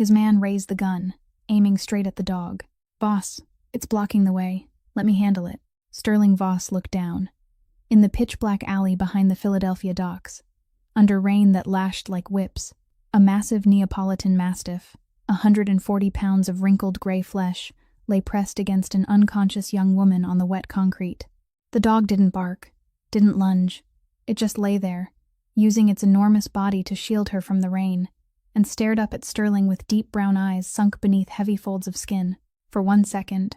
His man raised the gun, aiming straight at the dog. "Boss, it's blocking the way. Let me handle it." Sterling Voss looked down. In the pitch-black alley behind the Philadelphia docks, under rain that lashed like whips, a massive Neapolitan Mastiff, 140 pounds of wrinkled gray flesh, lay pressed against an unconscious young woman on the wet concrete. The dog didn't bark, didn't lunge. It just lay there, using its enormous body to shield her from the rain, and stared up at Sterling with deep brown eyes sunk beneath heavy folds of skin. For 1 second,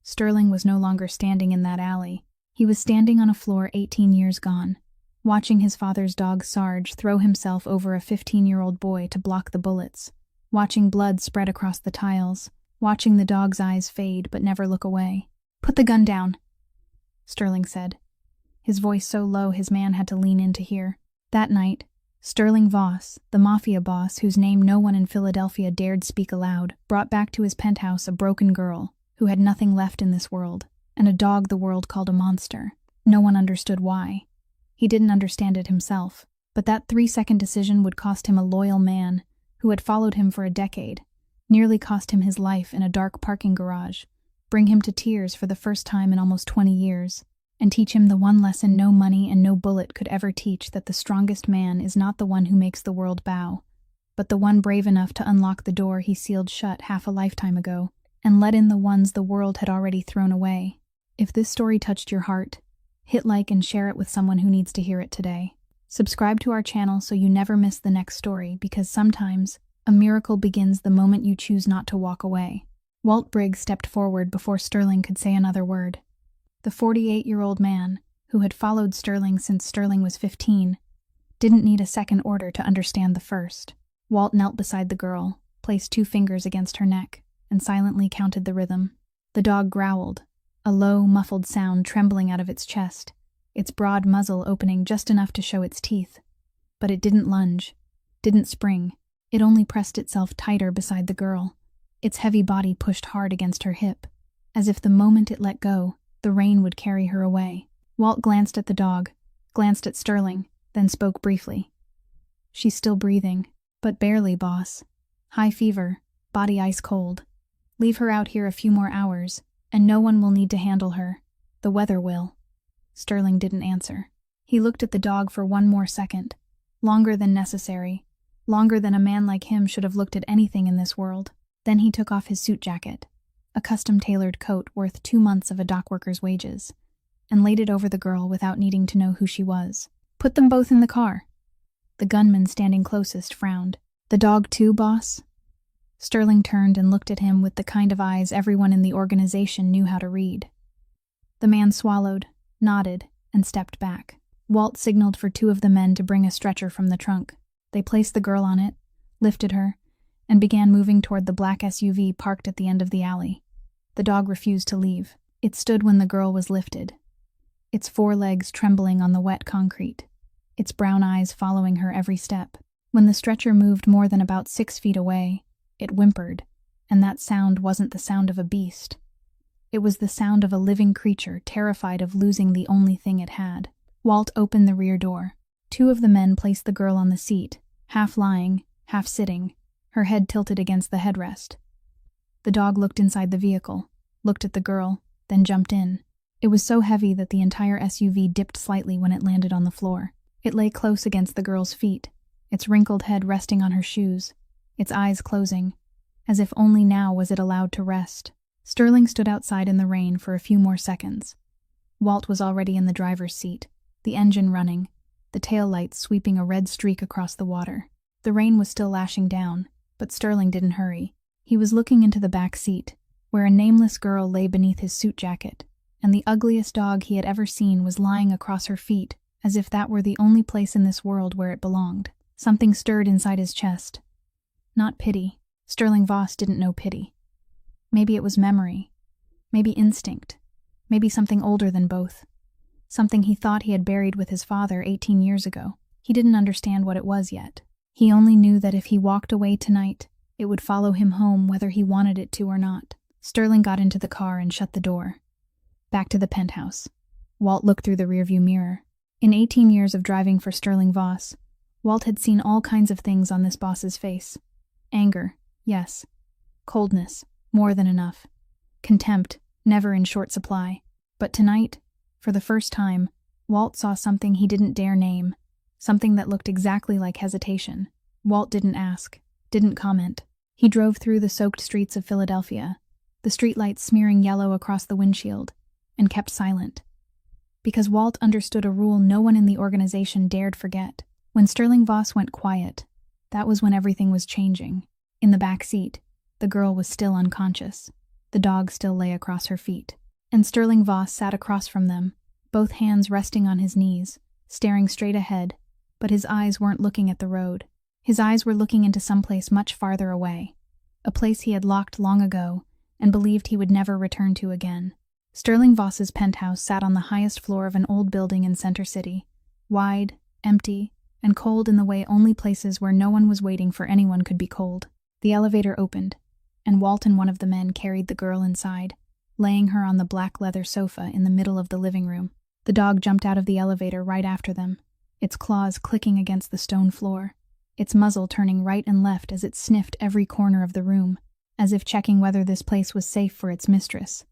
Sterling was no longer standing in that alley. He was standing on a floor 18 years gone, watching his father's dog Sarge throw himself over a 15-year-old boy to block the bullets, watching blood spread across the tiles, watching the dog's eyes fade but never look away. "Put the gun down," Sterling said, his voice so low his man had to lean in to hear. That night, Sterling Voss, the Mafia boss whose name no one in Philadelphia dared speak aloud, brought back to his penthouse a broken girl who had nothing left in this world, and a dog the world called a monster. No one understood why. He didn't understand it himself, but that 3-second decision would cost him a loyal man who had followed him for a decade, nearly cost him his life in a dark parking garage, bring him to tears for the first time in almost 20 years, and teach him the one lesson no money and no bullet could ever teach: that the strongest man is not the one who makes the world bow, but the one brave enough to unlock the door he sealed shut half a lifetime ago, and let in the ones the world had already thrown away. If this story touched your heart, hit like and share it with someone who needs to hear it today. Subscribe to our channel so you never miss the next story, because sometimes a miracle begins the moment you choose not to walk away. Walt Briggs stepped forward before Sterling could say another word. The 48-year-old man, who had followed Sterling since Sterling was 15, didn't need a second order to understand the first. Walt knelt beside the girl, placed 2 fingers against her neck, and silently counted the rhythm. The dog growled, a low, muffled sound trembling out of its chest, its broad muzzle opening just enough to show its teeth. But it didn't lunge, didn't spring. It only pressed itself tighter beside the girl, its heavy body pushed hard against her hip, as if the moment it let go, the rain would carry her away. Walt glanced at the dog, glanced at Sterling, then spoke briefly. "She's still breathing, but barely, boss. High fever, body ice cold. Leave her out here a few more hours, and no one will need to handle her. The weather will." Sterling didn't answer. He looked at the dog for 1 more second, longer than necessary, longer than a man like him should have looked at anything in this world. Then he took off his suit jacket, a custom-tailored coat worth 2 months of a dockworker's wages, and laid it over the girl without needing to know who she was. "Put them both in the car." The gunman standing closest frowned. "The dog too, boss?" Sterling turned and looked at him with the kind of eyes everyone in the organization knew how to read. The man swallowed, nodded, and stepped back. Walt signaled for 2 of the men to bring a stretcher from the trunk. They placed the girl on it, lifted her, and began moving toward the black SUV parked at the end of the alley. The dog refused to leave. It stood when the girl was lifted, its 4 legs trembling on the wet concrete, its brown eyes following her every step. When the stretcher moved more than about 6 feet away, it whimpered, and that sound wasn't the sound of a beast. It was the sound of a living creature terrified of losing the only thing it had. Walt opened the rear door. 2 of the men placed the girl on the seat, half lying, half sitting, her head tilted against the headrest. The dog looked inside the vehicle, looked at the girl, then jumped in. It was so heavy that the entire SUV dipped slightly when it landed on the floor. It lay close against the girl's feet, its wrinkled head resting on her shoes, its eyes closing, as if only now was it allowed to rest. Sterling stood outside in the rain for a few more seconds. Walt was already in the driver's seat, the engine running, the taillights sweeping a red streak across the water. The rain was still lashing down, but Sterling didn't hurry. He was looking into the back seat, where a nameless girl lay beneath his suit jacket, and the ugliest dog he had ever seen was lying across her feet, as if that were the only place in this world where it belonged. Something stirred inside his chest. Not pity. Sterling Voss didn't know pity. Maybe it was memory. Maybe instinct. Maybe something older than both. Something he thought he had buried with his father 18 years ago. He didn't understand what it was yet. He only knew that if he walked away tonight, it would follow him home whether he wanted it to or not. Sterling got into the car and shut the door. Back to the penthouse. Walt looked through the rearview mirror. In 18 years of driving for Sterling Voss, Walt had seen all kinds of things on this boss's face. Anger, Yes. Coldness, more than enough. Contempt, never in short supply. But tonight, for the first time, Walt saw something he didn't dare name, something that looked exactly like hesitation. Walt didn't ask, didn't comment. He drove through the soaked streets of Philadelphia, the streetlights smearing yellow across the windshield, and kept silent. Because Walt understood a rule no one in the organization dared forget. When Sterling Voss went quiet, that was when everything was changing. In the back seat, the girl was still unconscious. The dog still lay across her feet. And Sterling Voss sat across from them, both hands resting on his knees, staring straight ahead, but his eyes weren't looking at the road. His eyes were looking into someplace much farther away, a place he had locked long ago and believed he would never return to again. Sterling Voss's penthouse sat on the highest floor of an old building in Center City, wide, empty, and cold in the way only places where no one was waiting for anyone could be cold. The elevator opened, and Walt and one of the men carried the girl inside, laying her on the black leather sofa in the middle of the living room. The dog jumped out of the elevator right after them, its claws clicking against the stone floor, its muzzle turning right and left as it sniffed every corner of the room, as if checking whether this place was safe for its mistress.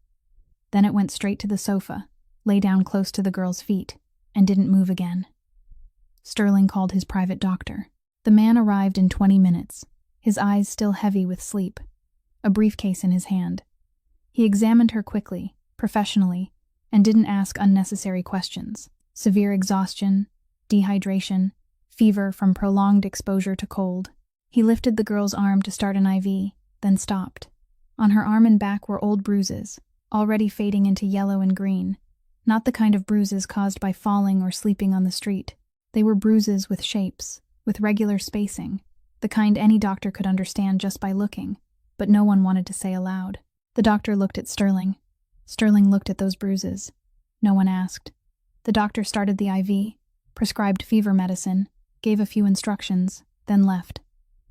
Then it went straight to the sofa, lay down close to the girl's feet, and didn't move again. Sterling called his private doctor. The man arrived in 20 minutes, his eyes still heavy with sleep, a briefcase in his hand. He examined her quickly, professionally, and didn't ask unnecessary questions. Severe exhaustion, dehydration, fever from prolonged exposure to cold. He lifted the girl's arm to start an IV, then stopped. On her arm and back were old bruises, already fading into yellow and green. Not the kind of bruises caused by falling or sleeping on the street. They were bruises with shapes, with regular spacing, the kind any doctor could understand just by looking, but no one wanted to say aloud. The doctor looked at Sterling. Sterling looked at those bruises. No one asked. The doctor started the IV, prescribed fever medicine, gave a few instructions, then left.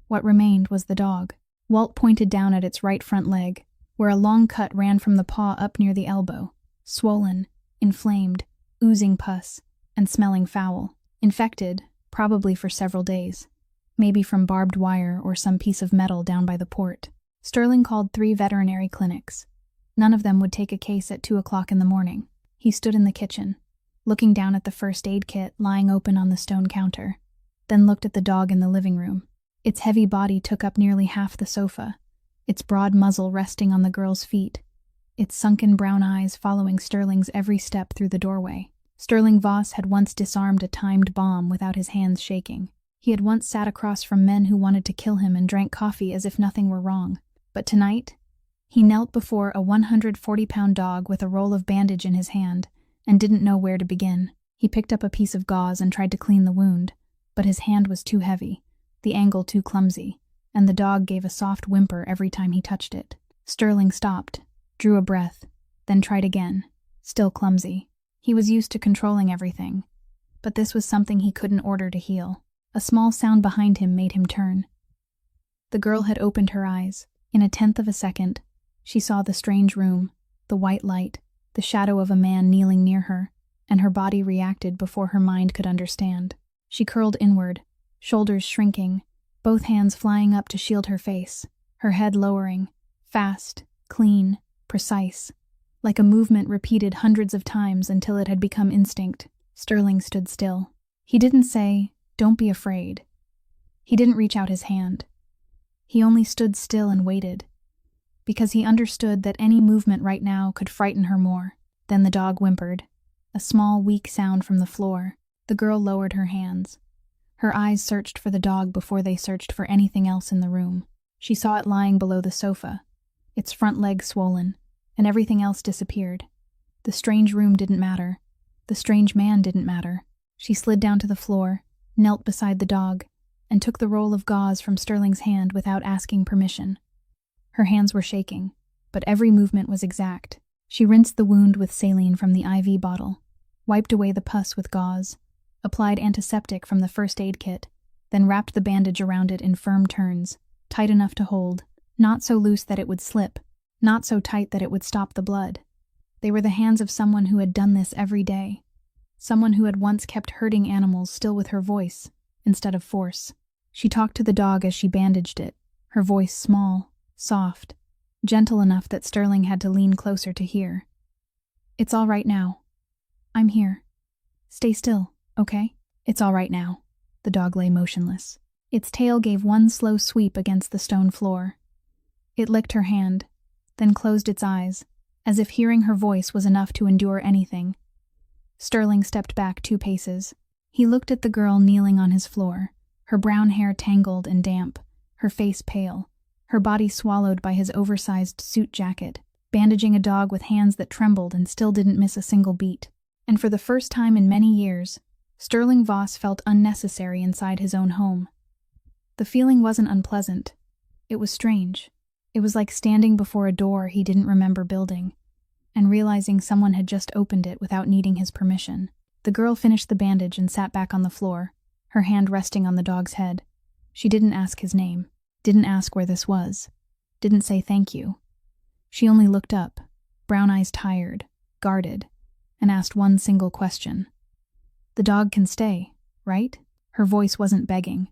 What remained was the dog. Walt pointed down at its right front leg, where a long cut ran from the paw up near the elbow, swollen, inflamed, oozing pus, and smelling foul. Infected, probably for several days, maybe from barbed wire or some piece of metal down by the port. Sterling called 3 veterinary clinics. None of them would take a case at 2 o'clock in the morning. He stood in the kitchen, looking down at the first aid kit lying open on the stone counter, then looked at the dog in the living room. Its heavy body took up nearly half the sofa, its broad muzzle resting on the girl's feet, its sunken brown eyes following Sterling's every step through the doorway. Sterling Voss had once disarmed a timed bomb without his hands shaking. He had once sat across from men who wanted to kill him and drank coffee as if nothing were wrong. But tonight, he knelt before a 140-pound dog with a roll of bandage in his hand and didn't know where to begin. He picked up a piece of gauze and tried to clean the wound, but his hand was too heavy, the angle too clumsy, and the dog gave a soft whimper every time he touched it. Sterling stopped, drew a breath, then tried again, still clumsy. He was used to controlling everything, but this was something he couldn't order to heal. A small sound behind him made him turn. The girl had opened her eyes. In a tenth of a second, she saw the strange room, the white light, the shadow of a man kneeling near her, and her body reacted before her mind could understand. She curled inward, shoulders shrinking, both hands flying up to shield her face, her head lowering, fast, clean, precise, like a movement repeated hundreds of times until it had become instinct. Sterling stood still. He didn't say, "Don't be afraid." He didn't reach out his hand. He only stood still and waited, because he understood that any movement right now could frighten her more. Then the dog whimpered, a small, weak sound from the floor. The girl lowered her hands. Her eyes searched for the dog before they searched for anything else in the room. She saw it lying below the sofa, its front leg swollen, and everything else disappeared. The strange room didn't matter. The strange man didn't matter. She slid down to the floor, knelt beside the dog, and took the roll of gauze from Sterling's hand without asking permission. Her hands were shaking, but every movement was exact. She rinsed the wound with saline from the IV bottle, wiped away the pus with gauze, applied antiseptic from the first aid kit, then wrapped the bandage around it in firm turns, tight enough to hold, not so loose that it would slip, not so tight that it would stop the blood. They were the hands of someone who had done this every day, someone who had once kept hurting animals still with her voice, instead of force. She talked to the dog as she bandaged it, her voice small, soft, gentle enough that Sterling had to lean closer to hear. "It's all right now. I'm here. Stay still, okay?" "It's all right now." The dog lay motionless. Its tail gave one slow sweep against the stone floor. It licked her hand, then closed its eyes, as if hearing her voice was enough to endure anything. Sterling stepped back 2 paces. He looked at the girl kneeling on his floor, her brown hair tangled and damp, her face pale, her body swallowed by his oversized suit jacket, bandaging a dog with hands that trembled and still didn't miss a single beat. And for the first time in many years, Sterling Voss felt unnecessary inside his own home. The feeling wasn't unpleasant. It was strange. It was like standing before a door he didn't remember building, and realizing someone had just opened it without needing his permission. The girl finished the bandage and sat back on the floor, her hand resting on the dog's head. She didn't ask his name, didn't ask where this was, didn't say thank you. She only looked up, brown eyes tired, guarded, and asked one single question. "The dog can stay, right?" Her voice wasn't begging.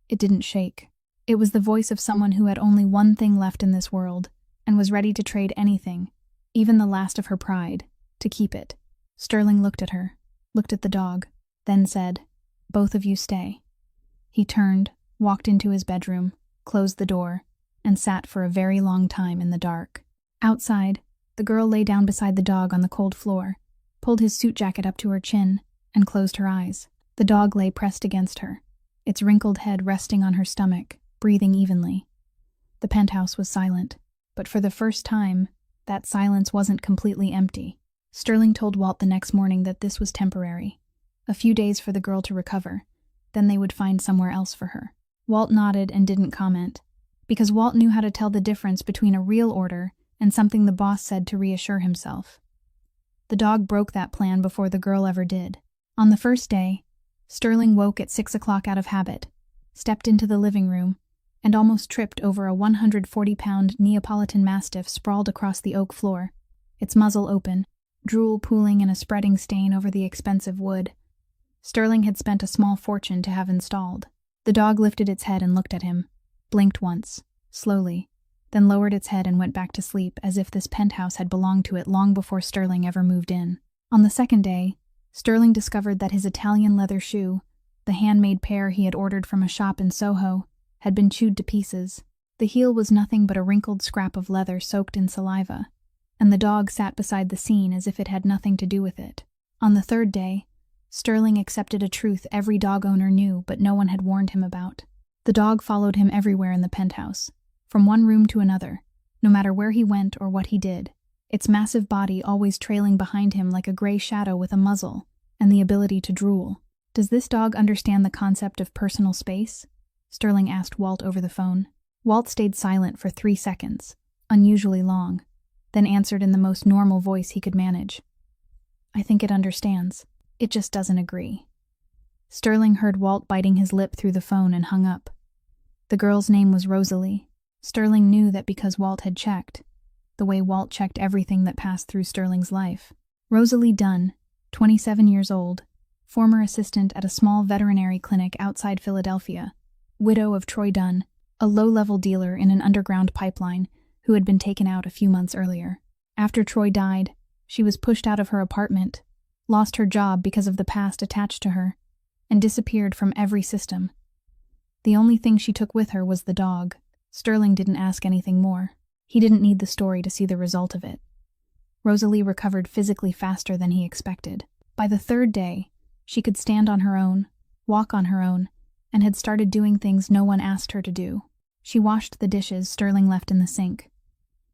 It didn't shake. It was the voice of someone who had only one thing left in this world, and was ready to trade anything, even the last of her pride, to keep it. Sterling looked at her, looked at the dog, then said, "Both of you stay." He turned, walked into his bedroom, closed the door, and sat for a very long time in the dark. Outside, the girl lay down beside the dog on the cold floor, pulled his suit jacket up to her chin, and closed her eyes. The dog lay pressed against her, its wrinkled head resting on her stomach, breathing evenly. The penthouse was silent, but for the first time, that silence wasn't completely empty. Sterling told Walt the next morning that this was temporary. A few days for the girl to recover, then they would find somewhere else for her. Walt nodded and didn't comment, because Walt knew how to tell the difference between a real order and something the boss said to reassure himself. The dog broke that plan before the girl ever did. On the first day, Sterling woke at 6 o'clock out of habit, stepped into the living room, and almost tripped over a 140-pound Neapolitan Mastiff sprawled across the oak floor, its muzzle open, drool pooling in a spreading stain over the expensive wood. Sterling had spent a small fortune to have installed. The dog lifted its head and looked at him, blinked once, slowly, then lowered its head and went back to sleep as if this penthouse had belonged to it long before Sterling ever moved in. On the second day, Sterling discovered that his Italian leather shoe, the handmade pair he had ordered from a shop in Soho, had been chewed to pieces. The heel was nothing but a wrinkled scrap of leather soaked in saliva, and the dog sat beside the scene as if it had nothing to do with it. On the third day, Sterling accepted a truth every dog owner knew but no one had warned him about. The dog followed him everywhere in the penthouse, from one room to another, no matter where he went or what he did, its massive body always trailing behind him like a gray shadow with a muzzle and the ability to drool. "Does this dog understand the concept of personal space?" Sterling asked Walt over the phone. Walt stayed silent for 3 seconds, unusually long, then answered in the most normal voice he could manage. "I think it understands. It just doesn't agree." Sterling heard Walt biting his lip through the phone and hung up. The girl's name was Rosalie. Sterling knew that because Walt had checked, the way Walt checked everything that passed through Sterling's life. Rosalie Dunn, 27 years old, former assistant at a small veterinary clinic outside Philadelphia, widow of Troy Dunn, a low-level dealer in an underground pipeline who had been taken out a few months earlier. After Troy died, she was pushed out of her apartment, lost her job because of the past attached to her, and disappeared from every system. The only thing she took with her was the dog. Sterling didn't ask anything more. He didn't need the story to see the result of it. Rosalie recovered physically faster than he expected. By the third day, she could stand on her own, walk on her own, and had started doing things no one asked her to do. She washed the dishes Sterling left in the sink.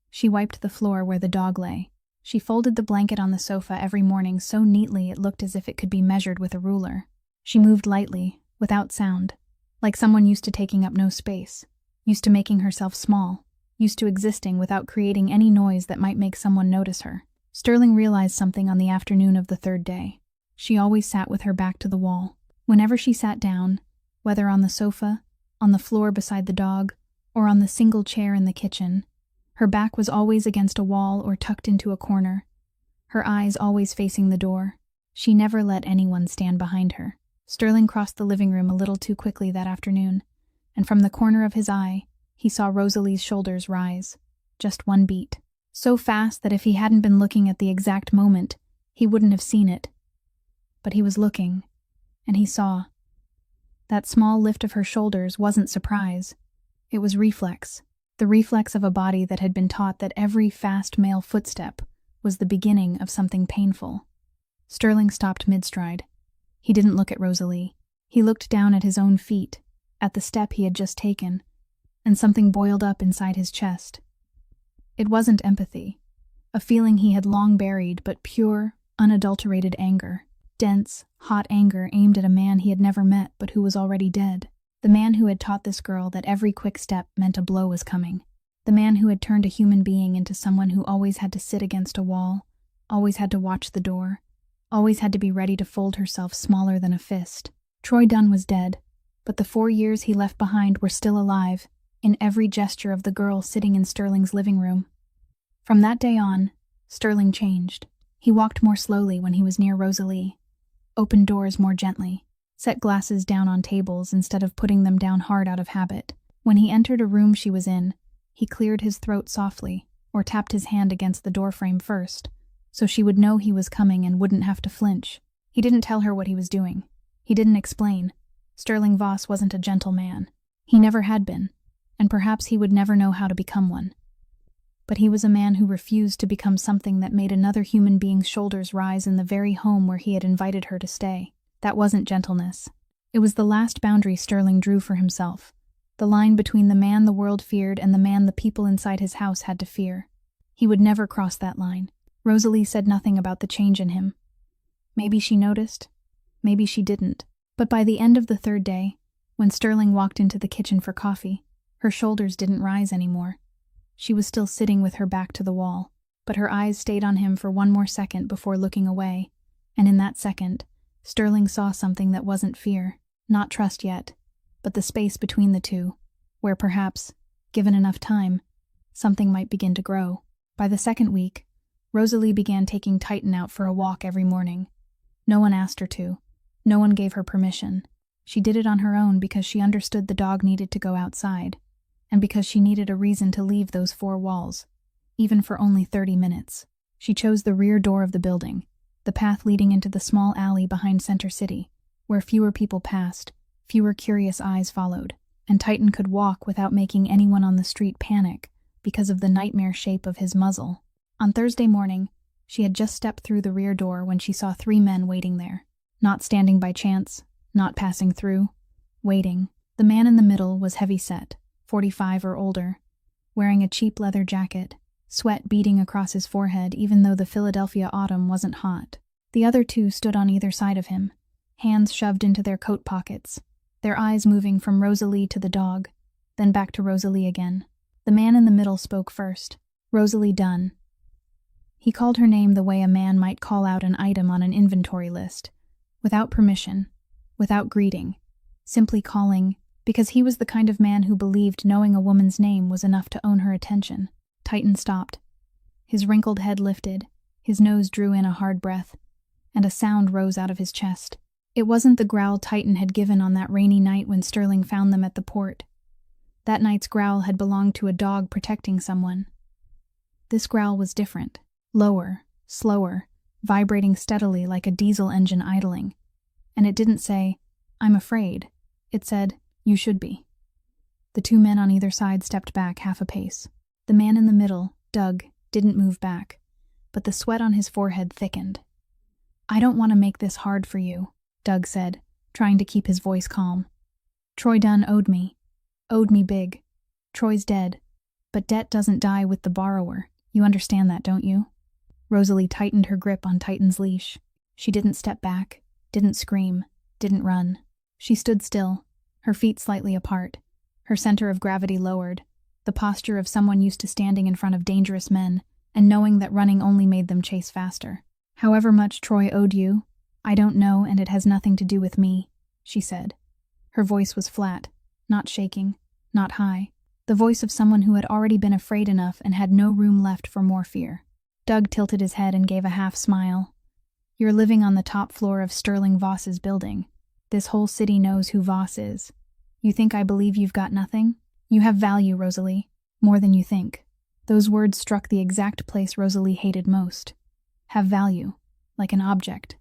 She wiped the floor where the dog lay. She folded the blanket on the sofa every morning so neatly it looked as if it could be measured with a ruler. She moved lightly, without sound, like someone used to taking up no space, used to making herself small, used to existing without creating any noise that might make someone notice her. Sterling realized something on the afternoon of the third day. She always sat with her back to the wall. Whenever she sat down, whether on the sofa, on the floor beside the dog, or on the single chair in the kitchen, her back was always against a wall or tucked into a corner, her eyes always facing the door. She never let anyone stand behind her. Sterling crossed the living room a little too quickly that afternoon, and from the corner of his eye, he saw Rosalie's shoulders rise. Just one beat. So fast that if he hadn't been looking at the exact moment, he wouldn't have seen it. But he was looking, and he saw. That small lift of her shoulders wasn't surprise. It was reflex. The reflex of a body that had been taught that every fast male footstep was the beginning of something painful. Sterling stopped mid-stride. He didn't look at Rosalie. He looked down at his own feet, at the step he had just taken, and something boiled up inside his chest. It wasn't empathy, a feeling he had long buried, but pure, unadulterated anger. Dense, hot anger aimed at a man he had never met but who was already dead. The man who had taught this girl that every quick step meant a blow was coming. The man who had turned a human being into someone who always had to sit against a wall, always had to watch the door, always had to be ready to fold herself smaller than a fist. Troy Dunn was dead, but the 4 years he left behind were still alive, in every gesture of the girl sitting in Sterling's living room. From that day on, Sterling changed. He walked more slowly when he was near Rosalie, opened doors more gently, set glasses down on tables instead of putting them down hard out of habit. When he entered a room she was in, he cleared his throat softly, or tapped his hand against the doorframe first, so she would know he was coming and wouldn't have to flinch. He didn't tell her what he was doing. He didn't explain. Sterling Voss wasn't a gentle man. He never had been, and perhaps he would never know how to become one. But he was a man who refused to become something that made another human being's shoulders rise in the very home where he had invited her to stay. That wasn't gentleness. It was the last boundary Sterling drew for himself, the line between the man the world feared and the man the people inside his house had to fear. He would never cross that line. Rosalie said nothing about the change in him. Maybe she noticed, maybe she didn't. But by the end of the 3rd day, when Sterling walked into the kitchen for coffee, her shoulders didn't rise anymore. She was still sitting with her back to the wall, but her eyes stayed on him for one more second before looking away, and in that second, Sterling saw something that wasn't fear, not trust yet, but the space between the two, where perhaps, given enough time, something might begin to grow. By the 2nd week, Rosalie began taking Titan out for a walk every morning. No one asked her to. No one gave her permission. She did it on her own because she understood the dog needed to go outside, and because she needed a reason to leave those 4 walls, even for only 30 minutes. She chose the rear door of the building, the path leading into the small alley behind Center City, where fewer people passed, fewer curious eyes followed, and Titan could walk without making anyone on the street panic because of the nightmare shape of his muzzle. On Thursday morning, she had just stepped through the rear door when she saw 3 men waiting there. Not standing by chance, not passing through, waiting. The man in the middle was heavy-set, 45 or older, wearing a cheap leather jacket, sweat beading across his forehead even though the Philadelphia autumn wasn't hot. The other 2 stood on either side of him, hands shoved into their coat pockets, their eyes moving from Rosalie to the dog, then back to Rosalie again. The man in the middle spoke first. Rosalie Dunn. He called her name the way a man might call out an item on an inventory list, without permission, without greeting, simply calling, because he was the kind of man who believed knowing a woman's name was enough to own her attention. Titan stopped. His wrinkled head lifted, his nose drew in a hard breath, and a sound rose out of his chest. It wasn't the growl Titan had given on that rainy night when Sterling found them at the port. That night's growl had belonged to a dog protecting someone. This growl was different, lower, slower, vibrating steadily like a diesel engine idling. And it didn't say, "I'm afraid." It said, "You should be." The 2 men on either side stepped back half a pace. The man in the middle, Doug, didn't move back, but the sweat on his forehead thickened. "I don't want to make this hard for you," Doug said, trying to keep his voice calm. "Troy Dunn owed me big. Troy's dead, but debt doesn't die with the borrower. You understand that, don't you?" Rosalie tightened her grip on Titan's leash. She didn't step back, didn't scream, didn't run. She stood still, her feet slightly apart, her center of gravity lowered, the posture of someone used to standing in front of dangerous men and knowing that running only made them chase faster. "However much Troy owed you, I don't know, and it has nothing to do with me," she said. Her voice was flat, not shaking, not high, the voice of someone who had already been afraid enough and had no room left for more fear. Doug tilted his head and gave a half smile. "You're living on the top floor of Sterling Voss's building. This whole city knows who Voss is. You think I believe you've got nothing? You have value, Rosalie, more than you think. Those words struck the exact place Rosalie hated most. Have value, like an object,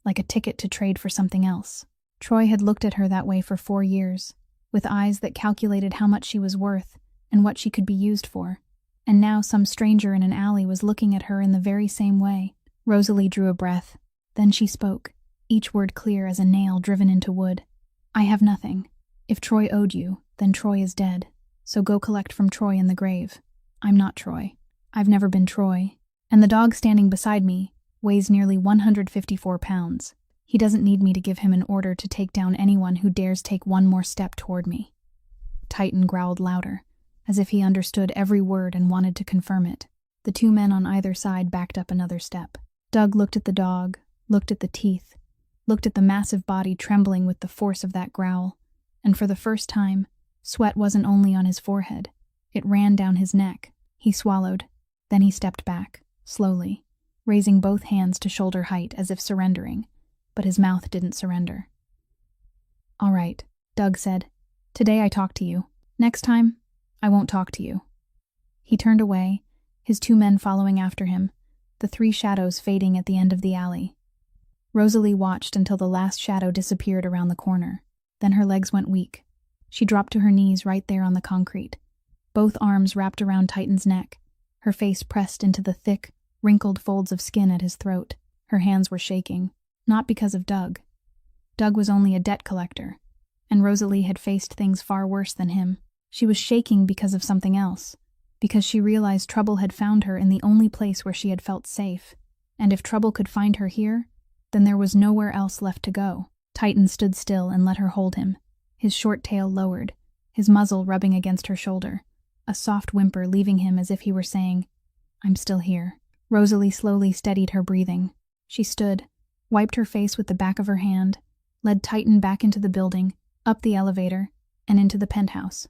like a ticket to trade for something else. Troy had looked at her that way for 4 years, with eyes that calculated how much she was worth and what she could be used for. And now some stranger in an alley was looking at her in the very same way. Rosalie drew a breath. Then she spoke, each word clear as a nail driven into wood. I have nothing. If Troy owed you, then Troy is dead. So go collect from Troy in the grave. I'm not Troy. I've never been Troy. And the dog standing beside me weighs nearly 154 pounds. He doesn't need me to give him an order to take down anyone who dares take one more step toward me. Titan growled louder, as if he understood every word and wanted to confirm it. The 2 men on either side backed up another step. Doug looked at the dog, looked at the teeth, looked at the massive body trembling with the force of that growl, and for the first time, sweat wasn't only on his forehead. It ran down his neck. He swallowed. Then he stepped back, slowly, raising both hands to shoulder height as if surrendering, but his mouth didn't surrender. All right, Doug said. Today I talk to you. Next time, I won't talk to you. He turned away, his 2 men following after him, the 3 shadows fading at the end of the alley. Rosalie watched until the last shadow disappeared around the corner. Then her legs went weak. She dropped to her knees right there on the concrete, both arms wrapped around Titan's neck, her face pressed into the thick, wrinkled folds of skin at his throat. Her hands were shaking, not because of Doug. Doug was only a debt collector, and Rosalie had faced things far worse than him. She was shaking because of something else, because she realized trouble had found her in the only place where she had felt safe, and if trouble could find her here, then there was nowhere else left to go. Titan stood still and let her hold him, his short tail lowered, his muzzle rubbing against her shoulder, a soft whimper leaving him as if he were saying, I'm still here. Rosalie slowly steadied her breathing. She stood, wiped her face with the back of her hand, led Titan back into the building, up the elevator, and into the penthouse.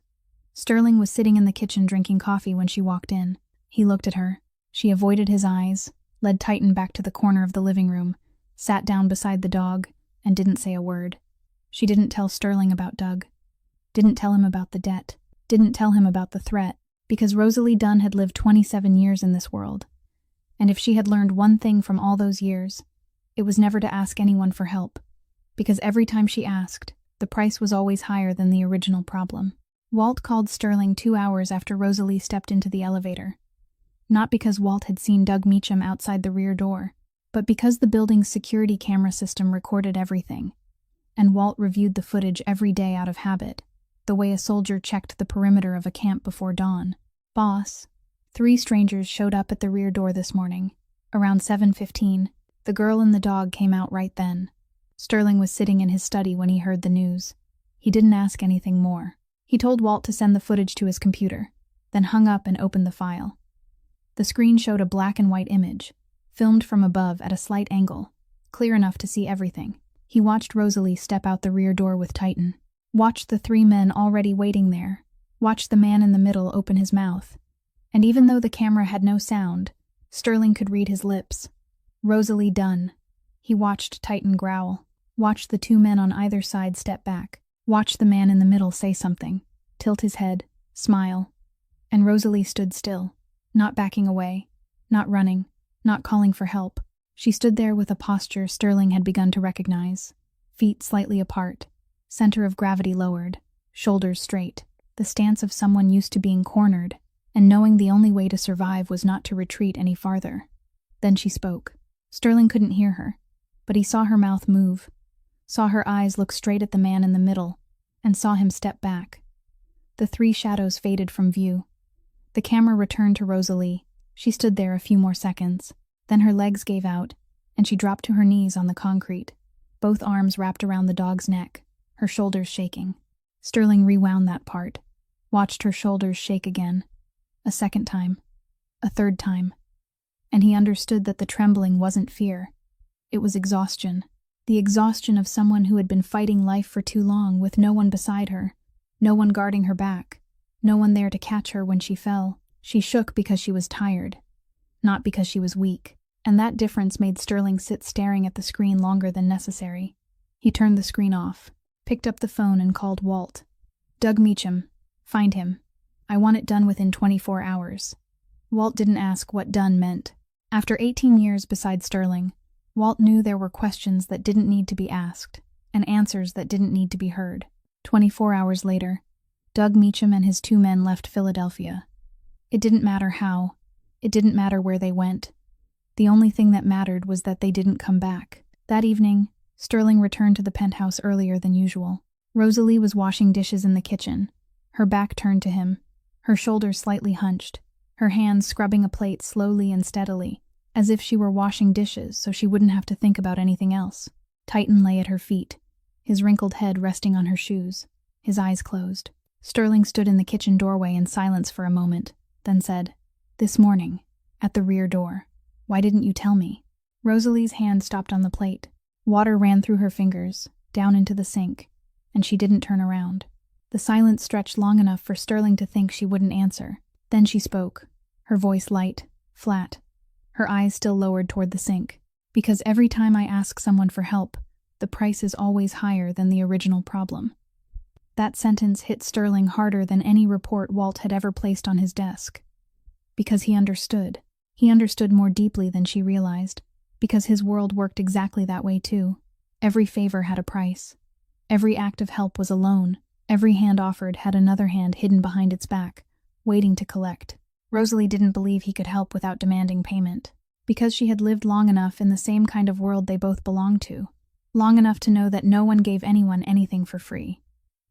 Sterling was sitting in the kitchen drinking coffee when she walked in. He looked at her. She avoided his eyes, led Titan back to the corner of the living room, sat down beside the dog, and didn't say a word. She didn't tell Sterling about Doug. Didn't tell him about the debt. Didn't tell him about the threat, because Rosalie Dunn had lived 27 years in this world. And if she had learned one thing from all those years, it was never to ask anyone for help, because every time she asked, the price was always higher than the original problem. Walt called Sterling 2 hours after Rosalie stepped into the elevator. Not because Walt had seen Doug Meacham outside the rear door, but because the building's security camera system recorded everything, and Walt reviewed the footage every day out of habit, the way a soldier checked the perimeter of a camp before dawn. Boss, 3 strangers showed up at the rear door this morning. Around 7:15, the girl and the dog came out right then. Sterling was sitting in his study when he heard the news. He didn't ask anything more. He told Walt to send the footage to his computer, then hung up and opened the file. The screen showed a black and white image, filmed from above at a slight angle, clear enough to see everything. He watched Rosalie step out the rear door with Titan, watched the 3 men already waiting there, watched the man in the middle open his mouth. And even though the camera had no sound, Sterling could read his lips. Rosalie Dunn. He watched Titan growl, watched the 2 men on either side step back, watched the man in the middle say something, tilt his head, smile. And Rosalie stood still, not backing away, not running, not calling for help. She stood there with a posture Sterling had begun to recognize. Feet slightly apart, center of gravity lowered, shoulders straight. The stance of someone used to being cornered, and knowing the only way to survive was not to retreat any farther. Then she spoke. Sterling couldn't hear her, but he saw her mouth move, saw her eyes look straight at the man in the middle, and saw him step back. The 3 shadows faded from view. The camera returned to Rosalie. She stood there a few more seconds. Then her legs gave out, and she dropped to her knees on the concrete, both arms wrapped around the dog's neck, her shoulders shaking. Sterling rewound that part, watched her shoulders shake again, a second time, a third time, and he understood that the trembling wasn't fear. It was exhaustion, the exhaustion of someone who had been fighting life for too long with no one beside her, no one guarding her back, no one there to catch her when she fell. She shook because she was tired, not because she was weak, and that difference made Sterling sit staring at the screen longer than necessary. He turned the screen off, picked up the phone and called Walt. Doug Meacham. Find him. I want it done within 24 hours. Walt didn't ask what done meant. After 18 years beside Sterling, Walt knew there were questions that didn't need to be asked, and answers that didn't need to be heard. 24 hours later, Doug Meacham and his 2 men left Philadelphia. It didn't matter how. It didn't matter where they went. The only thing that mattered was that they didn't come back. That evening, Sterling returned to the penthouse earlier than usual. Rosalie was washing dishes in the kitchen, her back turned to him, her shoulders slightly hunched, her hands scrubbing a plate slowly and steadily, as if she were washing dishes so she wouldn't have to think about anything else. Titan lay at her feet, his wrinkled head resting on her shoes, his eyes closed. Sterling stood in the kitchen doorway in silence for a moment, then said, "This morning, at the rear door. Why didn't you tell me?" Rosalie's hand stopped on the plate. Water ran through her fingers, down into the sink, and she didn't turn around. The silence stretched long enough for Sterling to think she wouldn't answer. Then she spoke, her voice light, flat, her eyes still lowered toward the sink. "Because every time I ask someone for help, the price is always higher than the original problem." That sentence hit Sterling harder than any report Walt had ever placed on his desk. Because he understood. He understood more deeply than she realized, because his world worked exactly that way too. Every favor had a price. Every act of help was a loan. Every hand offered had another hand hidden behind its back, waiting to collect. Rosalie didn't believe he could help without demanding payment, because she had lived long enough in the same kind of world they both belonged to, long enough to know that no one gave anyone anything for free.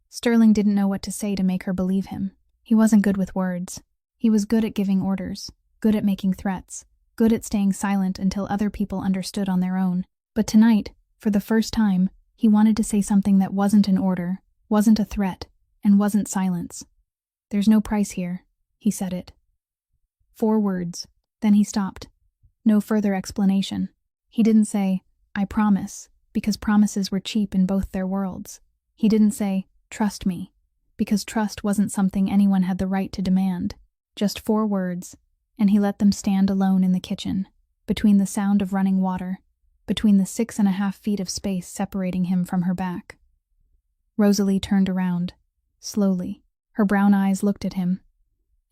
Sterling didn't know what to say to make her believe him. He wasn't good with words. He was good at giving orders, good at making threats, good at staying silent until other people understood on their own. But tonight, for the first time, he wanted to say something that wasn't an order, wasn't a threat, and wasn't silence. "There's no price here," he said it. 4 words. Then he stopped. No further explanation. He didn't say, "I promise," because promises were cheap in both their worlds. He didn't say, "Trust me," because trust wasn't something anyone had the right to demand. Just 4 words, and he let them stand alone in the kitchen, between the sound of running water, between the 6.5 feet of space separating him from her back. Rosalie turned around, slowly. Her brown eyes looked at him,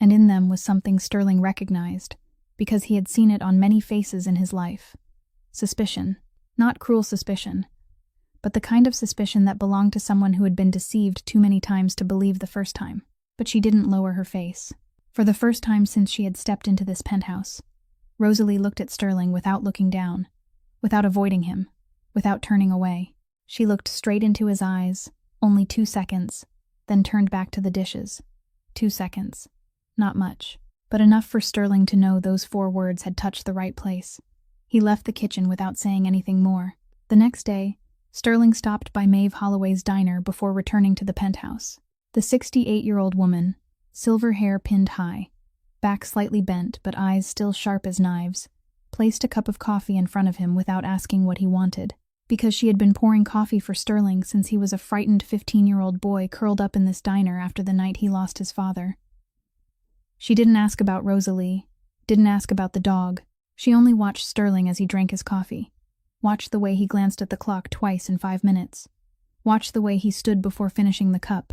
and in them was something Sterling recognized, because he had seen it on many faces in his life. Suspicion. Not cruel suspicion, but the kind of suspicion that belonged to someone who had been deceived too many times to believe the first time. But she didn't lower her face. For the first time since she had stepped into this penthouse, Rosalie looked at Sterling without looking down, without avoiding him, without turning away. She looked straight into his eyes, only 2 seconds, then turned back to the dishes. 2 seconds. Not much, but enough for Sterling to know those 4 words had touched the right place. He left the kitchen without saying anything more. The next day, Sterling stopped by Maeve Holloway's diner before returning to the penthouse. The 68-year-old woman, silver hair pinned high, back slightly bent but eyes still sharp as knives, placed a cup of coffee in front of him without asking what he wanted, because she had been pouring coffee for Sterling since he was a frightened 15-year-old boy curled up in this diner after the night he lost his father. She didn't ask about Rosalie, didn't ask about the dog. She only watched Sterling as he drank his coffee, watched the way he glanced at the clock twice in 5 minutes, watched the way he stood before finishing the cup,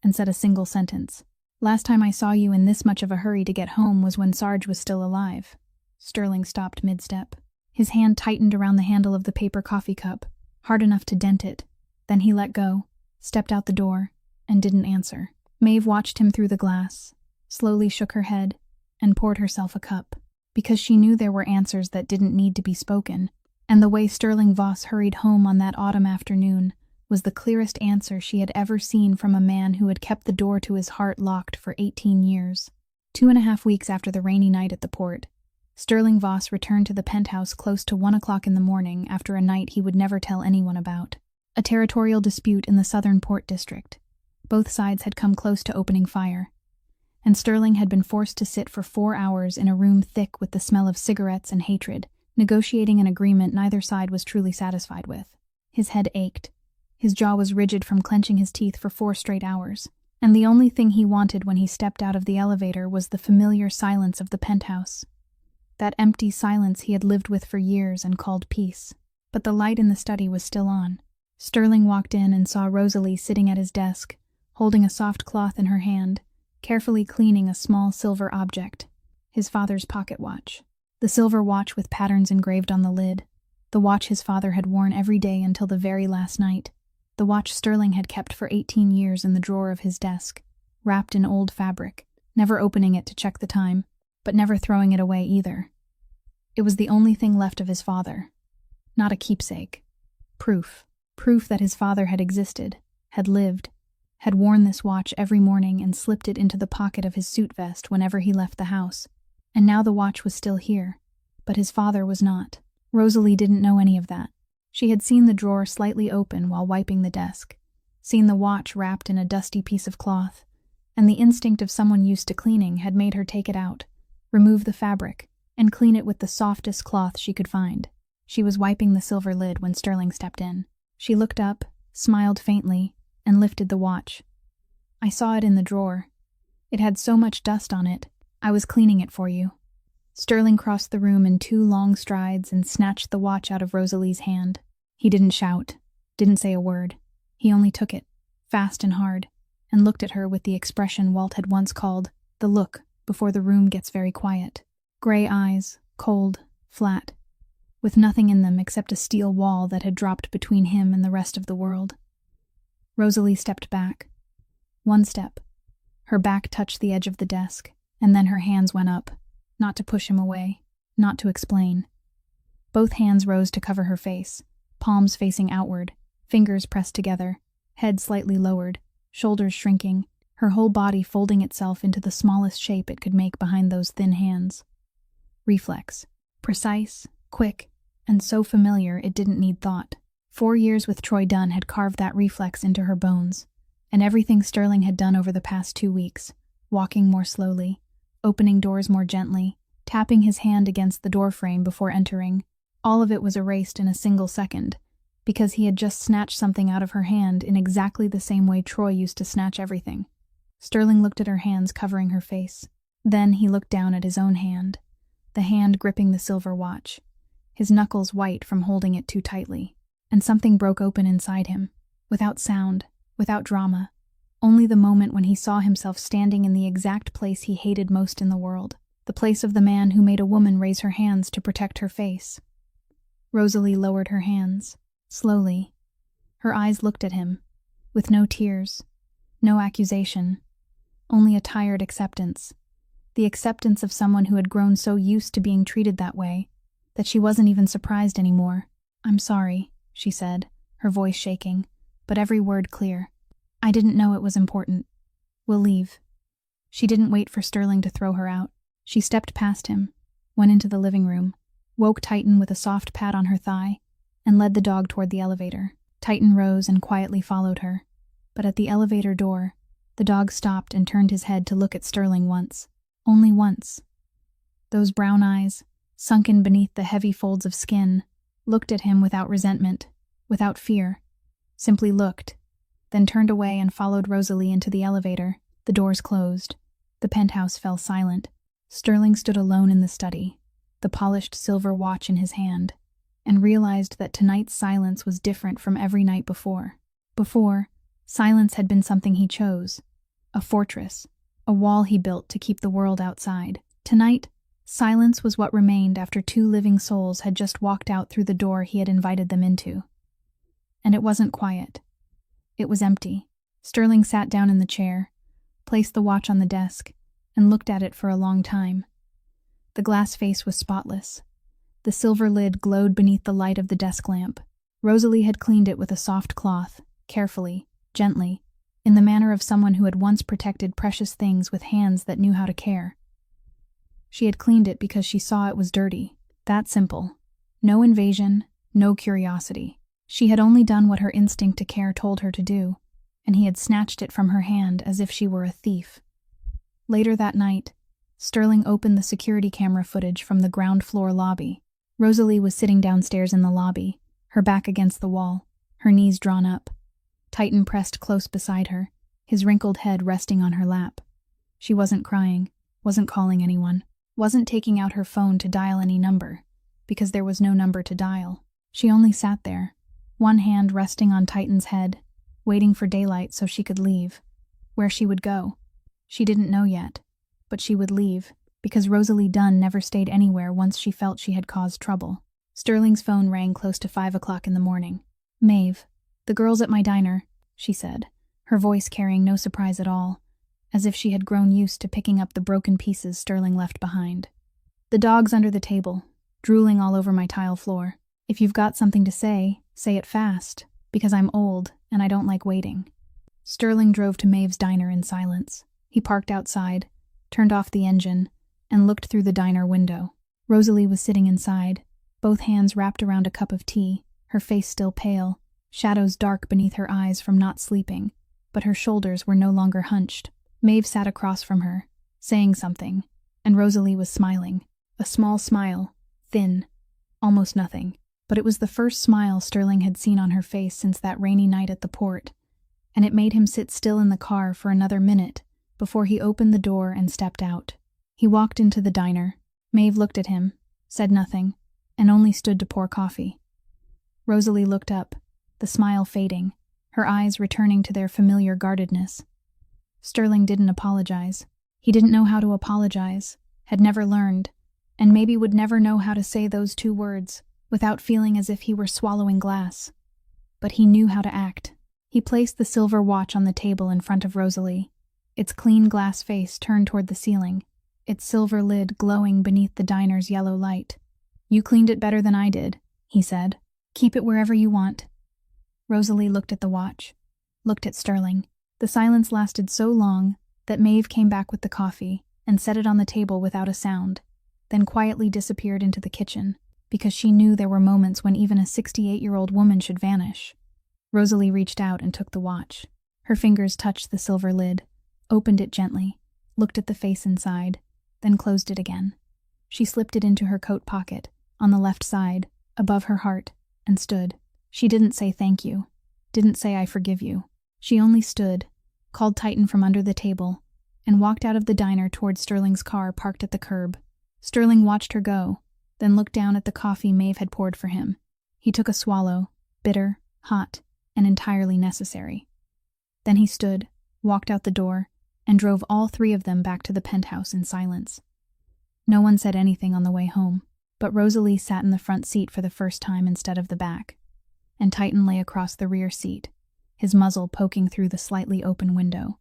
and said a single sentence. "Last time I saw you in this much of a hurry to get home was when Sarge was still alive." Sterling stopped mid-step. His hand tightened around the handle of the paper coffee cup, hard enough to dent it. Then he let go, stepped out the door, and didn't answer. Maeve watched him through the glass, slowly shook her head, and poured herself a cup, because she knew there were answers that didn't need to be spoken, and the way Sterling Voss hurried home on that autumn afternoon was the clearest answer she had ever seen from a man who had kept the door to his heart locked for 18 years. 2.5 weeks after the rainy night at the port, Sterling Voss returned to the penthouse close to 1 o'clock in the morning after a night he would never tell anyone about. A territorial dispute in the southern port district. Both sides had come close to opening fire, and Sterling had been forced to sit for 4 hours in a room thick with the smell of cigarettes and hatred, negotiating an agreement neither side was truly satisfied with. His head ached. His jaw was rigid from clenching his teeth for 4 straight hours, and the only thing he wanted when he stepped out of the elevator was the familiar silence of the penthouse. That empty silence he had lived with for years and called peace. But the light in the study was still on. Sterling walked in and saw Rosalie sitting at his desk, holding a soft cloth in her hand, carefully cleaning a small silver object, his father's pocket watch. The silver watch with patterns engraved on the lid, the watch his father had worn every day until the very last night, the watch Sterling had kept for 18 years in the drawer of his desk, wrapped in old fabric, never opening it to check the time, but never throwing it away either. It was the only thing left of his father. Not a keepsake. Proof. Proof that his father had existed, had lived, had worn this watch every morning and slipped it into the pocket of his suit vest whenever he left the house. And now the watch was still here, but his father was not. Rosalie didn't know any of that. She had seen the drawer slightly open while wiping the desk, seen the watch wrapped in a dusty piece of cloth, and the instinct of someone used to cleaning had made her take it out, remove the fabric, and clean it with the softest cloth she could find. She was wiping the silver lid when Sterling stepped in. She looked up, smiled faintly, and lifted the watch. "I saw it in the drawer. It had so much dust on it. I was cleaning it for you." Sterling crossed the room in 2 long strides and snatched the watch out of Rosalie's hand. He didn't shout, didn't say a word. He only took it, fast and hard, and looked at her with the expression Walt had once called the look before the room gets very quiet. Gray eyes, cold, flat, with nothing in them except a steel wall that had dropped between him and the rest of the world. Rosalie stepped back. 1 step. Her back touched the edge of the desk, and then her hands went up, not to push him away, not to explain. Both hands rose to cover her face, palms facing outward, fingers pressed together, head slightly lowered, shoulders shrinking, her whole body folding itself into the smallest shape it could make behind those thin hands. Reflex. Precise, quick, and so familiar it didn't need thought. 4 years with Troy Dunn had carved that reflex into her bones, and everything Sterling had done over the past 2 weeks, walking more slowly, opening doors more gently, tapping his hand against the doorframe before entering, all of it was erased in a single second, because he had just snatched something out of her hand in exactly the same way Troy used to snatch everything. Sterling looked at her hands covering her face. Then he looked down at his own hand, the hand gripping the silver watch, his knuckles white from holding it too tightly. And something broke open inside him, without sound, without drama, only the moment when he saw himself standing in the exact place he hated most in the world, the place of the man who made a woman raise her hands to protect her face. Rosalie lowered her hands, slowly. Her eyes looked at him, with no tears, no accusation, only a tired acceptance, the acceptance of someone who had grown so used to being treated that way, that she wasn't even surprised anymore. "I'm sorry," she said, her voice shaking, but every word clear. "I didn't know it was important. We'll leave." She didn't wait for Sterling to throw her out. She stepped past him, went into the living room, woke Titan with a soft pat on her thigh, and led the dog toward the elevator. Titan rose and quietly followed her, but at the elevator door, the dog stopped and turned his head to look at Sterling once. Only once. Those brown eyes, sunken beneath the heavy folds of skin, looked at him without resentment, without fear, simply looked, then turned away and followed Rosalie into the elevator. The doors closed. The penthouse fell silent. Sterling stood alone in the study, the polished silver watch in his hand, and realized that tonight's silence was different from every night before. Before, silence had been something he chose, a fortress, a wall he built to keep the world outside. Tonight, silence was what remained after 2 living souls had just walked out through the door he had invited them into. And it wasn't quiet. It was empty. Sterling sat down in the chair, placed the watch on the desk, and looked at it for a long time. The glass face was spotless. The silver lid glowed beneath the light of the desk lamp. Rosalie had cleaned it with a soft cloth, carefully, gently, in the manner of someone who had once protected precious things with hands that knew how to care. She had cleaned it because she saw it was dirty. That simple. No invasion, no curiosity. She had only done what her instinct to care told her to do, and he had snatched it from her hand as if she were a thief. Later that night, Sterling opened the security camera footage from the ground floor lobby. Rosalie was sitting downstairs in the lobby, her back against the wall, her knees drawn up. Titan pressed close beside her, his wrinkled head resting on her lap. She wasn't crying, wasn't calling anyone, wasn't taking out her phone to dial any number, because there was no number to dial. She only sat there, one hand resting on Titan's head, waiting for daylight so she could leave. Where she would go. She didn't know yet, but she would leave, because Rosalie Dunn never stayed anywhere once she felt she had caused trouble. Sterling's phone rang close to 5 o'clock in the morning. "Maeve, the girl's at my diner," she said, her voice carrying no surprise at all, as if she had grown used to picking up the broken pieces Sterling left behind. "The dog's under the table, drooling all over my tile floor. If you've got something to say it fast, because I'm old and I don't like waiting." Sterling drove to Maeve's diner in silence. He parked outside, turned off the engine, and looked through the diner window. Rosalie was sitting inside, both hands wrapped around a cup of tea, her face still pale, shadows dark beneath her eyes from not sleeping, but her shoulders were no longer hunched. Maeve sat across from her, saying something, and Rosalie was smiling. A small smile, thin, almost nothing. But it was the first smile Sterling had seen on her face since that rainy night at the port, and it made him sit still in the car for another minute before he opened the door and stepped out. He walked into the diner. Maeve looked at him, said nothing, and only stood to pour coffee. Rosalie looked up, the smile fading, her eyes returning to their familiar guardedness. Sterling didn't apologize. He didn't know how to apologize, had never learned, and maybe would never know how to say those two words without feeling as if he were swallowing glass. But he knew how to act. He placed the silver watch on the table in front of Rosalie, its clean glass face turned toward the ceiling, its silver lid glowing beneath the diner's yellow light. "You cleaned it better than I did," he said. "Keep it wherever you want." Rosalie looked at the watch, looked at Sterling. The silence lasted so long that Maeve came back with the coffee and set it on the table without a sound, then quietly disappeared into the kitchen, because she knew there were moments when even a 68-year-old woman should vanish. Rosalie reached out and took the watch. Her fingers touched the silver lid, opened it gently, looked at the face inside, then closed it again. She slipped it into her coat pocket, on the left side, above her heart, and stood. She didn't say thank you, didn't say I forgive you. She only stood, called Titan from under the table, and walked out of the diner toward Sterling's car parked at the curb. Sterling watched her go, then looked down at the coffee Maeve had poured for him. He took a swallow, bitter, hot, and entirely necessary. Then he stood, walked out the door, and drove all three of them back to the penthouse in silence. No one said anything on the way home, but Rosalie sat in the front seat for the first time instead of the back, and Titan lay across the rear seat, his muzzle poking through the slightly open window,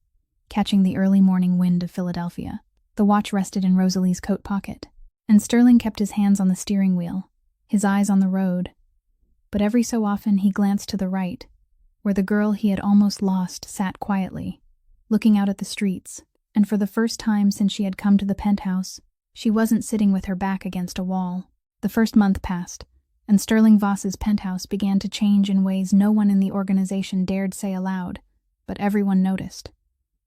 catching the early morning wind of Philadelphia. The watch rested in Rosalie's coat pocket, and Sterling kept his hands on the steering wheel, his eyes on the road. But every so often he glanced to the right, where the girl he had almost lost sat quietly, looking out at the streets, and for the first time since she had come to the penthouse, she wasn't sitting with her back against a wall. The first month passed, and Sterling Voss's penthouse began to change in ways no one in the organization dared say aloud, but everyone noticed.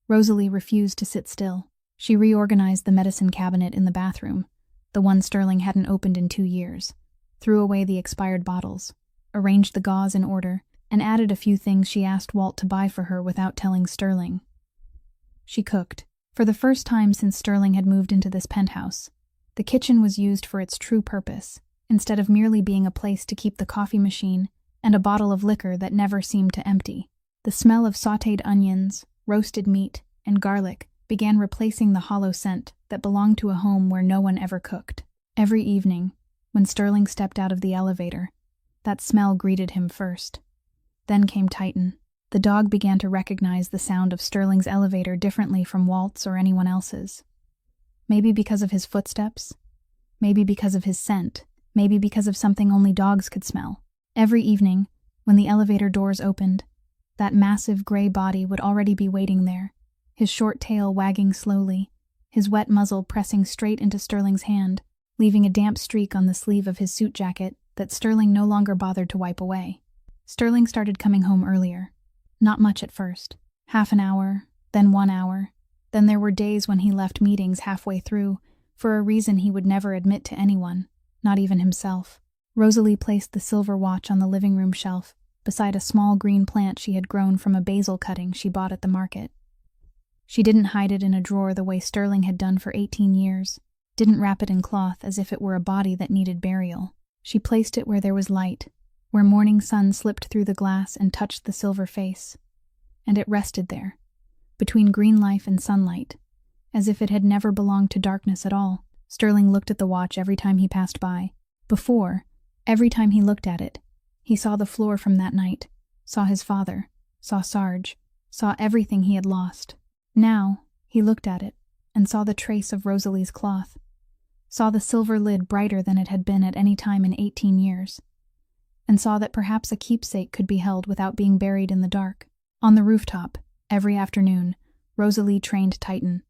Rosalie refused to sit still. She reorganized the medicine cabinet in the bathroom, the one Sterling hadn't opened in 2 years, threw away the expired bottles, arranged the gauze in order, and added a few things she asked Walt to buy for her without telling Sterling. She cooked. For the first time since Sterling had moved into this penthouse, the kitchen was used for its true purpose, instead of merely being a place to keep the coffee machine and a bottle of liquor that never seemed to empty. The smell of sautéed onions, roasted meat, and garlic began replacing the hollow scent that belonged to a home where no one ever cooked. Every evening, when Sterling stepped out of the elevator, that smell greeted him first. Then came Titan. The dog began to recognize the sound of Sterling's elevator differently from Walt's or anyone else's. Maybe because of his footsteps, maybe because of his scent, maybe because of something only dogs could smell. Every evening, when the elevator doors opened, that massive gray body would already be waiting there, his short tail wagging slowly, his wet muzzle pressing straight into Sterling's hand, leaving a damp streak on the sleeve of his suit jacket that Sterling no longer bothered to wipe away. Sterling started coming home earlier. Not much at first. Half an hour, then 1 hour. Then there were days when he left meetings halfway through, for a reason he would never admit to anyone, not even himself. Rosalie placed the silver watch on the living room shelf, beside a small green plant she had grown from a basil cutting she bought at the market. She didn't hide it in a drawer the way Sterling had done for 18 years, didn't wrap it in cloth as if it were a body that needed burial. She placed it where there was light, where morning sun slipped through the glass and touched the silver face. And it rested there, between green life and sunlight, as if it had never belonged to darkness at all. Sterling looked at the watch every time he passed by. Before, every time he looked at it, he saw the floor from that night, saw his father, saw Sarge, saw everything he had lost. Now, he looked at it and saw the trace of Rosalie's cloth, saw the silver lid brighter than it had been at any time in 18 years, and saw that perhaps a keepsake could be held without being buried in the dark. On the rooftop, every afternoon, Rosalie trained Titan.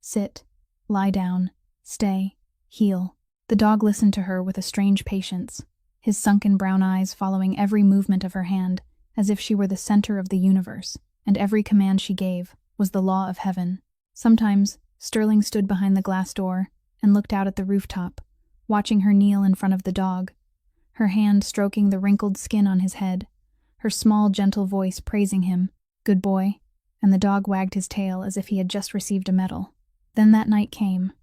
Sit, lie down, stay, heel. The dog listened to her with a strange patience, his sunken brown eyes following every movement of her hand, as if she were the center of the universe, and every command she gave was the law of heaven. Sometimes, Sterling stood behind the glass door and looked out at the rooftop, watching her kneel in front of the dog, her hand stroking the wrinkled skin on his head, her small, gentle voice praising him, "Good boy," and the dog wagged his tail as if he had just received a medal. Then that night came.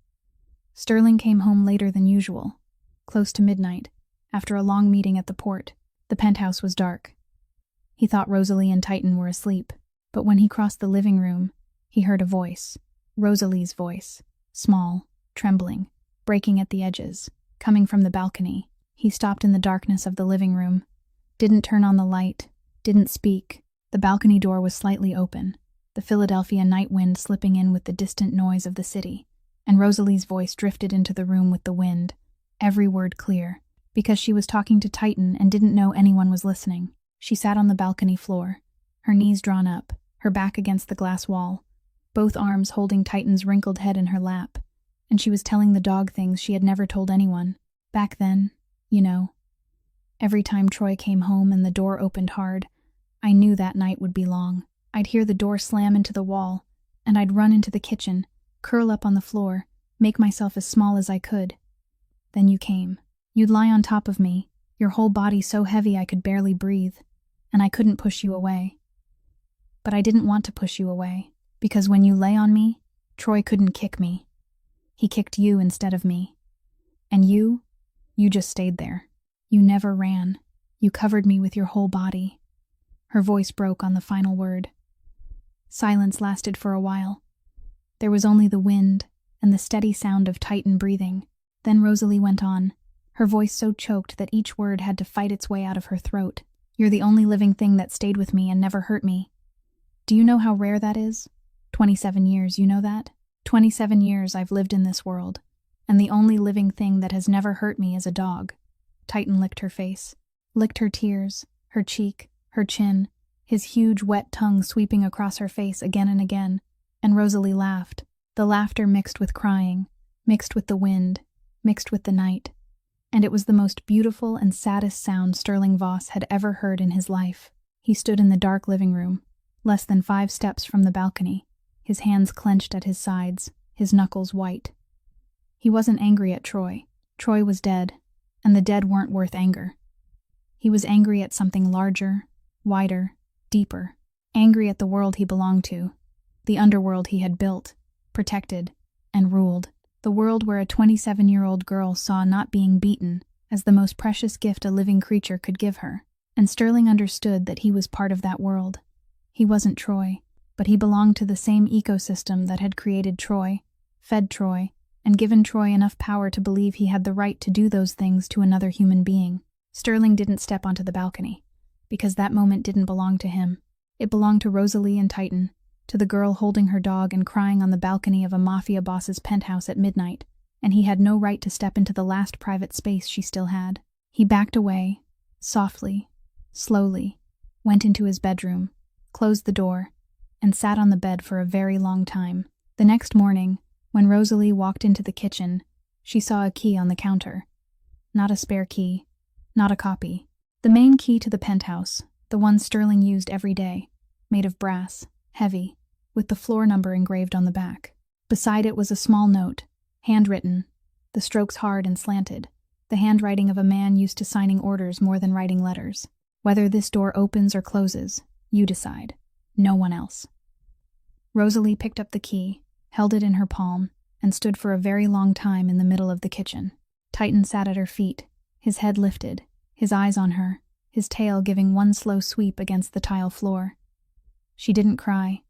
Sterling came home later than usual, close to midnight, after a long meeting at the port. The penthouse was dark. He thought Rosalie and Titan were asleep, but when he crossed the living room, he heard a voice, Rosalie's voice, small, trembling, breaking at the edges, coming from the balcony. He stopped in the darkness of the living room, didn't turn on the light, didn't speak. The balcony door was slightly open, the Philadelphia night wind slipping in with the distant noise of the city, and Rosalie's voice drifted into the room with the wind, every word clear, because she was talking to Titan and didn't know anyone was listening. She sat on the balcony floor, her knees drawn up, her back against the glass wall, both arms holding Titan's wrinkled head in her lap, and she was telling the dog things she had never told anyone. Back then, you know, every time Troy came home and the door opened hard, I knew that night would be long. I'd hear the door slam into the wall, and I'd run into the kitchen, curl up on the floor, make myself as small as I could. Then you came. You'd lie on top of me, your whole body so heavy I could barely breathe, and I couldn't push you away. But I didn't want to push you away, because when you lay on me, Troy couldn't kick me. He kicked you instead of me. And you just stayed there. You never ran. You covered me with your whole body. Her voice broke on the final word. Silence lasted for a while. There was only the wind and the steady sound of Titan breathing. Then Rosalie went on, her voice so choked that each word had to fight its way out of her throat. You're the only living thing that stayed with me and never hurt me. Do you know how rare that is? 27 years, you know that? 27 years I've lived in this world, and the only living thing that has never hurt me is a dog. Titan licked her face, licked her tears, her cheek, her chin, his huge wet tongue sweeping across her face again and again, and Rosalie laughed. The laughter mixed with crying, mixed with the wind, mixed with the night, and it was the most beautiful and saddest sound Sterling Voss had ever heard in his life. He stood in the dark living room, less than 5 steps from the balcony, his hands clenched at his sides, his knuckles white. He wasn't angry at Troy. Troy was dead, and the dead weren't worth anger. He was angry at something larger, wider, deeper, angry at the world he belonged to, the underworld he had built, protected, and ruled, the world where a 27-year-old girl saw not being beaten as the most precious gift a living creature could give her, and Sterling understood that he was part of that world. He wasn't Troy, but he belonged to the same ecosystem that had created Troy, fed Troy, and given Troy enough power to believe he had the right to do those things to another human being. Sterling didn't step onto the balcony, because that moment didn't belong to him. It belonged to Rosalie and Titan, to the girl holding her dog and crying on the balcony of a Mafia boss's penthouse at midnight, and he had no right to step into the last private space she still had. He backed away, softly, slowly, went into his bedroom, closed the door, and sat on the bed for a very long time. The next morning, when Rosalie walked into the kitchen, she saw a key on the counter. Not a spare key, not a copy. The main key to the penthouse, the one Sterling used every day, made of brass, heavy, with the floor number engraved on the back. Beside it was a small note, handwritten, the strokes hard and slanted, the handwriting of a man used to signing orders more than writing letters. Whether this door opens or closes, you decide. No one else. Rosalie picked up the key, held it in her palm, and stood for a very long time in the middle of the kitchen. Titan sat at her feet, his head lifted, his eyes on her, his tail giving one slow sweep against the tile floor. She didn't cry.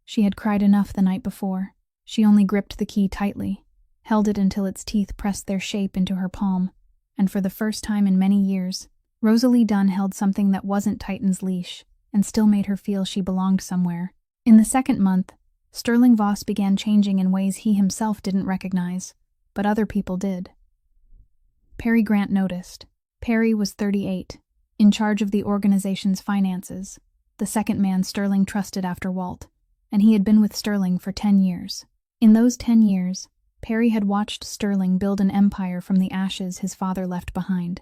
She had cried enough the night before. She only gripped the key tightly, held it until its teeth pressed their shape into her palm, and for the first time in many years, Rosalie Dunn held something that wasn't Titan's leash and still made her feel she belonged somewhere. In the second month, Sterling Voss began changing in ways he himself didn't recognize, but other people did. Perry Grant noticed. Perry was 38, in charge of the organization's finances, the second man Sterling trusted after Walt, and he had been with Sterling for 10 years. In those 10 years, Perry had watched Sterling build an empire from the ashes his father left behind,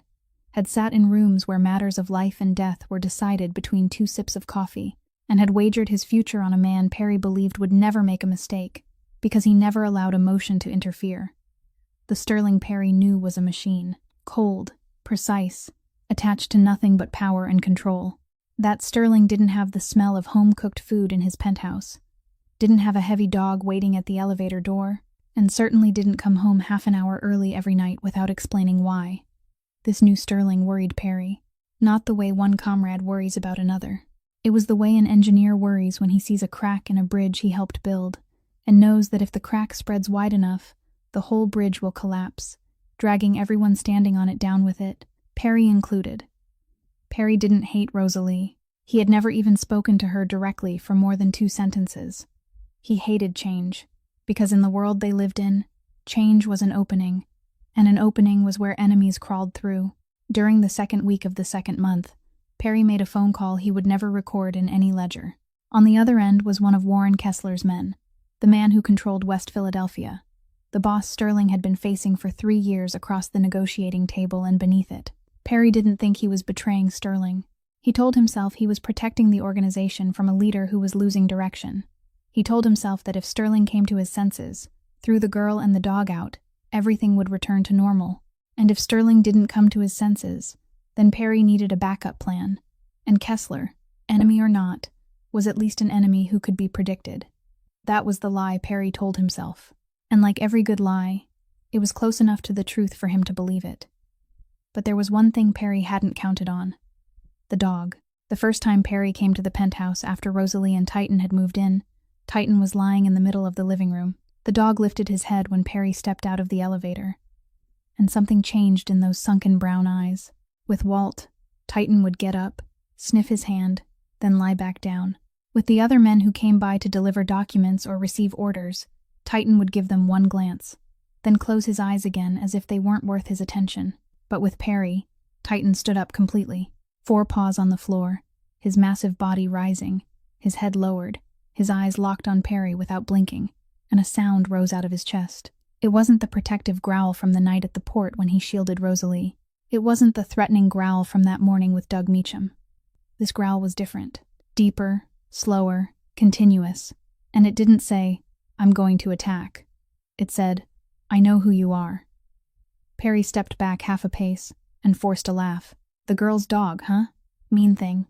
had sat in rooms where matters of life and death were decided between 2 sips of coffee, and had wagered his future on a man Perry believed would never make a mistake, because he never allowed emotion to interfere. The Sterling Perry knew was a machine, cold, precise, attached to nothing but power and control. That Sterling didn't have the smell of home-cooked food in his penthouse, didn't have a heavy dog waiting at the elevator door, and certainly didn't come home half an hour early every night without explaining why. This new Sterling worried Perry, not the way one comrade worries about another. It was the way an engineer worries when he sees a crack in a bridge he helped build, and knows that if the crack spreads wide enough, the whole bridge will collapse, dragging everyone standing on it down with it, Perry included. Perry didn't hate Rosalie. He had never even spoken to her directly for more than 2 sentences. He hated change, because in the world they lived in, change was an opening, and an opening was where enemies crawled through. During the second week of the second month, Perry made a phone call he would never record in any ledger. On the other end was one of Warren Kessler's men, the man who controlled West Philadelphia, the boss Sterling had been facing for 3 years across the negotiating table and beneath it. Perry didn't think he was betraying Sterling. He told himself he was protecting the organization from a leader who was losing direction. He told himself that if Sterling came to his senses, threw the girl and the dog out, everything would return to normal. And if Sterling didn't come to his senses, then Perry needed a backup plan. And Kessler, enemy or not, was at least an enemy who could be predicted. That was the lie Perry told himself. And like every good lie, it was close enough to the truth for him to believe it. But there was one thing Perry hadn't counted on. The dog. The first time Perry came to the penthouse after Rosalie and Titan had moved in, Titan was lying in the middle of the living room. The dog lifted his head when Perry stepped out of the elevator. And something changed in those sunken brown eyes. With Walt, Titan would get up, sniff his hand, then lie back down. With the other men who came by to deliver documents or receive orders, Titan would give them one glance, then close his eyes again as if they weren't worth his attention. But with Perry, Titan stood up completely, 4 paws on the floor, his massive body rising, his head lowered, his eyes locked on Perry without blinking, and a sound rose out of his chest. It wasn't the protective growl from the night at the port when he shielded Rosalie. It wasn't the threatening growl from that morning with Doug Meacham. This growl was different, deeper, slower, continuous, and it didn't say, "I'm going to attack." It said, "I know who you are." Perry stepped back half a pace and forced a laugh. "The girl's dog, huh? Mean thing."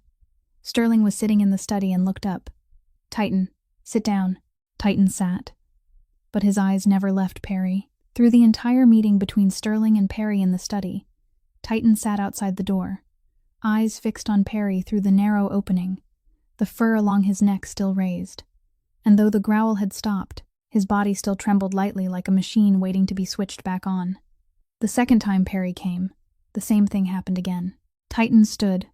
Sterling was sitting in the study and looked up. "Titan, sit down." Titan sat. But his eyes never left Perry. Through the entire meeting between Sterling and Perry in the study, Titan sat outside the door, eyes fixed on Perry through the narrow opening, the fur along his neck still raised. And though the growl had stopped, his body still trembled lightly like a machine waiting to be switched back on. The second time Perry came, the same thing happened again. Titan stood,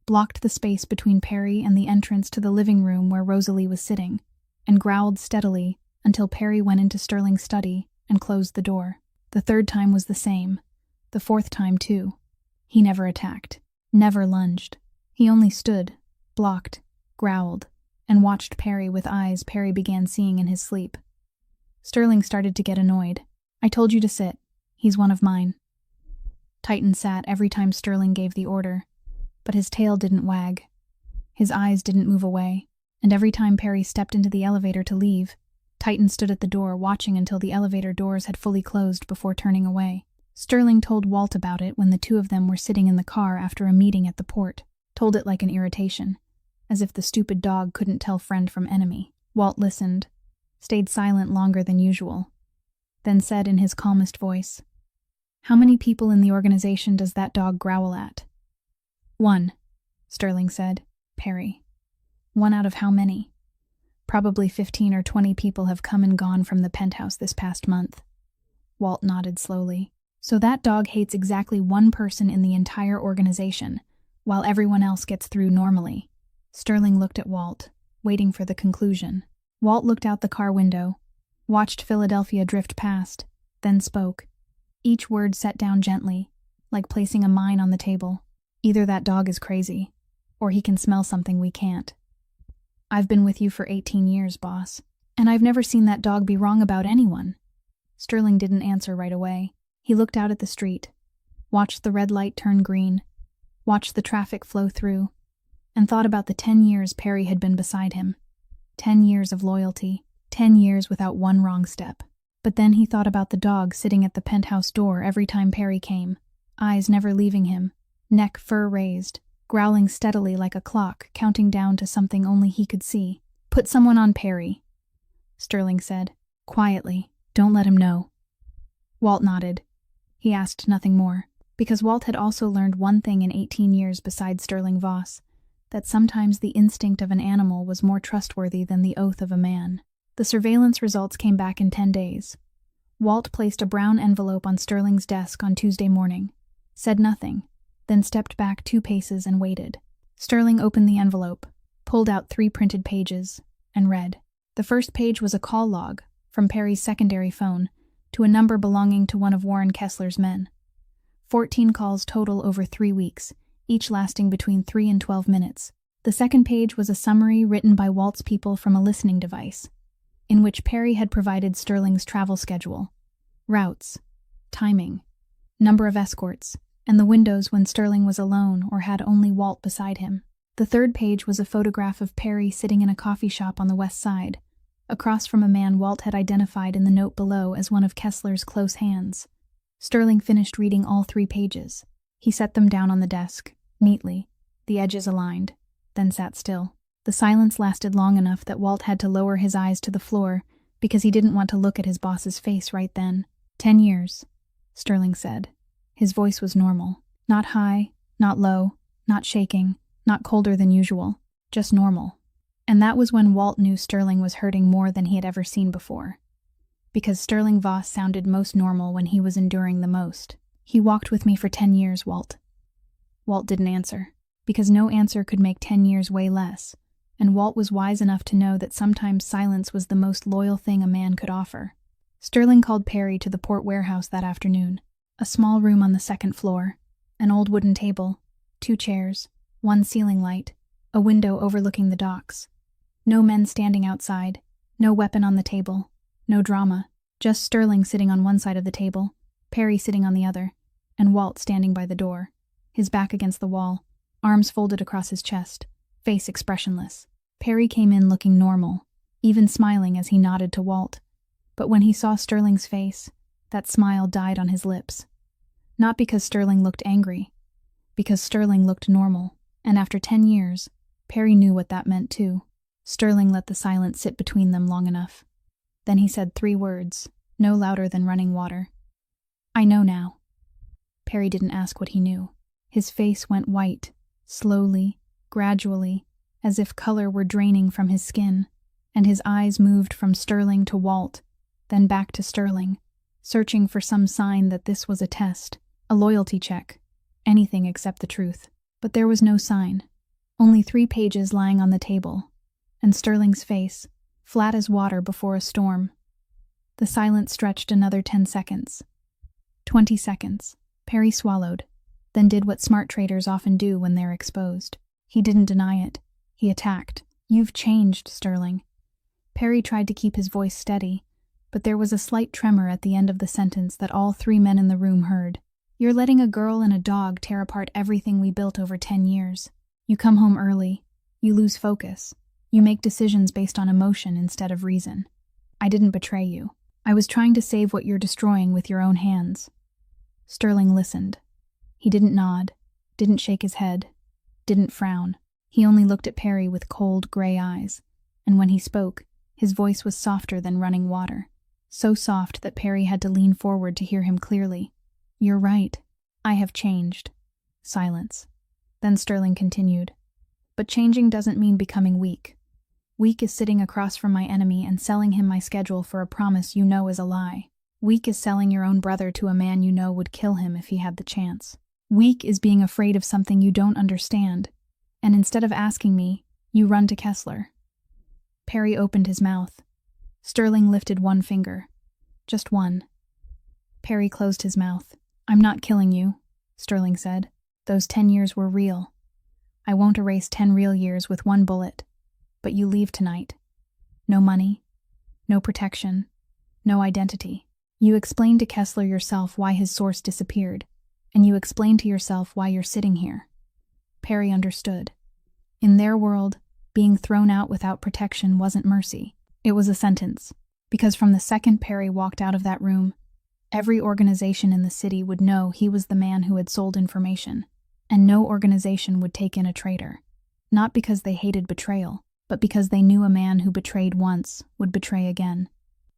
blocked the space between Perry and the entrance to the living room where Rosalie was sitting, and growled steadily until Perry went into Sterling's study and closed the door. The third time was the same, the fourth time too. He never attacked, never lunged. He only stood, blocked, growled, and watched Perry with eyes Perry began seeing in his sleep. Sterling started to get annoyed. "I told you to sit. He's one of mine." Titan sat every time Sterling gave the order, but his tail didn't wag. His eyes didn't move away, and every time Perry stepped into the elevator to leave, Titan stood at the door watching until the elevator doors had fully closed before turning away. Sterling told Walt about it when the two of them were sitting in the car after a meeting at the port, told it like an irritation, as if the stupid dog couldn't tell friend from enemy. Walt listened, stayed silent longer than usual, then said in his calmest voice, "How many people in the organization does that dog growl at?" "One," Sterling said. "Perry." "One out of how many?" Probably 15 or 20 people have come and gone from the penthouse this past month. Walt nodded slowly. So that dog hates exactly one person in the entire organization, while everyone else gets through normally. Sterling looked at Walt, waiting for the conclusion. Walt looked out the car window, watched Philadelphia drift past, then spoke. Each word set down gently, like placing a mine on the table. Either that dog is crazy, or he can smell something we can't. I've been with you for 18 years, boss, and I've never seen that dog be wrong about anyone. Sterling didn't answer right away. He looked out at the street, watched the red light turn green, watched the traffic flow through, and thought about the 10 years Perry had been beside him. 10 years of loyalty, 10 years without one wrong step. But then he thought about the dog sitting at the penthouse door every time Perry came, eyes never leaving him, neck fur raised, growling steadily like a clock, counting down to something only he could see. Put someone on Perry, Sterling said, quietly. Don't let him know. Walt nodded. He asked nothing more, because Walt had also learned one thing in 18 years besides Sterling Voss, that sometimes the instinct of an animal was more trustworthy than the oath of a man. The surveillance results came back in 10 days. Walt placed a brown envelope on Sterling's desk on Tuesday morning, said nothing, then stepped back 2 paces and waited. Sterling opened the envelope, pulled out 3 printed pages, and read. The first page was a call log from Perry's secondary phone to a number belonging to one of Warren Kessler's men. 14 calls total over 3 weeks, each lasting between 3 and 12 minutes. The second page was a summary written by Walt's people from a listening device, in which Perry had provided Sterling's travel schedule, routes, timing, number of escorts, and the windows when Sterling was alone or had only Walt beside him. The third page was a photograph of Perry sitting in a coffee shop on the west side, across from a man Walt had identified in the note below as one of Kessler's close hands. Sterling finished reading all 3 pages. He set them down on the desk, neatly, the edges aligned, then sat still. The silence lasted long enough that Walt had to lower his eyes to the floor because he didn't want to look at his boss's face right then. 10 years, Sterling said. His voice was normal. Not high, not low, not shaking, not colder than usual, just normal. And that was when Walt knew Sterling was hurting more than he had ever seen before. Because Sterling Voss sounded most normal when he was enduring the most. He walked with me for 10 years, Walt. Walt didn't answer, because no answer could make 10 years way less, and Walt was wise enough to know that sometimes silence was the most loyal thing a man could offer. Sterling called Perry to the port warehouse that afternoon, a small room on the 2nd floor, an old wooden table, 2 chairs, 1 ceiling light, a window overlooking the docks. No men standing outside, no weapon on the table, no drama, just Sterling sitting on one side of the table, Perry sitting on the other, and Walt standing by the door, his back against the wall, arms folded across his chest, face expressionless. Perry came in looking normal, even smiling as he nodded to Walt. But when he saw Sterling's face, that smile died on his lips. Not because Sterling looked angry, because Sterling looked normal, and after 10 years, Perry knew what that meant too. Sterling let the silence sit between them long enough. Then he said 3 words, no louder than running water. I know now. Perry didn't ask what he knew. His face went white, slowly, gradually, as if color were draining from his skin, and his eyes moved from Sterling to Walt, then back to Sterling, searching for some sign that this was a test, a loyalty check, anything except the truth. But there was no sign, only 3 pages lying on the table, and Sterling's face, flat as water before a storm. The silence stretched another 10 seconds. 20 seconds. Perry swallowed, then did what smart traders often do when they're exposed. He didn't deny it. He attacked. You've changed, Sterling. Perry tried to keep his voice steady, but there was a slight tremor at the end of the sentence that all 3 men in the room heard. You're letting a girl and a dog tear apart everything we built over 10 years. You come home early. You lose focus. You make decisions based on emotion instead of reason. I didn't betray you. I was trying to save what you're destroying with your own hands. Sterling listened. He didn't nod, didn't shake his head, didn't frown. He only looked at Perry with cold, gray eyes, and when he spoke, his voice was softer than running water. So soft that Perry had to lean forward to hear him clearly. You're right. I have changed. Silence. Then Sterling continued. But changing doesn't mean becoming weak. Week is sitting across from my enemy and selling him my schedule for a promise you know is a lie. Week is selling your own brother to a man you know would kill him if he had the chance. Weak is being afraid of something you don't understand, and instead of asking me, you run to Kessler. Perry opened his mouth. Sterling lifted one finger. Just one. Perry closed his mouth. I'm not killing you, Sterling said. Those 10 years were real. I won't erase 10 real years with one bullet. But you leave tonight. No money, no protection, no identity. You explained to Kessler yourself why his source disappeared, and you explained to yourself why you're sitting here. Perry understood. In their world, being thrown out without protection wasn't mercy. It was a sentence, because from the second Perry walked out of that room, every organization in the city would know he was the man who had sold information, and no organization would take in a traitor. Not because they hated betrayal, but because they knew a man who betrayed once would betray again.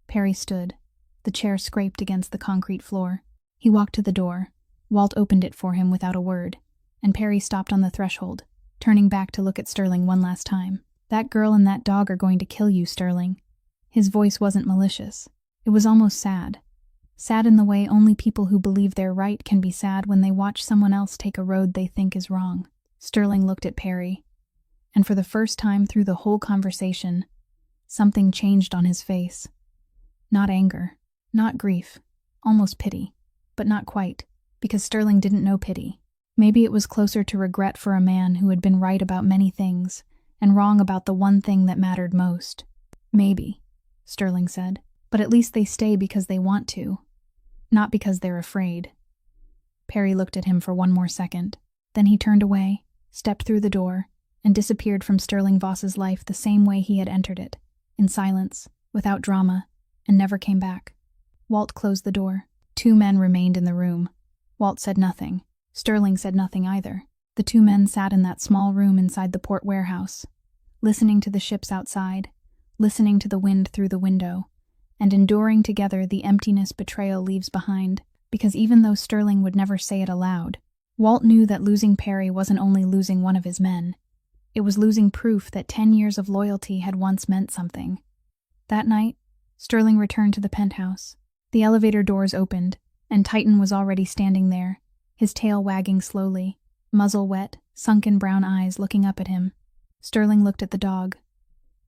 Perry stood. The chair scraped against the concrete floor. He walked to the door. Walt opened it for him without a word, and Perry stopped on the threshold, turning back to look at Sterling one last time. That girl and that dog are going to kill you, Sterling. His voice wasn't malicious. It was almost sad. Sad in the way only people who believe they're right can be sad when they watch someone else take a road they think is wrong. Sterling looked at Perry, and for the first time through the whole conversation, something changed on his face. Not anger, not grief, almost pity, but not quite, because Sterling didn't know pity. Maybe it was closer to regret for a man who had been right about many things and wrong about the one thing that mattered most. Maybe, Sterling said, but at least they stay because they want to, not because they're afraid. Perry looked at him for one more second. Then he turned away, stepped through the door, and disappeared from Sterling Voss's life the same way he had entered it, in silence, without drama, and never came back. Walt closed the door. 2 men remained in the room. Walt said nothing. Sterling said nothing either. The 2 men sat in that small room inside the port warehouse, listening to the ships outside, listening to the wind through the window, and enduring together the emptiness betrayal leaves behind, because even though Sterling would never say it aloud, Walt knew that losing Perry wasn't only losing one of his men. It was losing proof that 10 years of loyalty had once meant something. That night, Sterling returned to the penthouse. The elevator doors opened, and Titan was already standing there, his tail wagging slowly, muzzle wet, sunken brown eyes looking up at him. Sterling looked at the dog.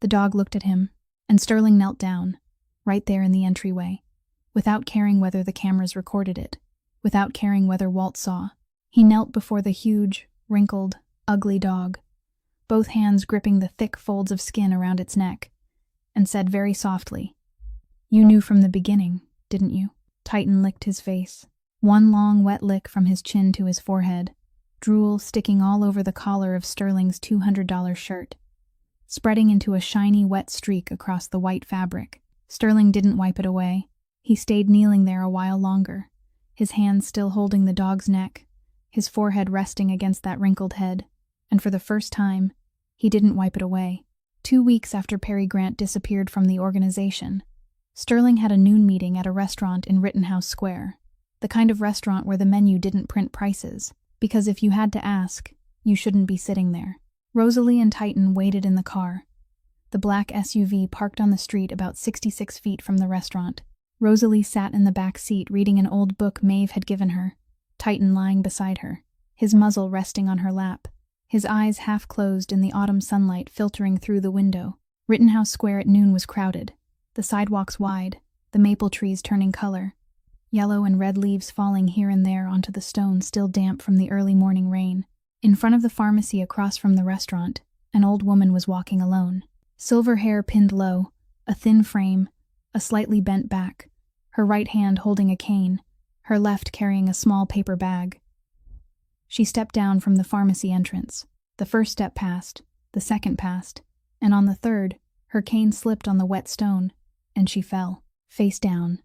The dog looked at him, and Sterling knelt down, right there in the entryway, without caring whether the cameras recorded it, without caring whether Walt saw. He knelt before the huge, wrinkled, ugly dog, both hands gripping the thick folds of skin around its neck, and said very softly, "You knew from the beginning, didn't you?" Titan licked his face, one long wet lick from his chin to his forehead, drool sticking all over the collar of Sterling's $200 shirt, spreading into a shiny wet streak across the white fabric. Sterling didn't wipe it away. He stayed kneeling there a while longer, his hands still holding the dog's neck, his forehead resting against that wrinkled head, and for the first time, he didn't wipe it away. 2 weeks after Perry Grant disappeared from the organization, Sterling had a noon meeting at a restaurant in Rittenhouse Square, the kind of restaurant where the menu didn't print prices, because if you had to ask, you shouldn't be sitting there. Rosalie and Titan waited in the car. The black SUV parked on the street about 66 feet from the restaurant. Rosalie sat in the back seat reading an old book Maeve had given her, Titan lying beside her, his muzzle resting on her lap, his eyes half closed in the autumn sunlight filtering through the window. Rittenhouse Square at noon was crowded, the sidewalks wide, the maple trees turning color, yellow and red leaves falling here and there onto the stone still damp from the early morning rain. In front of the pharmacy across from the restaurant, an old woman was walking alone. Silver hair pinned low, a thin frame, a slightly bent back, her right hand holding a cane, her left carrying a small paper bag. She stepped down from the pharmacy entrance. The first step passed, the second passed, and on the third, her cane slipped on the wet stone, and she fell, face down,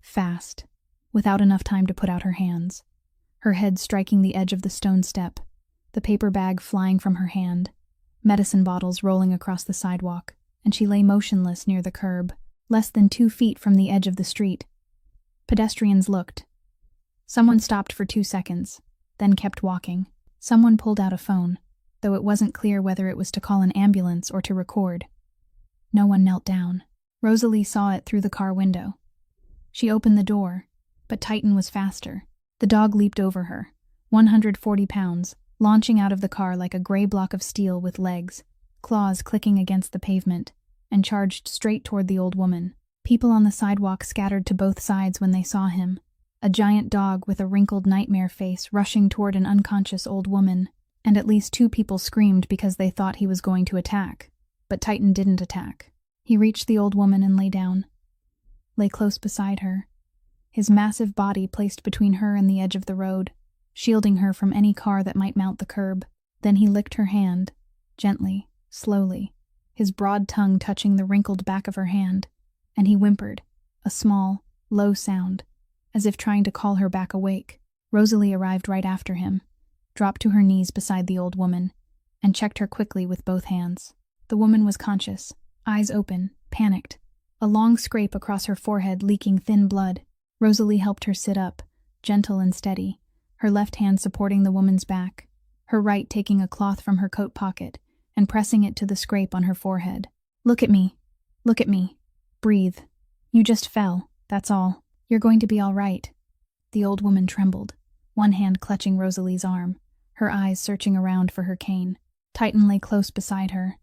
fast, without enough time to put out her hands, her head striking the edge of the stone step, the paper bag flying from her hand, medicine bottles rolling across the sidewalk, and she lay motionless near the curb, less than 2 feet from the edge of the street. Pedestrians looked. Someone stopped for 2 seconds, then kept walking. Someone pulled out a phone, though it wasn't clear whether it was to call an ambulance or to record. No one knelt down. Rosalie saw it through the car window. She opened the door, but Titan was faster. The dog leaped over her, 140 pounds, launching out of the car like a gray block of steel with legs, claws clicking against the pavement, and charged straight toward the old woman. People on the sidewalk scattered to both sides when they saw him. A giant dog with a wrinkled nightmare face rushing toward an unconscious old woman, and at least 2 people screamed because they thought he was going to attack. But Titan didn't attack. He reached the old woman and lay down. Lay close beside her, his massive body placed between her and the edge of the road, shielding her from any car that might mount the curb. Then he licked her hand, gently, slowly, his broad tongue touching the wrinkled back of her hand, and he whimpered, a small, low sound, as if trying to call her back awake. Rosalie arrived right after him, dropped to her knees beside the old woman, and checked her quickly with both hands. The woman was conscious, eyes open, panicked, a long scrape across her forehead leaking thin blood. Rosalie helped her sit up, gentle and steady, her left hand supporting the woman's back, her right taking a cloth from her coat pocket and pressing it to the scrape on her forehead. Look at me. Look at me. Breathe. You just fell, that's all. You're going to be all right. The old woman trembled, one hand clutching Rosalie's arm, her eyes searching around for her cane. Titan lay close beside her,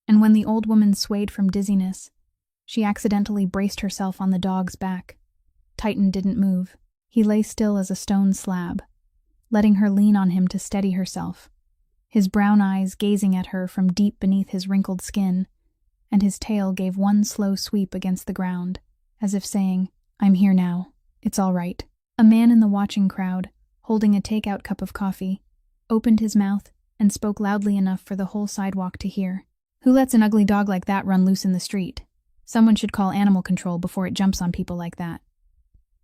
and when the old woman swayed from dizziness, she accidentally braced herself on the dog's back. Titan didn't move. He lay still as a stone slab, letting her lean on him to steady herself, his brown eyes gazing at her from deep beneath his wrinkled skin, and his tail gave one slow sweep against the ground, as if saying, I'm here now. It's all right. A man in the watching crowd, holding a takeout cup of coffee, opened his mouth and spoke loudly enough for the whole sidewalk to hear. Who lets an ugly dog like that run loose in the street? Someone should call animal control before it jumps on people like that.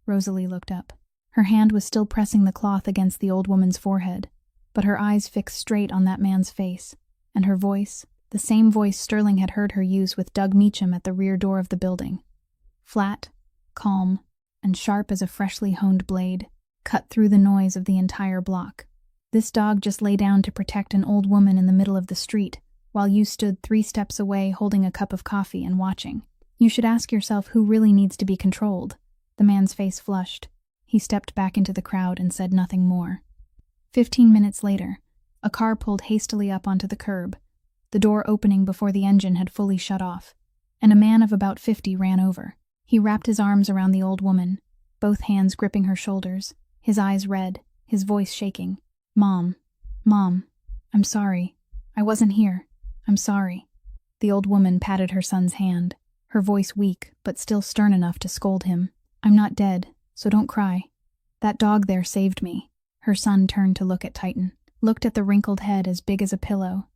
Rosalie looked up. Her hand was still pressing the cloth against the old woman's forehead, but her eyes fixed straight on that man's face, and her voice, the same voice Sterling had heard her use with Doug Meacham at the rear door of the building. Flat, calm, and sharp as a freshly honed blade, cut through the noise of the entire block. This dog just lay down to protect an old woman in the middle of the street, while you stood 3 steps away holding a cup of coffee and watching. You should ask yourself who really needs to be controlled. The man's face flushed. He stepped back into the crowd and said nothing more. 15 minutes later, a car pulled hastily up onto the curb, the door opening before the engine had fully shut off, and a man of about 50 ran over. He wrapped his arms around the old woman, both hands gripping her shoulders, his eyes red, his voice shaking. Mom, I'm sorry. I wasn't here. I'm sorry. The old woman patted her son's hand, her voice weak but still stern enough to scold him. I'm not dead, so don't cry. That dog there saved me. Her son turned to look at Titan, looked at the wrinkled head as big as a pillow,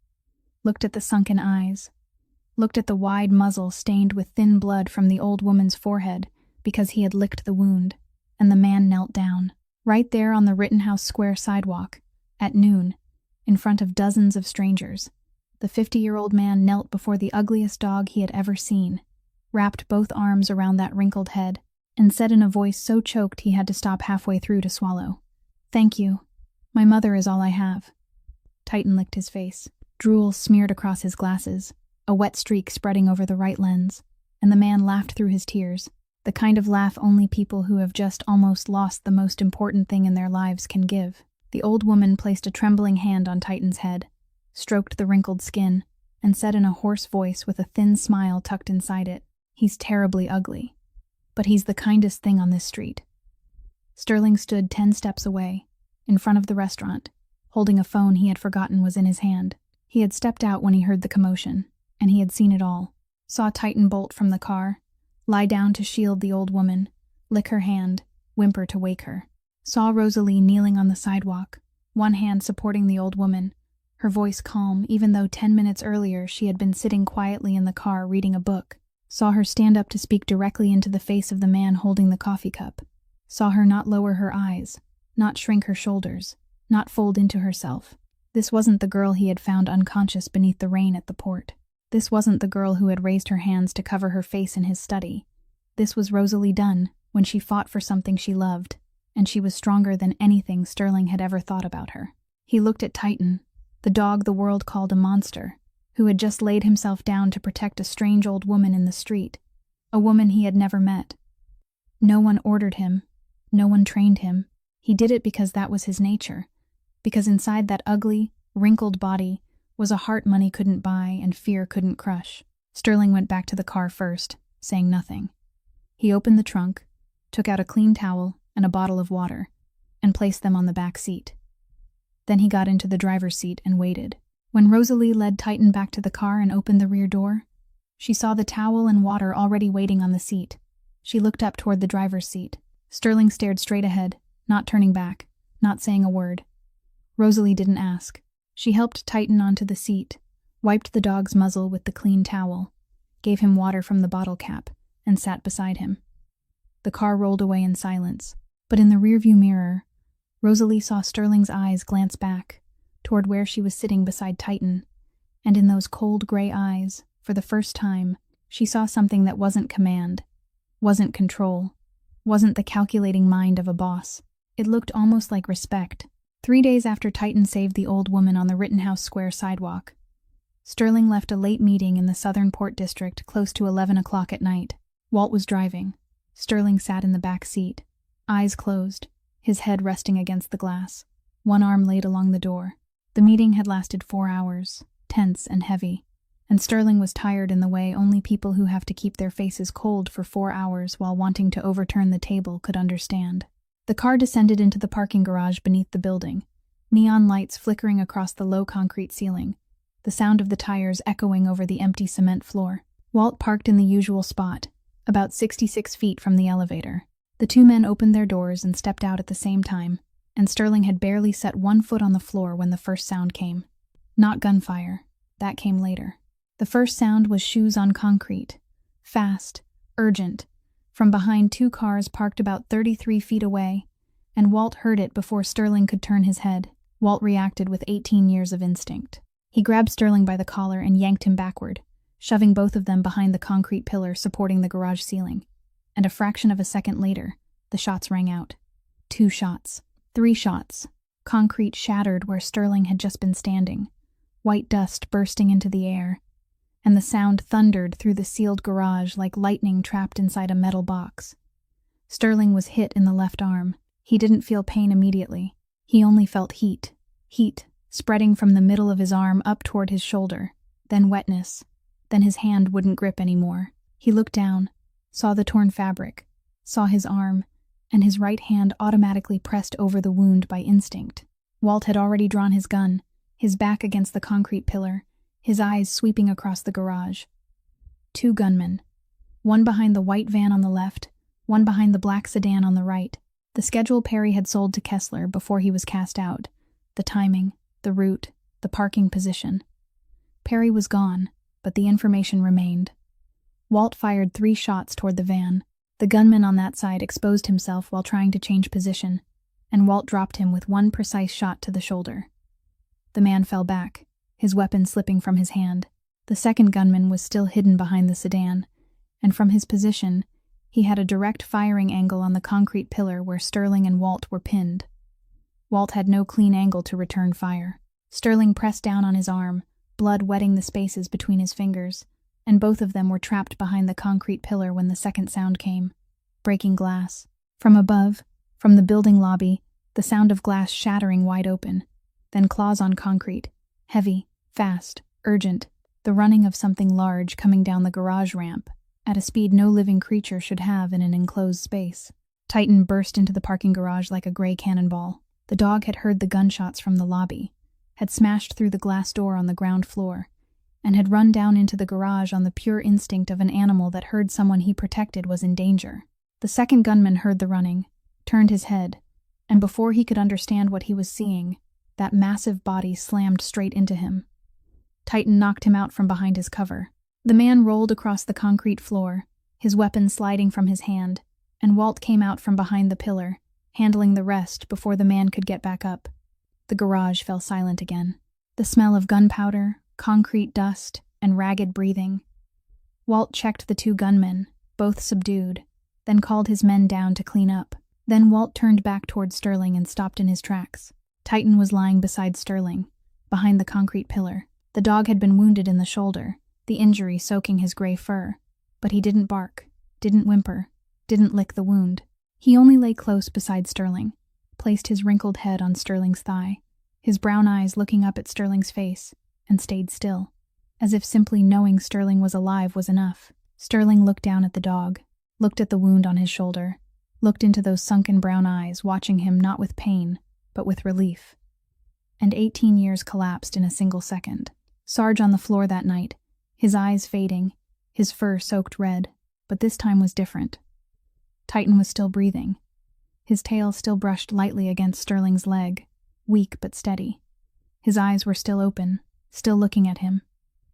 looked at the sunken eyes, looked at the wide muzzle stained with thin blood from the old woman's forehead because he had licked the wound, and the man knelt down, right there on the Rittenhouse Square sidewalk, at noon, in front of dozens of strangers. The 50-year-old man knelt before the ugliest dog he had ever seen, wrapped both arms around that wrinkled head, and said in a voice so choked he had to stop halfway through to swallow, "Thank you. My mother is all I have." Titan licked his face. Drool smeared across his glasses, a wet streak spreading over the right lens, and the man laughed through his tears, the kind of laugh only people who have just almost lost the most important thing in their lives can give. The old woman placed a trembling hand on Titan's head, stroked the wrinkled skin, and said in a hoarse voice with a thin smile tucked inside it, "He's terribly ugly, but he's the kindest thing on this street." Sterling stood 10 steps away, in front of the restaurant, holding a phone he had forgotten was in his hand. He had stepped out when he heard the commotion, and he had seen it all. Saw Titan bolt from the car, lie down to shield the old woman, lick her hand, whimper to wake her. Saw Rosalie kneeling on the sidewalk, one hand supporting the old woman, her voice calm even though 10 minutes earlier she had been sitting quietly in the car reading a book. Saw her stand up to speak directly into the face of the man holding the coffee cup. Saw her not lower her eyes, not shrink her shoulders, not fold into herself. This wasn't the girl he had found unconscious beneath the rain at the port. This wasn't the girl who had raised her hands to cover her face in his study. This was Rosalie Dunn when she fought for something she loved, and she was stronger than anything Sterling had ever thought about her. He looked at Titan, the dog the world called a monster, who had just laid himself down to protect a strange old woman in the street, a woman he had never met. No one ordered him, no one trained him. He did it because that was his nature, because inside that ugly, wrinkled body was a heart money couldn't buy and fear couldn't crush. Sterling went back to the car first, saying nothing. He opened the trunk, took out a clean towel and a bottle of water, and placed them on the back seat. Then he got into the driver's seat and waited. When Rosalie led Titan back to the car and opened the rear door, she saw the towel and water already waiting on the seat. She looked up toward the driver's seat. Sterling stared straight ahead, not turning back, not saying a word. Rosalie didn't ask. She helped Titan onto the seat, wiped the dog's muzzle with the clean towel, gave him water from the bottle cap, and sat beside him. The car rolled away in silence, but in the rearview mirror, Rosalie saw Sterling's eyes glance back, toward where she was sitting beside Titan, and in those cold gray eyes, for the first time, she saw something that wasn't command, wasn't control, wasn't the calculating mind of a boss. It looked almost like respect. 3 days after Titan saved the old woman on the Rittenhouse Square sidewalk, Sterling left a late meeting in the Southern Port District close to 11 o'clock at night. Walt was driving. Sterling sat in the back seat, eyes closed, his head resting against the glass, one arm laid along the door. The meeting had lasted 4 hours, tense and heavy, and Sterling was tired in the way only people who have to keep their faces cold for 4 hours while wanting to overturn the table could understand. The car descended into the parking garage beneath the building, neon lights flickering across the low concrete ceiling, the sound of the tires echoing over the empty cement floor. Walt parked in the usual spot, about 66 feet from the elevator. The two men opened their doors and stepped out at the same time, and Sterling had barely set one foot on the floor when the first sound came. Not gunfire. That came later. The first sound was shoes on concrete. Fast, urgent, from behind 2 cars parked about 33 feet away, and Walt heard it before Sterling could turn his head. Walt reacted with 18 years of instinct. He grabbed Sterling by the collar and yanked him backward, shoving both of them behind the concrete pillar supporting the garage ceiling. And a fraction of a second later, the shots rang out. 2 shots. 3 shots. Concrete shattered where Sterling had just been standing, white dust bursting into the air, and the sound thundered through the sealed garage like lightning trapped inside a metal box. Sterling was hit in the left arm. He didn't feel pain immediately. He only felt heat, spreading from the middle of his arm up toward his shoulder, then wetness, then his hand wouldn't grip anymore. He looked down, saw the torn fabric, saw his arm, and his right hand automatically pressed over the wound by instinct. Walt had already drawn his gun, his back against the concrete pillar, his eyes sweeping across the garage. 2 gunmen, one behind the white van on the left, one behind the black sedan on the right. The schedule Perry had sold to Kessler before he was cast out, the timing, the route, the parking position. Perry was gone, but the information remained. Walt fired 3 shots toward the van. The gunman on that side exposed himself while trying to change position, and Walt dropped him with 1 precise shot to the shoulder. The man fell back, his weapon slipping from his hand. The second gunman was still hidden behind the sedan, and from his position, he had a direct firing angle on the concrete pillar where Sterling and Walt were pinned. Walt had no clean angle to return fire. Sterling pressed down on his arm, blood wetting the spaces between his fingers, and both of them were trapped behind the concrete pillar when the second sound came. Breaking glass. From above, from the building lobby, the sound of glass shattering wide open. Then claws on concrete. Heavy, fast, urgent. The running of something large coming down the garage ramp, at a speed no living creature should have in an enclosed space. Titan burst into the parking garage like a gray cannonball. The dog had heard the gunshots from the lobby, had smashed through the glass door on the ground floor, and had run down into the garage on the pure instinct of an animal that heard someone he protected was in danger. The second gunman heard the running, turned his head, and before he could understand what he was seeing, that massive body slammed straight into him. Titan knocked him out from behind his cover. The man rolled across the concrete floor, his weapon sliding from his hand, and Walt came out from behind the pillar, handling the rest before the man could get back up. The garage fell silent again. The smell of gunpowder, concrete dust, and ragged breathing. Walt checked the 2 gunmen, both subdued, then called his men down to clean up. Then Walt turned back toward Sterling and stopped in his tracks. Titan was lying beside Sterling, behind the concrete pillar. The dog had been wounded in the shoulder, the injury soaking his gray fur, but he didn't bark, didn't whimper, didn't lick the wound. He only lay close beside Sterling, placed his wrinkled head on Sterling's thigh, his brown eyes looking up at Sterling's face, and stayed still, as if simply knowing Sterling was alive was enough. Sterling looked down at the dog, looked at the wound on his shoulder, looked into those sunken brown eyes, watching him not with pain, but with relief. And 18 years collapsed in a single second. Sarge on the floor that night, his eyes fading, his fur soaked red, but this time was different. Titan was still breathing. His tail still brushed lightly against Sterling's leg, weak but steady. His eyes were still open, still looking at him,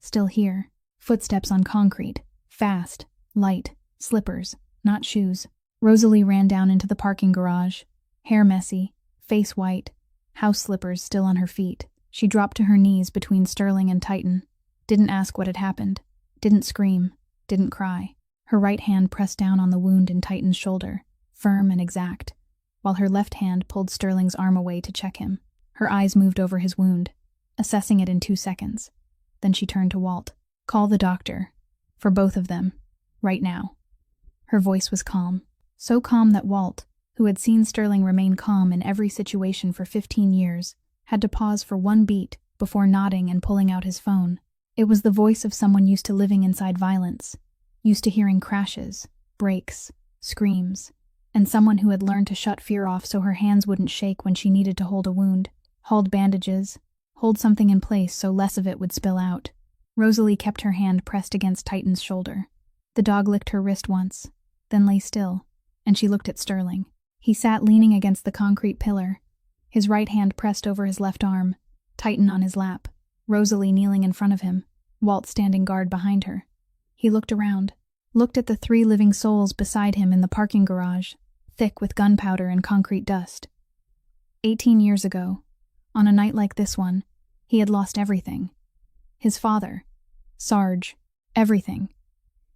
still here. Footsteps on concrete, fast, light, slippers, not shoes. Rosalie ran down into the parking garage, hair messy, face white, house slippers still on her feet. She dropped to her knees between Sterling and Titan, didn't ask what had happened, didn't scream, didn't cry. Her right hand pressed down on the wound in Titan's shoulder, firm and exact, while her left hand pulled Sterling's arm away to check him. Her eyes moved over his wound, assessing it in 2 seconds. Then she turned to Walt. "Call the doctor. For both of them. Right now." Her voice was calm. So calm that Walt, who had seen Sterling remain calm in every situation for 15 years, had to pause for one beat before nodding and pulling out his phone. It was the voice of someone used to living inside violence, used to hearing crashes, breaks, screams, and someone who had learned to shut fear off so her hands wouldn't shake when she needed to hold a wound, hold bandages, hold something in place so less of it would spill out. Rosalie kept her hand pressed against Titan's shoulder. The dog licked her wrist once, then lay still, and she looked at Sterling. He sat leaning against the concrete pillar, his right hand pressed over his left arm, Titan on his lap, Rosalie kneeling in front of him, Walt standing guard behind her. He looked around, looked at the 3 living souls beside him in the parking garage, thick with gunpowder and concrete dust. 18 years ago, on a night like this one, he had lost everything. His father, Sarge, everything.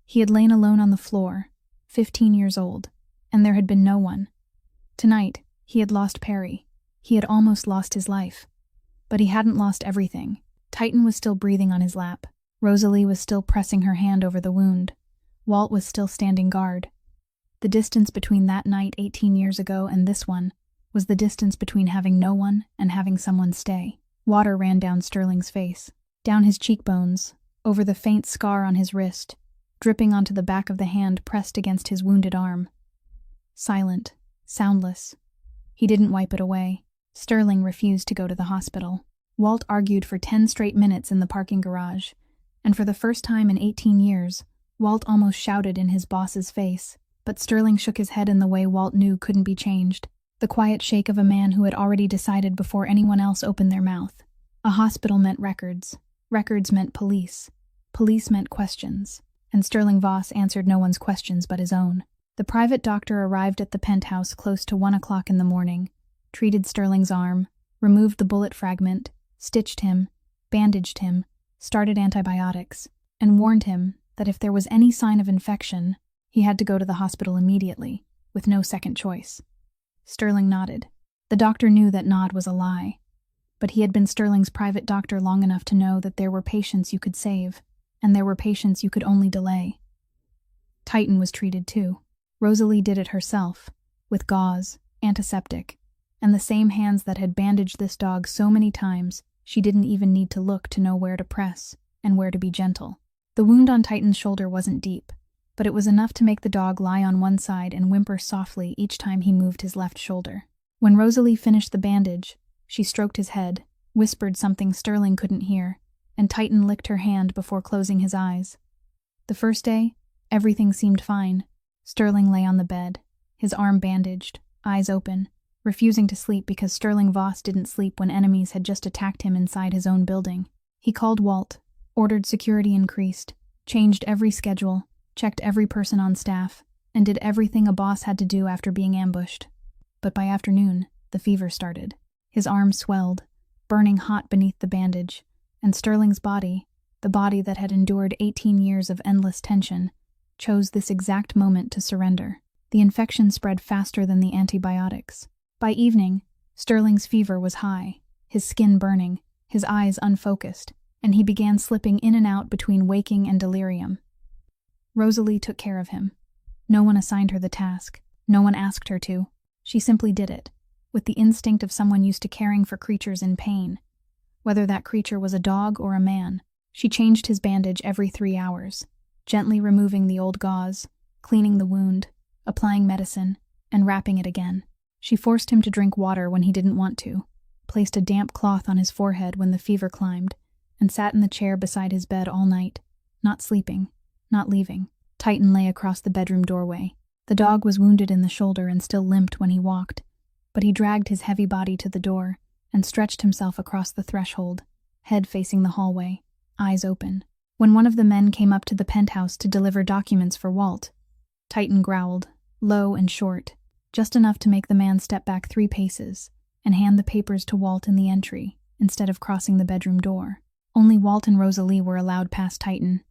He had lain alone on the floor, 15 years old, and there had been no one. Tonight, he had lost Perry. He had almost lost his life. But he hadn't lost everything. Titan was still breathing on his lap. Rosalie was still pressing her hand over the wound. Walt was still standing guard. The distance between that night 18 years ago and this one was the distance between having no one and having someone stay. Water ran down Sterling's face, down his cheekbones, over the faint scar on his wrist, dripping onto the back of the hand pressed against his wounded arm. Silent, soundless. He didn't wipe it away. Sterling refused to go to the hospital. Walt argued for 10 straight minutes in the parking garage, and for the first time in 18 years, Walt almost shouted in his boss's face, but Sterling shook his head in the way Walt knew couldn't be changed, the quiet shake of a man who had already decided before anyone else opened their mouth. A hospital meant records. Records meant police. Police meant questions. And Sterling Voss answered no one's questions but his own. The private doctor arrived at the penthouse close to 1 o'clock in the morning, treated Sterling's arm, removed the bullet fragment, stitched him, bandaged him, started antibiotics, and warned him that if there was any sign of infection, he had to go to the hospital immediately, with no second choice. Sterling nodded. The doctor knew that nod was a lie, but he had been Sterling's private doctor long enough to know that there were patients you could save, and there were patients you could only delay. Titan was treated too. Rosalie did it herself, with gauze, antiseptic, and the same hands that had bandaged this dog so many times she didn't even need to look to know where to press and where to be gentle. The wound on Titan's shoulder wasn't deep, but it was enough to make the dog lie on one side and whimper softly each time he moved his left shoulder. When Rosalie finished the bandage, she stroked his head, whispered something Sterling couldn't hear, and Titan licked her hand before closing his eyes. The first day, everything seemed fine. Sterling lay on the bed, his arm bandaged, eyes open, refusing to sleep because Sterling Voss didn't sleep when enemies had just attacked him inside his own building. He called Walt, ordered security increased, changed every schedule, checked every person on staff, and did everything a boss had to do after being ambushed. But by afternoon, the fever started. His arm swelled, burning hot beneath the bandage, and Sterling's body, the body that had endured 18 years of endless tension, chose this exact moment to surrender. The infection spread faster than the antibiotics. By evening, Sterling's fever was high, his skin burning, his eyes unfocused, and he began slipping in and out between waking and delirium. Rosalie took care of him. No one assigned her the task. No one asked her to. She simply did it, with the instinct of someone used to caring for creatures in pain. Whether that creature was a dog or a man, she changed his bandage every 3 hours, gently removing the old gauze, cleaning the wound, applying medicine, and wrapping it again. She forced him to drink water when he didn't want to, placed a damp cloth on his forehead when the fever climbed, and sat in the chair beside his bed all night, not sleeping, not leaving. Titan lay across the bedroom doorway. The dog was wounded in the shoulder and still limped when he walked, but he dragged his heavy body to the door and stretched himself across the threshold, head facing the hallway, eyes open. When one of the men came up to the penthouse to deliver documents for Walt, Titan growled, low and short, just enough to make the man step back 3 paces and hand the papers to Walt in the entry, instead of crossing the bedroom door. Only Walt and Rosalie were allowed past Titan.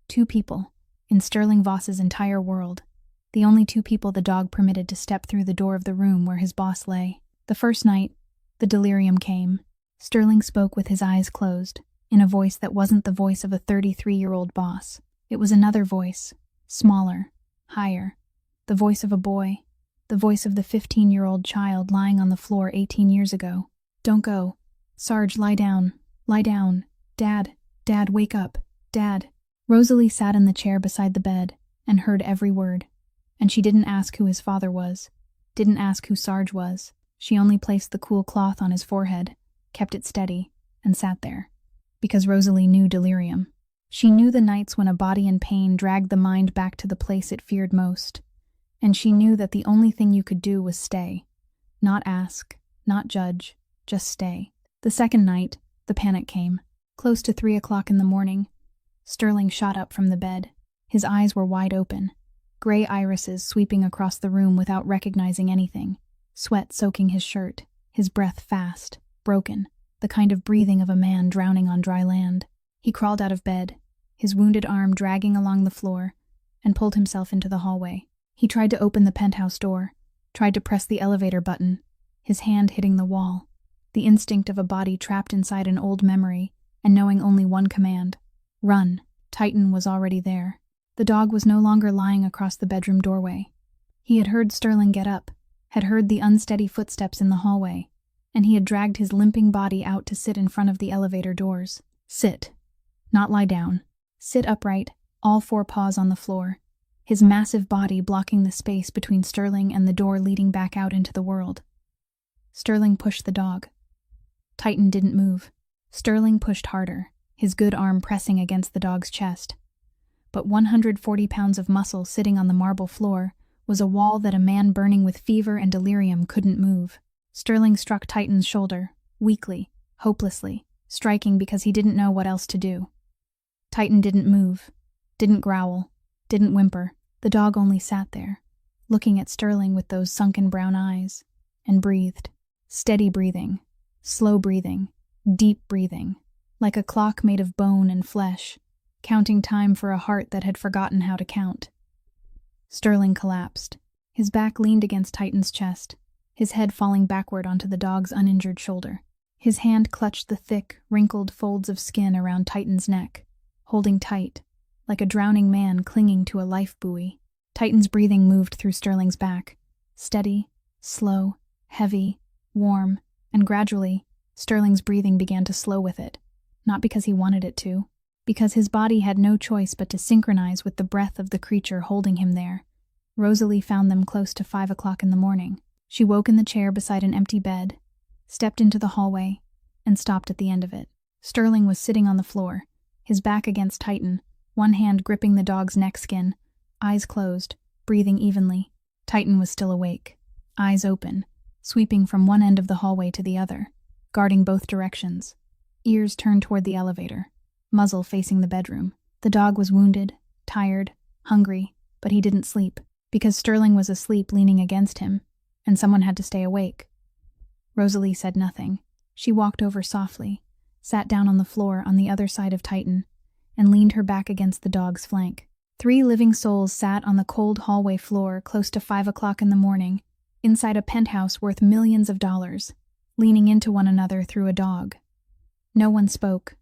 2 people, in Sterling Voss's entire world, the only 2 people the dog permitted to step through the door of the room where his boss lay. The first night, the delirium came. Sterling spoke with his eyes closed, in a voice that wasn't the voice of a 33-year-old boss. It was another voice, smaller, higher, the voice of a boy, the voice of the 15-year-old child lying on the floor 18 years ago. "Don't go. Sarge, lie down. Lie down. Dad, wake up. Dad." Rosalie sat in the chair beside the bed and heard every word. And she didn't ask who his father was, didn't ask who Sarge was. She only placed the cool cloth on his forehead, kept it steady, and sat there. Because Rosalie knew delirium. She knew the nights when a body in pain dragged the mind back to the place it feared most. And she knew that the only thing you could do was stay. Not ask, not judge, just stay. The second night, the panic came. Close to 3 o'clock in the morning, Sterling shot up from the bed. His eyes were wide open, gray irises sweeping across the room without recognizing anything, sweat soaking his shirt, his breath fast, broken, the kind of breathing of a man drowning on dry land. He crawled out of bed, his wounded arm dragging along the floor, and pulled himself into the hallway. He tried to open the penthouse door, tried to press the elevator button, his hand hitting the wall, the instinct of a body trapped inside an old memory and knowing only one command: run. Titan was already there. The dog was no longer lying across the bedroom doorway. He had heard Sterling get up, had heard the unsteady footsteps in the hallway, and he had dragged his limping body out to sit in front of the elevator doors. Sit. Not lie down. Sit upright, all 4 paws on the floor, his massive body blocking the space between Sterling and the door leading back out into the world. Sterling pushed the dog. Titan didn't move. Sterling pushed harder, his good arm pressing against the dog's chest. But 140 pounds of muscle sitting on the marble floor was a wall that a man burning with fever and delirium couldn't move. Sterling struck Titan's shoulder, weakly, hopelessly, striking because he didn't know what else to do. Titan didn't move, didn't growl, didn't whimper. The dog only sat there, looking at Sterling with those sunken brown eyes, and breathed. Steady breathing, slow breathing, deep breathing, like a clock made of bone and flesh, counting time for a heart that had forgotten how to count. Sterling collapsed. His back leaned against Titan's chest, his head falling backward onto the dog's uninjured shoulder. His hand clutched the thick, wrinkled folds of skin around Titan's neck, holding tight, like a drowning man clinging to a life buoy. Titan's breathing moved through Sterling's back, steady, slow, heavy, warm, and gradually, Sterling's breathing began to slow with it, not because he wanted it to, because his body had no choice but to synchronize with the breath of the creature holding him there. Rosalie found them close to 5 o'clock in the morning. She woke in the chair beside an empty bed, stepped into the hallway, and stopped at the end of it. Sterling was sitting on the floor, his back against Titan, one hand gripping the dog's neck skin, eyes closed, breathing evenly. Titan was still awake, eyes open, sweeping from one end of the hallway to the other, guarding both directions, ears turned toward the elevator, muzzle facing the bedroom. The dog was wounded, tired, hungry, but he didn't sleep, because Sterling was asleep leaning against him, and someone had to stay awake. Rosalie said nothing. She walked over softly, sat down on the floor on the other side of Titan, and leaned her back against the dog's flank. 3 living souls sat on the cold hallway floor close to 5 o'clock in the morning, inside a penthouse worth millions of dollars, leaning into one another through a dog. No one spoke.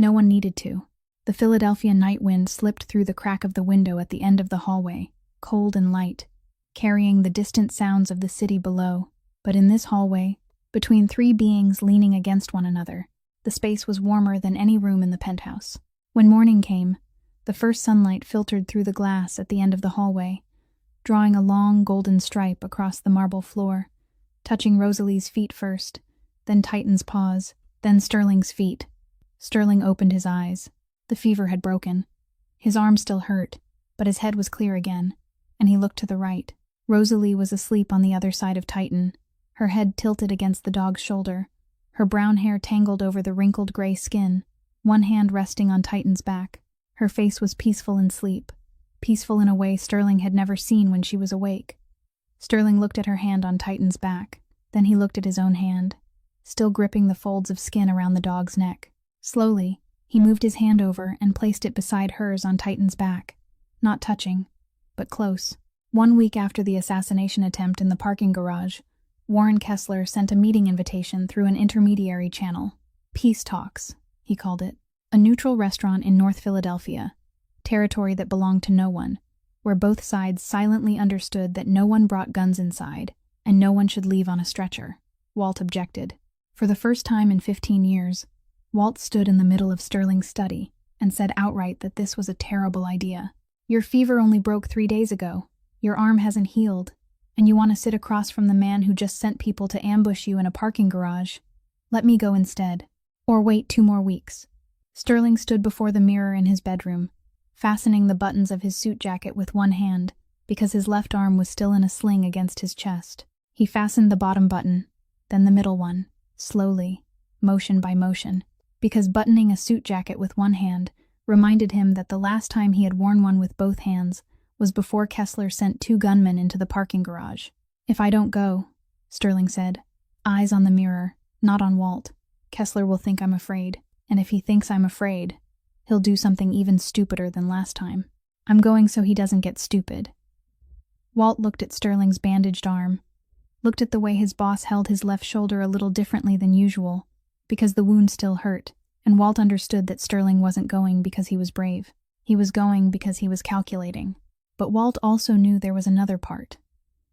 No one needed to. The Philadelphia night wind slipped through the crack of the window at the end of the hallway, cold and light, carrying the distant sounds of the city below. But in this hallway, between three beings leaning against one another, the space was warmer than any room in the penthouse. When morning came, the first sunlight filtered through the glass at the end of the hallway, drawing a long golden stripe across the marble floor, touching Rosalie's feet first, then Titan's paws, then Sterling's feet. Sterling opened his eyes. The fever had broken. His arm still hurt, but his head was clear again, and he looked to the right. Rosalie was asleep on the other side of Titan, her head tilted against the dog's shoulder, her brown hair tangled over the wrinkled gray skin, one hand resting on Titan's back. Her face was peaceful in sleep, peaceful in a way Sterling had never seen when she was awake. Sterling looked at her hand on Titan's back, then he looked at his own hand, still gripping the folds of skin around the dog's neck. Slowly, he moved his hand over and placed it beside hers on Titan's back, not touching, but close. 1 week after the assassination attempt in the parking garage, Warren Kessler sent a meeting invitation through an intermediary channel. Peace Talks, he called it. A neutral restaurant in North Philadelphia, territory that belonged to no one, where both sides silently understood that no one brought guns inside, and no one should leave on a stretcher. Walt objected. For the first time in 15 years, Walt stood in the middle of Sterling's study and said outright that this was a terrible idea. Your fever only broke 3 days ago. Your arm hasn't healed, and you want to sit across from the man who just sent people to ambush you in a parking garage. Let me go instead. Or wait 2 more weeks. Sterling stood before the mirror in his bedroom, fastening the buttons of his suit jacket with one hand because his left arm was still in a sling against his chest. He fastened the bottom button, then the middle one, slowly, motion by motion, because buttoning a suit jacket with one hand reminded him that the last time he had worn one with both hands was before Kessler sent 2 gunmen into the parking garage. If I don't go, Sterling said, eyes on the mirror, not on Walt, Kessler will think I'm afraid. And if he thinks I'm afraid, he'll do something even stupider than last time. I'm going so he doesn't get stupid. Walt looked at Sterling's bandaged arm, looked at the way his boss held his left shoulder a little differently than usual, because the wound still hurt, and Walt understood that Sterling wasn't going because he was brave. He was going because he was calculating. But Walt also knew there was another part.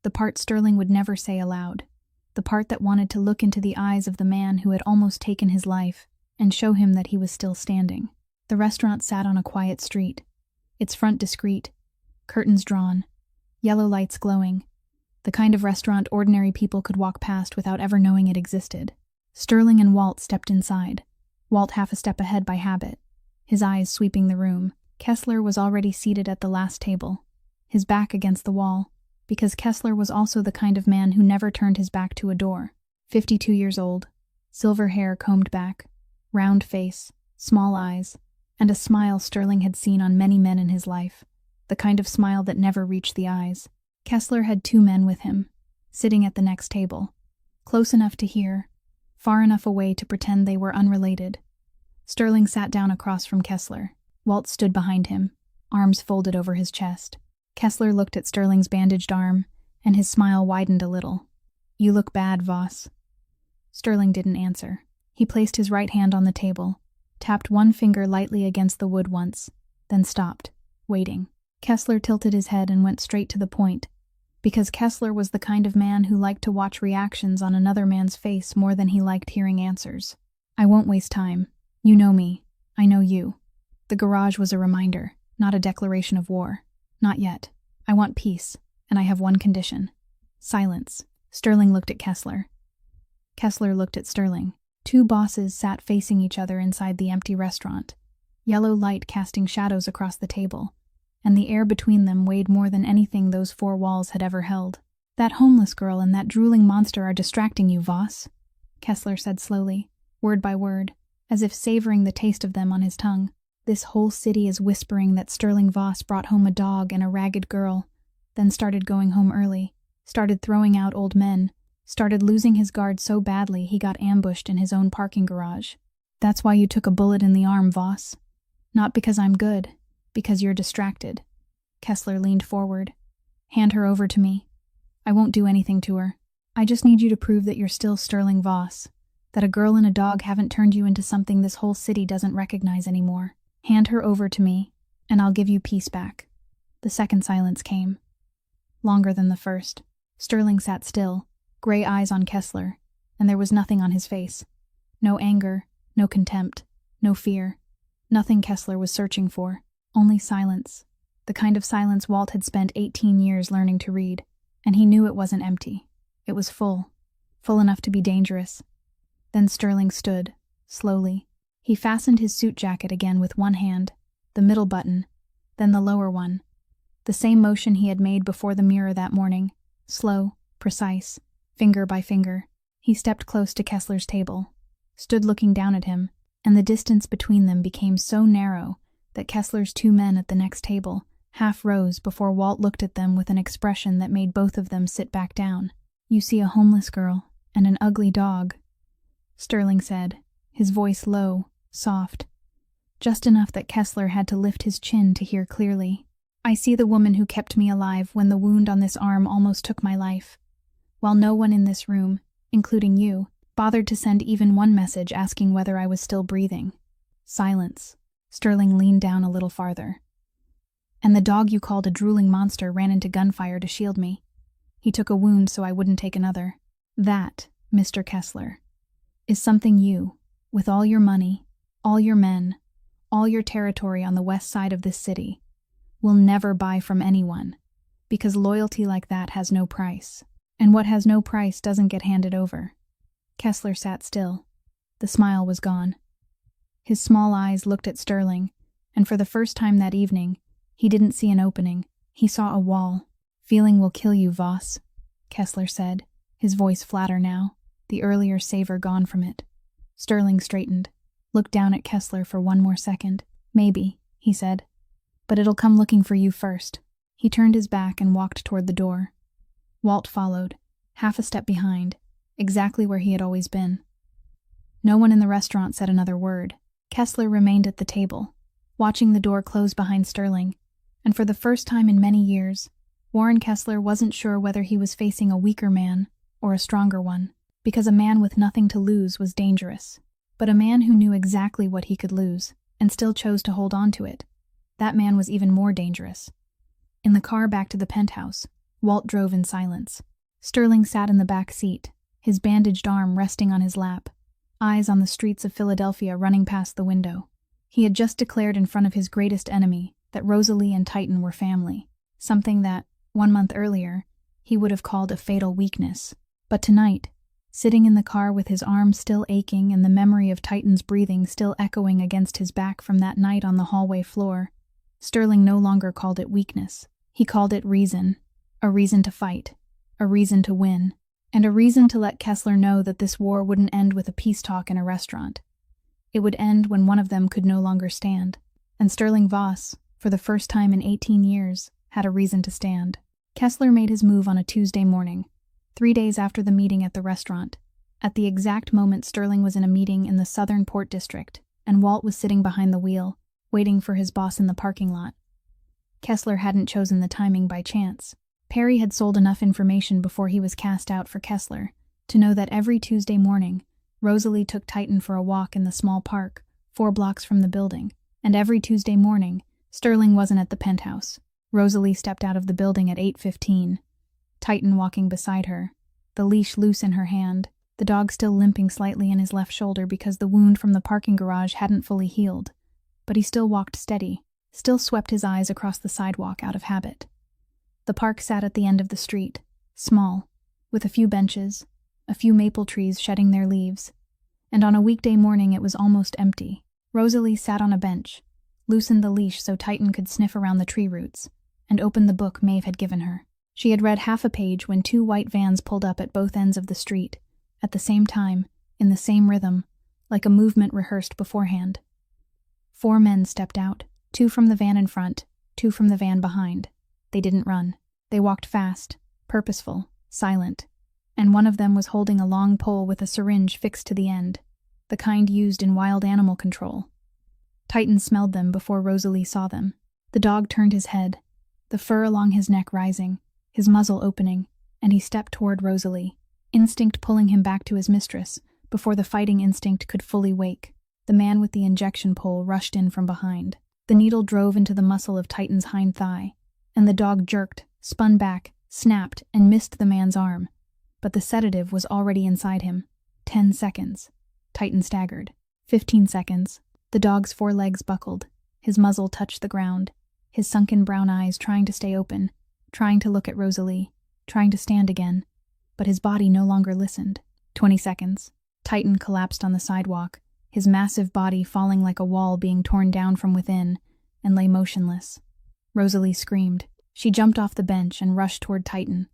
The part Sterling would never say aloud. The part that wanted to look into the eyes of the man who had almost taken his life, and show him that he was still standing. The restaurant sat on a quiet street, its front discreet, curtains drawn, yellow lights glowing, the kind of restaurant ordinary people could walk past without ever knowing it existed. Sterling and Walt stepped inside, Walt half a step ahead by habit, his eyes sweeping the room. Kessler was already seated at the last table, his back against the wall, because Kessler was also the kind of man who never turned his back to a door. 52 years old, silver hair combed back, round face, small eyes, and a smile Sterling had seen on many men in his life, the kind of smile that never reached the eyes. Kessler had 2 men with him, sitting at the next table, close enough to hear, far enough away to pretend they were unrelated. Sterling sat down across from Kessler. Walt stood behind him, arms folded over his chest. Kessler looked at Sterling's bandaged arm, and his smile widened a little. You look bad, Voss. Sterling didn't answer. He placed his right hand on the table, tapped one finger lightly against the wood once, then stopped, waiting. Kessler tilted his head and went straight to the point, because Kessler was the kind of man who liked to watch reactions on another man's face more than he liked hearing answers. I won't waste time. You know me. I know you. The garage was a reminder, not a declaration of war. Not yet. I want peace, and I have one condition. Silence. Sterling looked at Kessler. Kessler looked at Sterling. 2 bosses sat facing each other inside the empty restaurant, yellow light casting shadows across the table, and the air between them weighed more than anything those 4 walls had ever held. That homeless girl and that drooling monster are distracting you, Voss, Kessler said slowly, word by word, as if savoring the taste of them on his tongue. This whole city is whispering that Sterling Voss brought home a dog and a ragged girl, then started going home early, started throwing out old men, started losing his guard so badly he got ambushed in his own parking garage. That's why you took a bullet in the arm, Voss. Not because I'm good, because you're distracted. Kessler leaned forward. Hand her over to me. I won't do anything to her. I just need you to prove that you're still Sterling Voss. That a girl and a dog haven't turned you into something this whole city doesn't recognize anymore. Hand her over to me, and I'll give you peace back." The second silence came. Longer than the first. Sterling sat still, gray eyes on Kessler, and there was nothing on his face. No anger, no contempt, no fear. Nothing Kessler was searching for. Only silence. The kind of silence Walt had spent 18 years learning to read, and he knew it wasn't empty. It was full. Full enough to be dangerous. Then Sterling stood, slowly. He fastened his suit jacket again with one hand, the middle button, then the lower one. The same motion he had made before the mirror that morning, slow, precise, finger by finger. He stepped close to Kessler's table, stood looking down at him, and the distance between them became so narrow that Kessler's two men at the next table half rose before Walt looked at them with an expression that made both of them sit back down. "You see a homeless girl and an ugly dog," Sterling said, his voice low, soft, just enough that Kessler had to lift his chin to hear clearly. "I see the woman who kept me alive when the wound on this arm almost took my life, while no one in this room, including you, bothered to send even one message asking whether I was still breathing." Silence. Sterling leaned down a little farther. "And the dog you called a drooling monster ran into gunfire to shield me. He took a wound so I wouldn't take another. That, Mr. Kessler, is something you, with all your money, all your men, all your territory on the west side of this city, will never buy from anyone, because loyalty like that has no price. And what has no price doesn't get handed over." Kessler sat still. The smile was gone. His small eyes looked at Sterling, and for the first time that evening, he didn't see an opening. He saw a wall. "Feeling will kill you, Voss," Kessler said, his voice flatter now, the earlier savor gone from it. Sterling straightened, looked down at Kessler for one more second. "Maybe," he said, "but it'll come looking for you first." He turned his back and walked toward the door. Walt followed, half a step behind, exactly where he had always been. No one in the restaurant said another word. Kessler remained at the table, watching the door close behind Sterling, and for the first time in many years, Warren Kessler wasn't sure whether he was facing a weaker man or a stronger one, because a man with nothing to lose was dangerous. But a man who knew exactly what he could lose, and still chose to hold on to it, that man was even more dangerous. In the car back to the penthouse, Walt drove in silence. Sterling sat in the back seat, his bandaged arm resting on his lap, eyes on the streets of Philadelphia running past the window. He had just declared in front of his greatest enemy that Rosalie and Titan were family, something that, 1 month earlier, he would have called a fatal weakness. But tonight, sitting in the car with his arm still aching and the memory of Titan's breathing still echoing against his back from that night on the hallway floor, Sterling no longer called it weakness. He called it reason. A reason to fight, a reason to win, and a reason to let Kessler know that this war wouldn't end with a peace talk in a restaurant. It would end when one of them could no longer stand, and Sterling Voss, for the first time in 18 years, had a reason to stand. Kessler made his move on a Tuesday morning, 3 days after the meeting at the restaurant. At the exact moment Sterling was in a meeting in the Southern Port District, and Walt was sitting behind the wheel, waiting for his boss in the parking lot. Kessler hadn't chosen the timing by chance. Perry had sold enough information before he was cast out for Kessler to know that every Tuesday morning, Rosalie took Titan for a walk in the small park 4 blocks from the building, and every Tuesday morning, Sterling wasn't at the penthouse. Rosalie stepped out of the building at 8:15, Titan walking beside her, the leash loose in her hand, the dog still limping slightly in his left shoulder because the wound from the parking garage hadn't fully healed, but he still walked steady, still swept his eyes across the sidewalk out of habit. The park sat at the end of the street, small, with a few benches, a few maple trees shedding their leaves, and on a weekday morning it was almost empty. Rosalie sat on a bench, loosened the leash so Titan could sniff around the tree roots, and opened the book Maeve had given her. She had read half a page when 2 white vans pulled up at both ends of the street, at the same time, in the same rhythm, like a movement rehearsed beforehand. 4 men stepped out, 2 from the van in front, 2 from the van behind. They didn't run. They walked fast, purposeful, silent, and one of them was holding a long pole with a syringe fixed to the end, the kind used in wild animal control. Titan smelled them before Rosalie saw them. The dog turned his head, the fur along his neck rising, his muzzle opening, and he stepped toward Rosalie, instinct pulling him back to his mistress, Before the fighting instinct could fully wake, the man with the injection pole rushed in from behind. The needle drove into the muscle of Titan's hind thigh, and the dog jerked, spun back, snapped, and missed the man's arm. But the sedative was already inside him. 10 seconds. Titan staggered. 15 seconds. The dog's forelegs buckled. His muzzle touched the ground. His sunken brown eyes trying to stay open, trying to look at Rosalie, trying to stand again. But his body no longer listened. 20 seconds. Titan collapsed on the sidewalk, his massive body falling like a wall being torn down from within, and lay motionless. Rosalie screamed. She jumped off the bench and rushed toward Titan.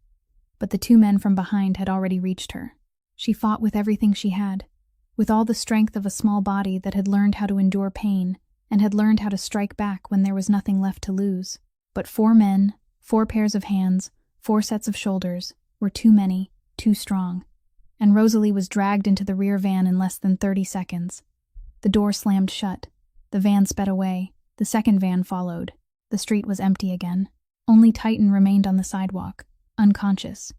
But the two men from behind had already reached her. She fought with everything she had, with all the strength of a small body that had learned how to endure pain and had learned how to strike back when there was nothing left to lose. But 4 men, 4 pairs of hands, 4 sets of shoulders, were too many, too strong. And Rosalie was dragged into the rear van in less than 30 seconds. The door slammed shut. The van sped away. The second van followed. The street was empty again. Only Titan remained on the sidewalk, unconscious,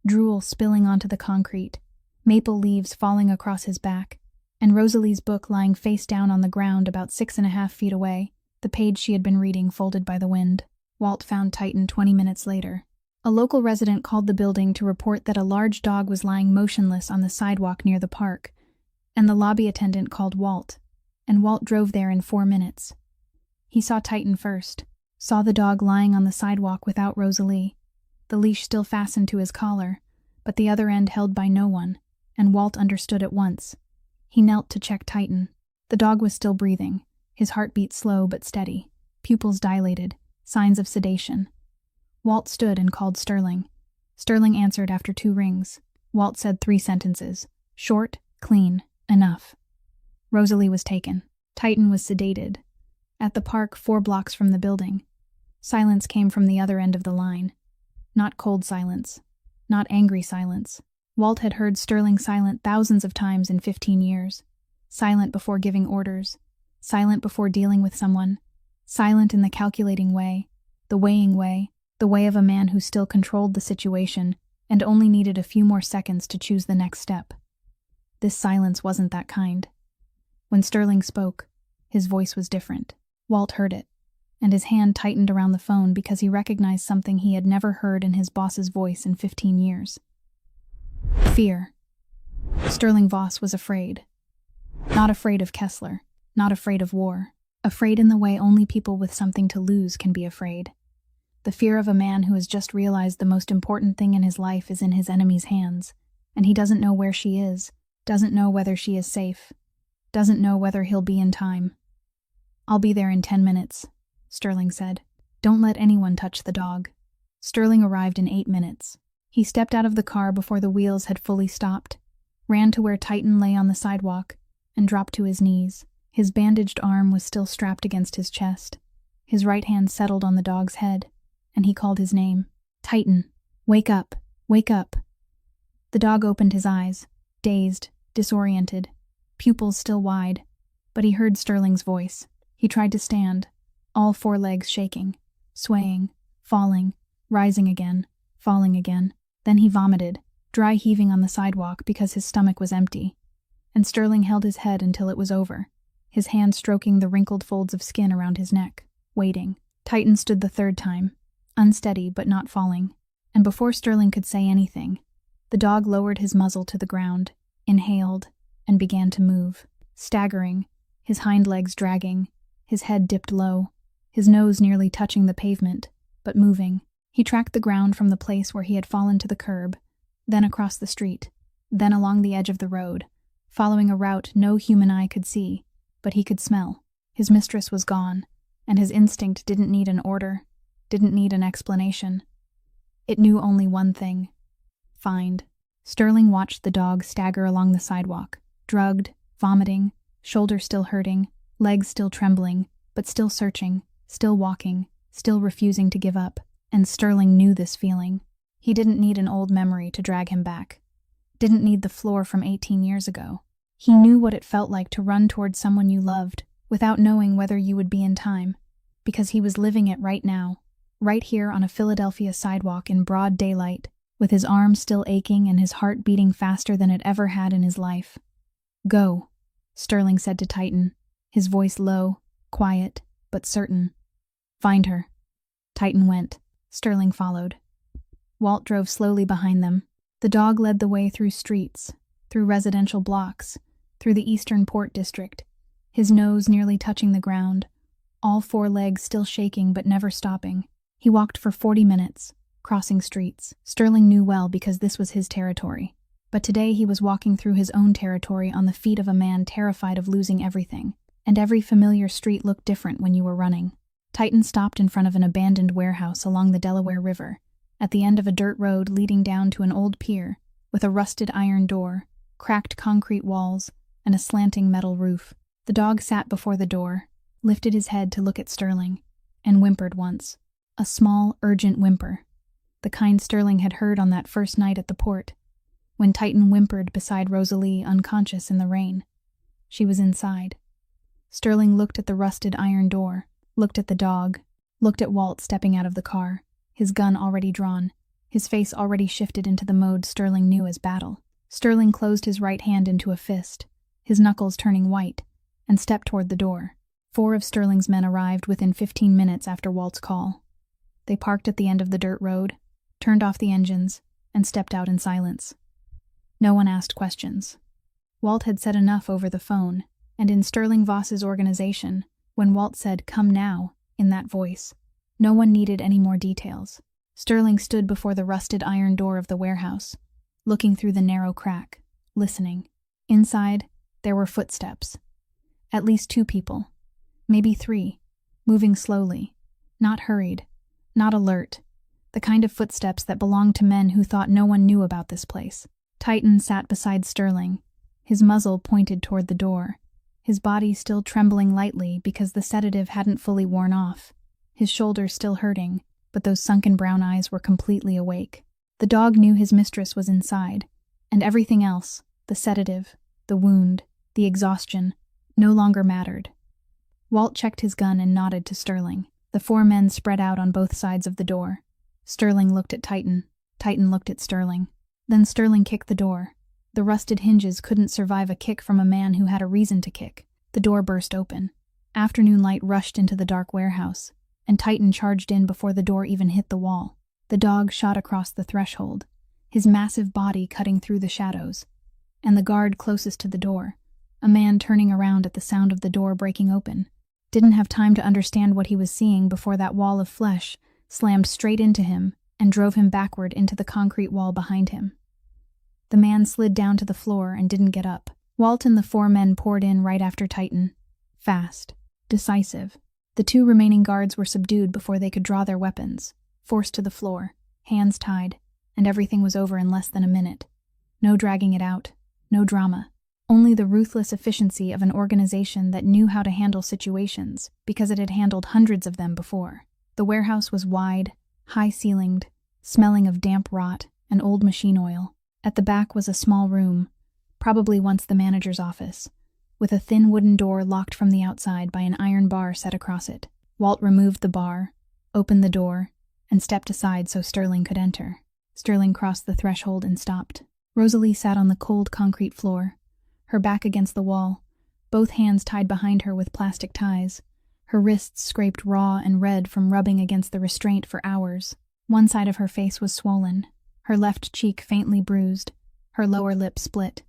drool spilling onto the concrete, maple leaves falling across his back, and Rosalie's book lying face down on the ground about 6.5 feet away, the page she had been reading folded by the wind. Walt found Titan 20 minutes later. A local resident called the building to report that a large dog was lying motionless on the sidewalk near the park, and the lobby attendant called Walt, and Walt drove there in 4 minutes. He saw Titan first, saw the dog lying on the sidewalk without Rosalie, the leash still fastened to his collar, but the other end held by no one, and Walt understood at once. He knelt to check Titan. The dog was still breathing, his heartbeat slow but steady, pupils dilated, signs of sedation. Walt stood and called Sterling. Sterling answered after 2 rings. Walt said 3 sentences. Short, clean, enough. Rosalie was taken. Titan was sedated. At the park 4 blocks from the building. Silence came from the other end of the line. Not cold silence. Not angry silence. Walt had heard Sterling silent thousands of times in 15 years. Silent before giving orders. Silent before dealing with someone. Silent in the calculating way. The weighing way. The way of a man who still controlled the situation and only needed a few more seconds to choose the next step. This silence wasn't that kind. When Sterling spoke, his voice was different. Walt heard it, and his hand tightened around the phone because he recognized something he had never heard in his boss's voice in 15 years. Fear. Sterling Voss was afraid. Not afraid of Kessler, not afraid of war, afraid in the way only people with something to lose can be afraid. The fear of a man who has just realized the most important thing in his life is in his enemy's hands, and he doesn't know where she is, doesn't know whether she is safe, doesn't know whether he'll be in time. "I'll be there in 10 minutes, Sterling said. "Don't let anyone touch the dog." Sterling arrived in 8 minutes. He stepped out of the car before the wheels had fully stopped, ran to where Titan lay on the sidewalk, and dropped to his knees. His bandaged arm was still strapped against his chest. His right hand settled on the dog's head, and he called his name. "Titan, wake up, wake up." The dog opened his eyes, dazed, disoriented, pupils still wide, but he heard Sterling's voice. He tried to stand, all 4 legs shaking, swaying, falling, rising again, falling again. Then he vomited, dry heaving on the sidewalk because his stomach was empty, and Sterling held his head until it was over, his hand stroking the wrinkled folds of skin around his neck, waiting. Titan stood the 3rd time, unsteady but not falling, and before Sterling could say anything, the dog lowered his muzzle to the ground, inhaled, and began to move, staggering, his hind legs dragging, his head dipped low, his nose nearly touching the pavement, but moving. He tracked the ground from the place where he had fallen to the curb, then across the street, then along the edge of the road, following a route no human eye could see, but he could smell. His mistress was gone, and his instinct didn't need an order, didn't need an explanation. It knew only one thing: find. Sterling watched the dog stagger along the sidewalk, drugged, vomiting, shoulder still hurting, legs still trembling, but still searching, still walking, still refusing to give up, and Sterling knew this feeling. He didn't need an old memory to drag him back. Didn't need the floor from 18 years ago. He knew what it felt like to run toward someone you loved, without knowing whether you would be in time, because he was living it right now, right here on a Philadelphia sidewalk in broad daylight, with his arm still aching and his heart beating faster than it ever had in his life. Go, Sterling said to Titan, his voice low, quiet, but certain. Find her. Titan went. Sterling followed. Walt drove slowly behind them. The dog led the way through streets, through residential blocks, through the Eastern Port District, his nose nearly touching the ground, all four legs still shaking but never stopping. He walked for 40 minutes, crossing streets. Sterling knew well because this was his territory. But today he was walking through his own territory on the feet of a man terrified of losing everything, and every familiar street looked different when you were running. Titan stopped in front of an abandoned warehouse along the Delaware River, at the end of a dirt road leading down to an old pier, with a rusted iron door, cracked concrete walls, and a slanting metal roof. The dog sat before the door, lifted his head to look at Sterling, and whimpered once. A small, urgent whimper, the kind Sterling had heard on that first night at the port, when Titan whimpered beside Rosalie unconscious in the rain. She was inside. Sterling looked at the rusted iron door, looked at the dog, looked at Walt stepping out of the car, his gun already drawn, his face already shifted into the mode Sterling knew as battle. Sterling closed his right hand into a fist, his knuckles turning white, and stepped toward the door. 4 of Sterling's men arrived within 15 minutes after Walt's call. They parked at the end of the dirt road, turned off the engines, and stepped out in silence. No one asked questions. Walt had said enough over the phone, and in Sterling Voss's organization, when Walt said, "Come now," in that voice, no one needed any more details. Sterling stood before the rusted iron door of the warehouse, looking through the narrow crack, listening. Inside, there were footsteps. At least 2 people, maybe 3, moving slowly, not hurried, not alert, the kind of footsteps that belonged to men who thought no one knew about this place. Titan sat beside Sterling, his muzzle pointed toward the door, his body still trembling lightly because the sedative hadn't fully worn off, his shoulders still hurting, but those sunken brown eyes were completely awake. The dog knew his mistress was inside, and everything else, the sedative, the wound, the exhaustion, no longer mattered. Walt checked his gun and nodded to Sterling. The 4 men spread out on both sides of the door. Sterling looked at Titan. Titan looked at Sterling. Then Sterling kicked the door. The rusted hinges couldn't survive a kick from a man who had a reason to kick. The door burst open. Afternoon light rushed into the dark warehouse, and Titan charged in before the door even hit the wall. The dog shot across the threshold, his massive body cutting through the shadows. And the guard closest to the door, a man turning around at the sound of the door breaking open, didn't have time to understand what he was seeing before that wall of flesh slammed straight into him and drove him backward into the concrete wall behind him. The man slid down to the floor and didn't get up. Walt and the 4 men poured in right after Titan. Fast. Decisive. The 2 remaining guards were subdued before they could draw their weapons, forced to the floor, hands tied, and everything was over in less than a minute. No dragging it out. No drama. Only the ruthless efficiency of an organization that knew how to handle situations because it had handled hundreds of them before. The warehouse was wide, high-ceilinged, smelling of damp rot and old machine oil. At the back was a small room, probably once the manager's office, with a thin wooden door locked from the outside by an iron bar set across it. Walt removed the bar, opened the door, and stepped aside so Sterling could enter. Sterling crossed the threshold and stopped. Rosalie sat on the cold concrete floor, her back against the wall, both hands tied behind her with plastic ties, her wrists scraped raw and red from rubbing against the restraint for hours. One side of her face was swollen, her left cheek faintly bruised, her lower lip split,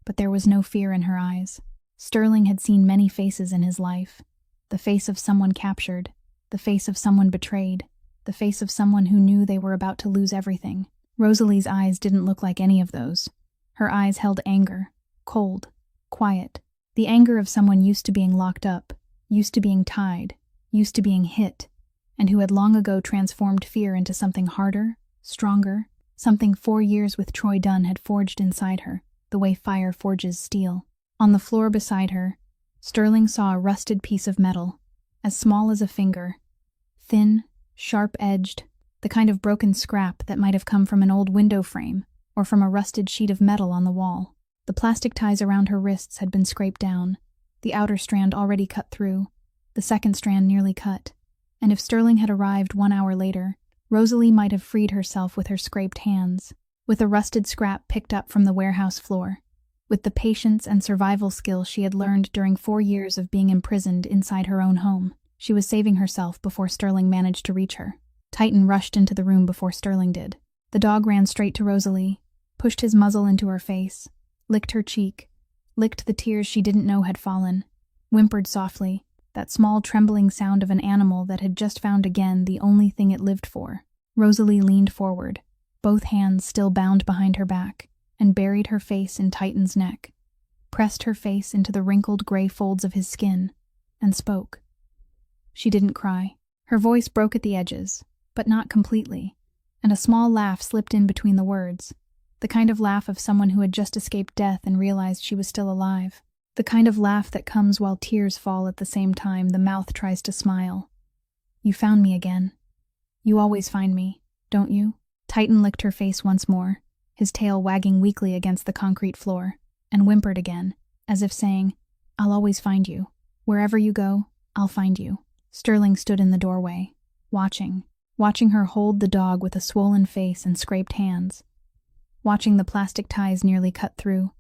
but there was no fear in her eyes. Sterling had seen many faces in his life. The face of someone captured, the face of someone betrayed, the face of someone who knew they were about to lose everything. Rosalie's eyes didn't look like any of those. Her eyes held anger, cold, quiet. The anger of someone used to being locked up, used to being tied, used to being hit, and who had long ago transformed fear into something harder, stronger, something 4 years with Troy Dunn had forged inside her, the way fire forges steel. On the floor beside her, Sterling saw a rusted piece of metal, as small as a finger, thin, sharp-edged, the kind of broken scrap that might have come from an old window frame or from a rusted sheet of metal on the wall. The plastic ties around her wrists had been scraped down, the outer strand already cut through, the second strand nearly cut, and if Sterling had arrived 1 hour later, Rosalie might have freed herself with her scraped hands. With a rusted scrap picked up from the warehouse floor, with the patience and survival skills she had learned during 4 years of being imprisoned inside her own home. She was saving herself before Sterling managed to reach her. Titan rushed into the room before Sterling did. The dog ran straight to Rosalie, pushed his muzzle into her face, licked her cheek, licked the tears she didn't know had fallen, whimpered softly, that small trembling sound of an animal that had just found again the only thing it lived for. Rosalie leaned forward, both hands still bound behind her back, and buried her face in Titan's neck, pressed her face into the wrinkled gray folds of his skin, and spoke. She didn't cry. Her voice broke at the edges, but not completely, and a small laugh slipped in between the words, the kind of laugh of someone who had just escaped death and realized she was still alive. The kind of laugh that comes while tears fall at the same time the mouth tries to smile. You found me again. You always find me, don't you? Titan licked her face once more, his tail wagging weakly against the concrete floor, and whimpered again, as if saying, I'll always find you. Wherever you go, I'll find you. Sterling stood in the doorway, watching her hold the dog with a swollen face and scraped hands, watching the plastic ties nearly cut through,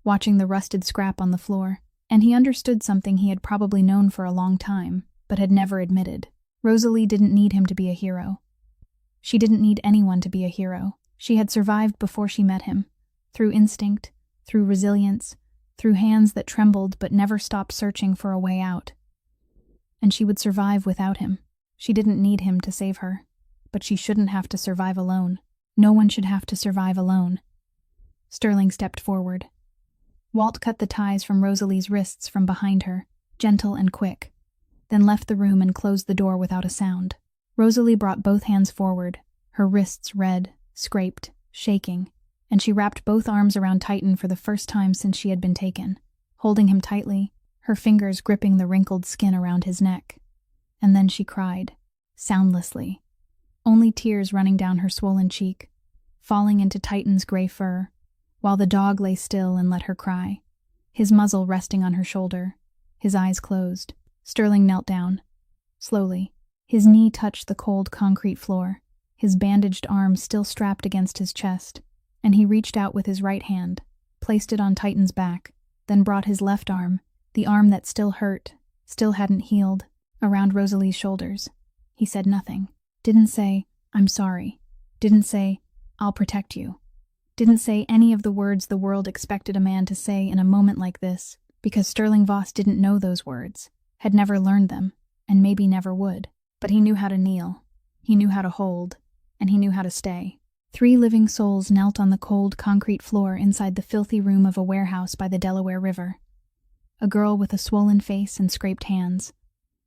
watching the rusted scrap on the floor, and he understood something he had probably known for a long time, but had never admitted. Rosalie didn't need him to be a hero. She didn't need anyone to be a hero. She had survived before she met him, through instinct, through resilience, through hands that trembled but never stopped searching for a way out. And she would survive without him. She didn't need him to save her, but she shouldn't have to survive alone. No one should have to survive alone. Sterling stepped forward. Walt cut the ties from Rosalie's wrists from behind her, gentle and quick, then left the room and closed the door without a sound. Rosalie brought both hands forward, her wrists red, scraped, shaking, and she wrapped both arms around Titan for the first time since she had been taken, holding him tightly, her fingers gripping the wrinkled skin around his neck. And then she cried, soundlessly, only tears running down her swollen cheek, falling into Titan's gray fur, while the dog lay still and let her cry, his muzzle resting on her shoulder, his eyes closed. Sterling knelt down, slowly. His knee touched the cold concrete floor, his bandaged arm still strapped against his chest, and he reached out with his right hand, placed it on Titan's back, then brought his left arm, the arm that still hurt, still hadn't healed, around Rosalie's shoulders. He said nothing. Didn't say, I'm sorry. Didn't say, I'll protect you. Didn't say any of the words the world expected a man to say in a moment like this, because Sterling Voss didn't know those words, had never learned them, and maybe never would. But he knew how to kneel, he knew how to hold, and he knew how to stay. 3 living souls knelt on the cold concrete floor inside the filthy room of a warehouse by the Delaware River. A girl with a swollen face and scraped hands,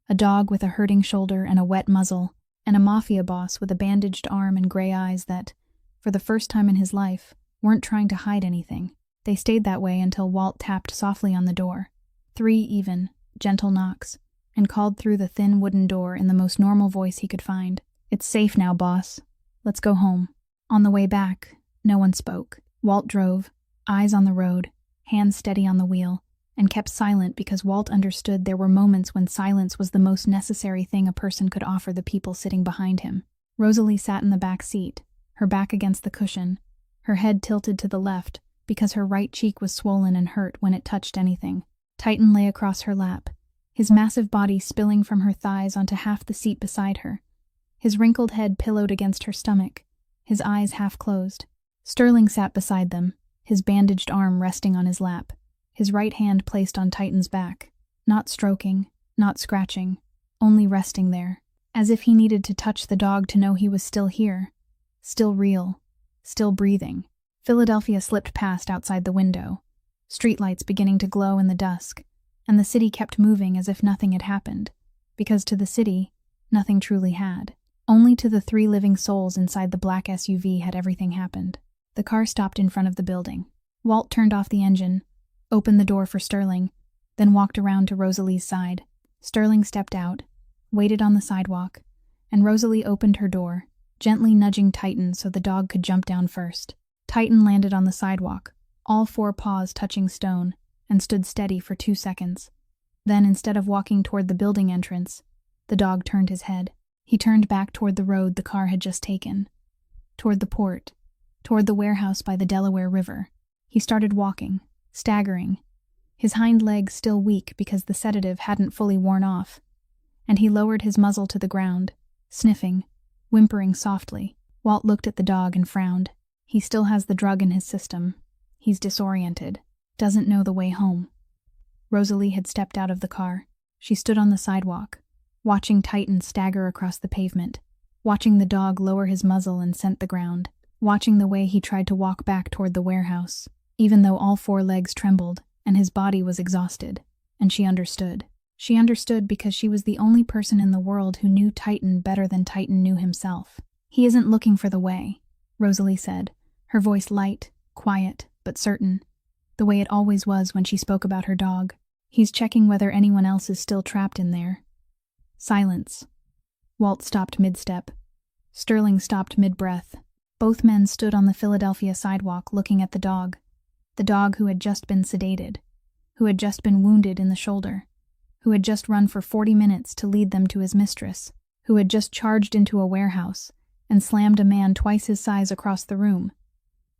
a dog with a hurting shoulder and a wet muzzle, and a mafia boss with a bandaged arm and gray eyes that, for the first time in his life, weren't trying to hide anything. They stayed that way until Walt tapped softly on the door. 3 even, gentle knocks, and called through the thin wooden door in the most normal voice he could find. It's safe now, boss. Let's go home. On the way back, no one spoke. Walt drove, eyes on the road, hands steady on the wheel, and kept silent because Walt understood there were moments when silence was the most necessary thing a person could offer the people sitting behind him. Rosalie sat in the back seat, her back against the cushion, her head tilted to the left because her right cheek was swollen and hurt when it touched anything. Titan lay across her lap, his massive body spilling from her thighs onto half the seat beside her, his wrinkled head pillowed against her stomach, his eyes half closed. Sterling sat beside them, his bandaged arm resting on his lap, his right hand placed on Titan's back, not stroking, not scratching, only resting there, as if he needed to touch the dog to know he was still here, still real, still breathing. Philadelphia slipped past outside the window, streetlights beginning to glow in the dusk, and the city kept moving as if nothing had happened, because to the city, nothing truly had. Only to the 3 living souls inside the black SUV had everything happened. The car stopped in front of the building. Walt turned off the engine, opened the door for Sterling, then walked around to Rosalie's side. Sterling stepped out, waited on the sidewalk, and Rosalie opened her door, gently nudging Titan so the dog could jump down first. Titan landed on the sidewalk, all 4 paws touching stone, and stood steady for 2 seconds. Then, instead of walking toward the building entrance, the dog turned his head. He turned back toward the road the car had just taken, toward the port, toward the warehouse by the Delaware River. He started walking, staggering, his hind legs still weak because the sedative hadn't fully worn off, and he lowered his muzzle to the ground, sniffing, whimpering softly. Walt looked at the dog and frowned. He still has the drug in his system. He's disoriented, doesn't know the way home. Rosalie had stepped out of the car. She stood on the sidewalk, watching Titan stagger across the pavement, watching the dog lower his muzzle and scent the ground, watching the way he tried to walk back toward the warehouse, even though all four legs trembled and his body was exhausted. And she understood. She understood because she was the only person in the world who knew Titan better than Titan knew himself. "He isn't looking for the way," Rosalie said, her voice light, quiet, but certain, the way it always was when she spoke about her dog. "He's checking whether anyone else is still trapped in there." Silence. Walt stopped mid-step. Sterling stopped mid-breath. Both men stood on the Philadelphia sidewalk looking at the dog who had just been sedated, who had just been wounded in the shoulder, who had just run for 40 minutes to lead them to his mistress, who had just charged into a warehouse and slammed a man twice his size across the room.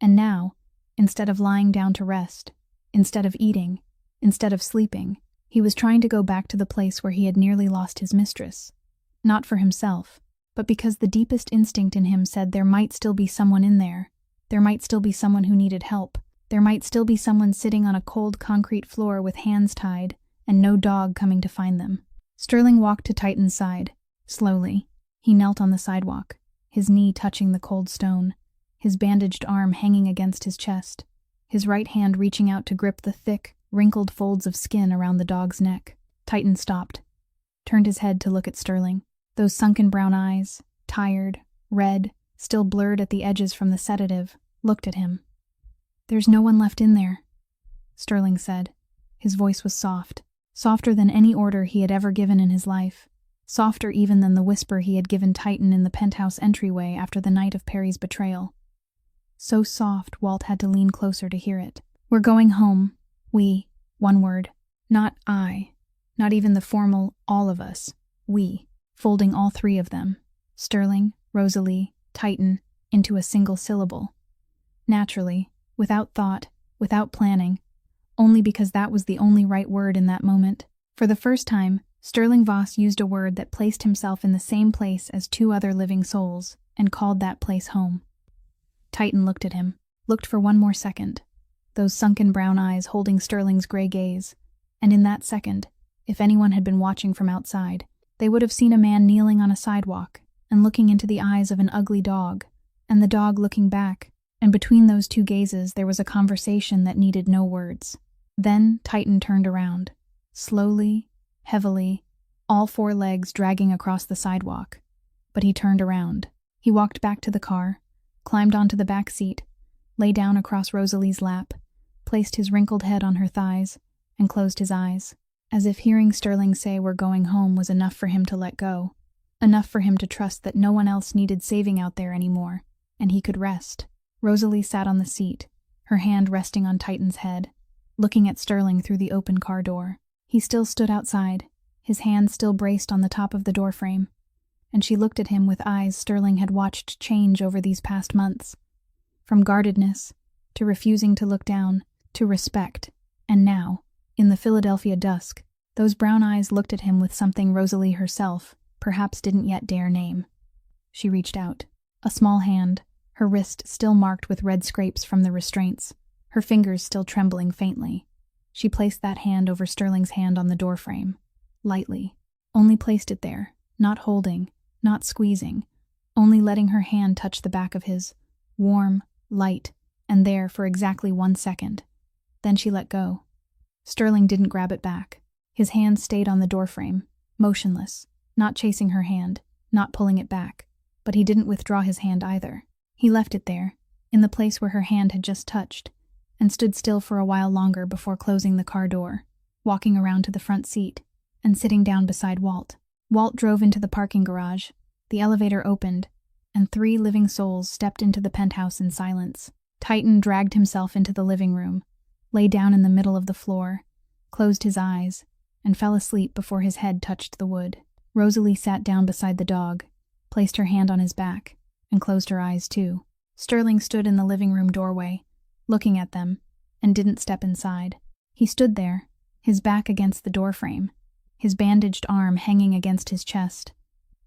And now, instead of lying down to rest, instead of eating, instead of sleeping, he was trying to go back to the place where he had nearly lost his mistress. Not for himself, but because the deepest instinct in him said there might still be someone in there. There might still be someone who needed help. There might still be someone sitting on a cold concrete floor with hands tied and no dog coming to find them. Sterling walked to Titan's side, slowly. He knelt on the sidewalk, his knee touching the cold stone, his bandaged arm hanging against his chest, his right hand reaching out to grip the thick, wrinkled folds of skin around the dog's neck. Titan stopped, turned his head to look at Sterling. Those sunken brown eyes, tired, red, still blurred at the edges from the sedative, looked at him. "There's no one left in there," Sterling said. His voice was soft, softer than any order he had ever given in his life, softer even than the whisper he had given Titan in the penthouse entryway after the night of Perry's betrayal. So soft, Walt had to lean closer to hear it. "We're going home. We," one word. Not I. Not even the formal all of us. We. Folding all three of them, Sterling, Rosalie, Titan, into a single syllable. Naturally, without thought, without planning, only because that was the only right word in that moment. For the first time, Sterling Voss used a word that placed himself in the same place as two other living souls, and called that place home. Titan looked at him, looked for one more second, those sunken brown eyes holding Sterling's gray gaze, and in that second, if anyone had been watching from outside, they would have seen a man kneeling on a sidewalk and looking into the eyes of an ugly dog, and the dog looking back, and between those two gazes there was a conversation that needed no words. Then Titan turned around, slowly, heavily, all four legs dragging across the sidewalk. But he turned around. He walked back to the car, climbed onto the back seat, lay down across Rosalie's lap, placed his wrinkled head on her thighs, and closed his eyes, as if hearing Sterling say "we're going home" was enough for him to let go, enough for him to trust that no one else needed saving out there anymore, and he could rest. Rosalie sat on the seat, her hand resting on Titan's head, looking at Sterling through the open car door. He still stood outside, his hand still braced on the top of the doorframe, and she looked at him with eyes Sterling had watched change over these past months, from guardedness, to refusing to look down, to respect, and now, in the Philadelphia dusk, those brown eyes looked at him with something Rosalie herself perhaps didn't yet dare name. She reached out, a small hand, her wrist still marked with red scrapes from the restraints, her fingers still trembling faintly. She placed that hand over Sterling's hand on the doorframe, lightly, only placed it there, not holding, not squeezing, only letting her hand touch the back of his, warm, light, and there for exactly 1 second. Then she let go. Sterling didn't grab it back. His hand stayed on the doorframe, motionless, not chasing her hand, not pulling it back, but he didn't withdraw his hand either. He left it there, in the place where her hand had just touched, and stood still for a while longer before closing the car door, walking around to the front seat, and sitting down beside Walt. Walt drove into the parking garage, the elevator opened, and 3 living souls stepped into the penthouse in silence. Titan dragged himself into the living room, lay down in the middle of the floor, closed his eyes, and fell asleep before his head touched the wood. Rosalie sat down beside the dog, placed her hand on his back, and closed her eyes too. Sterling stood in the living room doorway, looking at them, and didn't step inside. He stood there, his back against the doorframe, his bandaged arm hanging against his chest,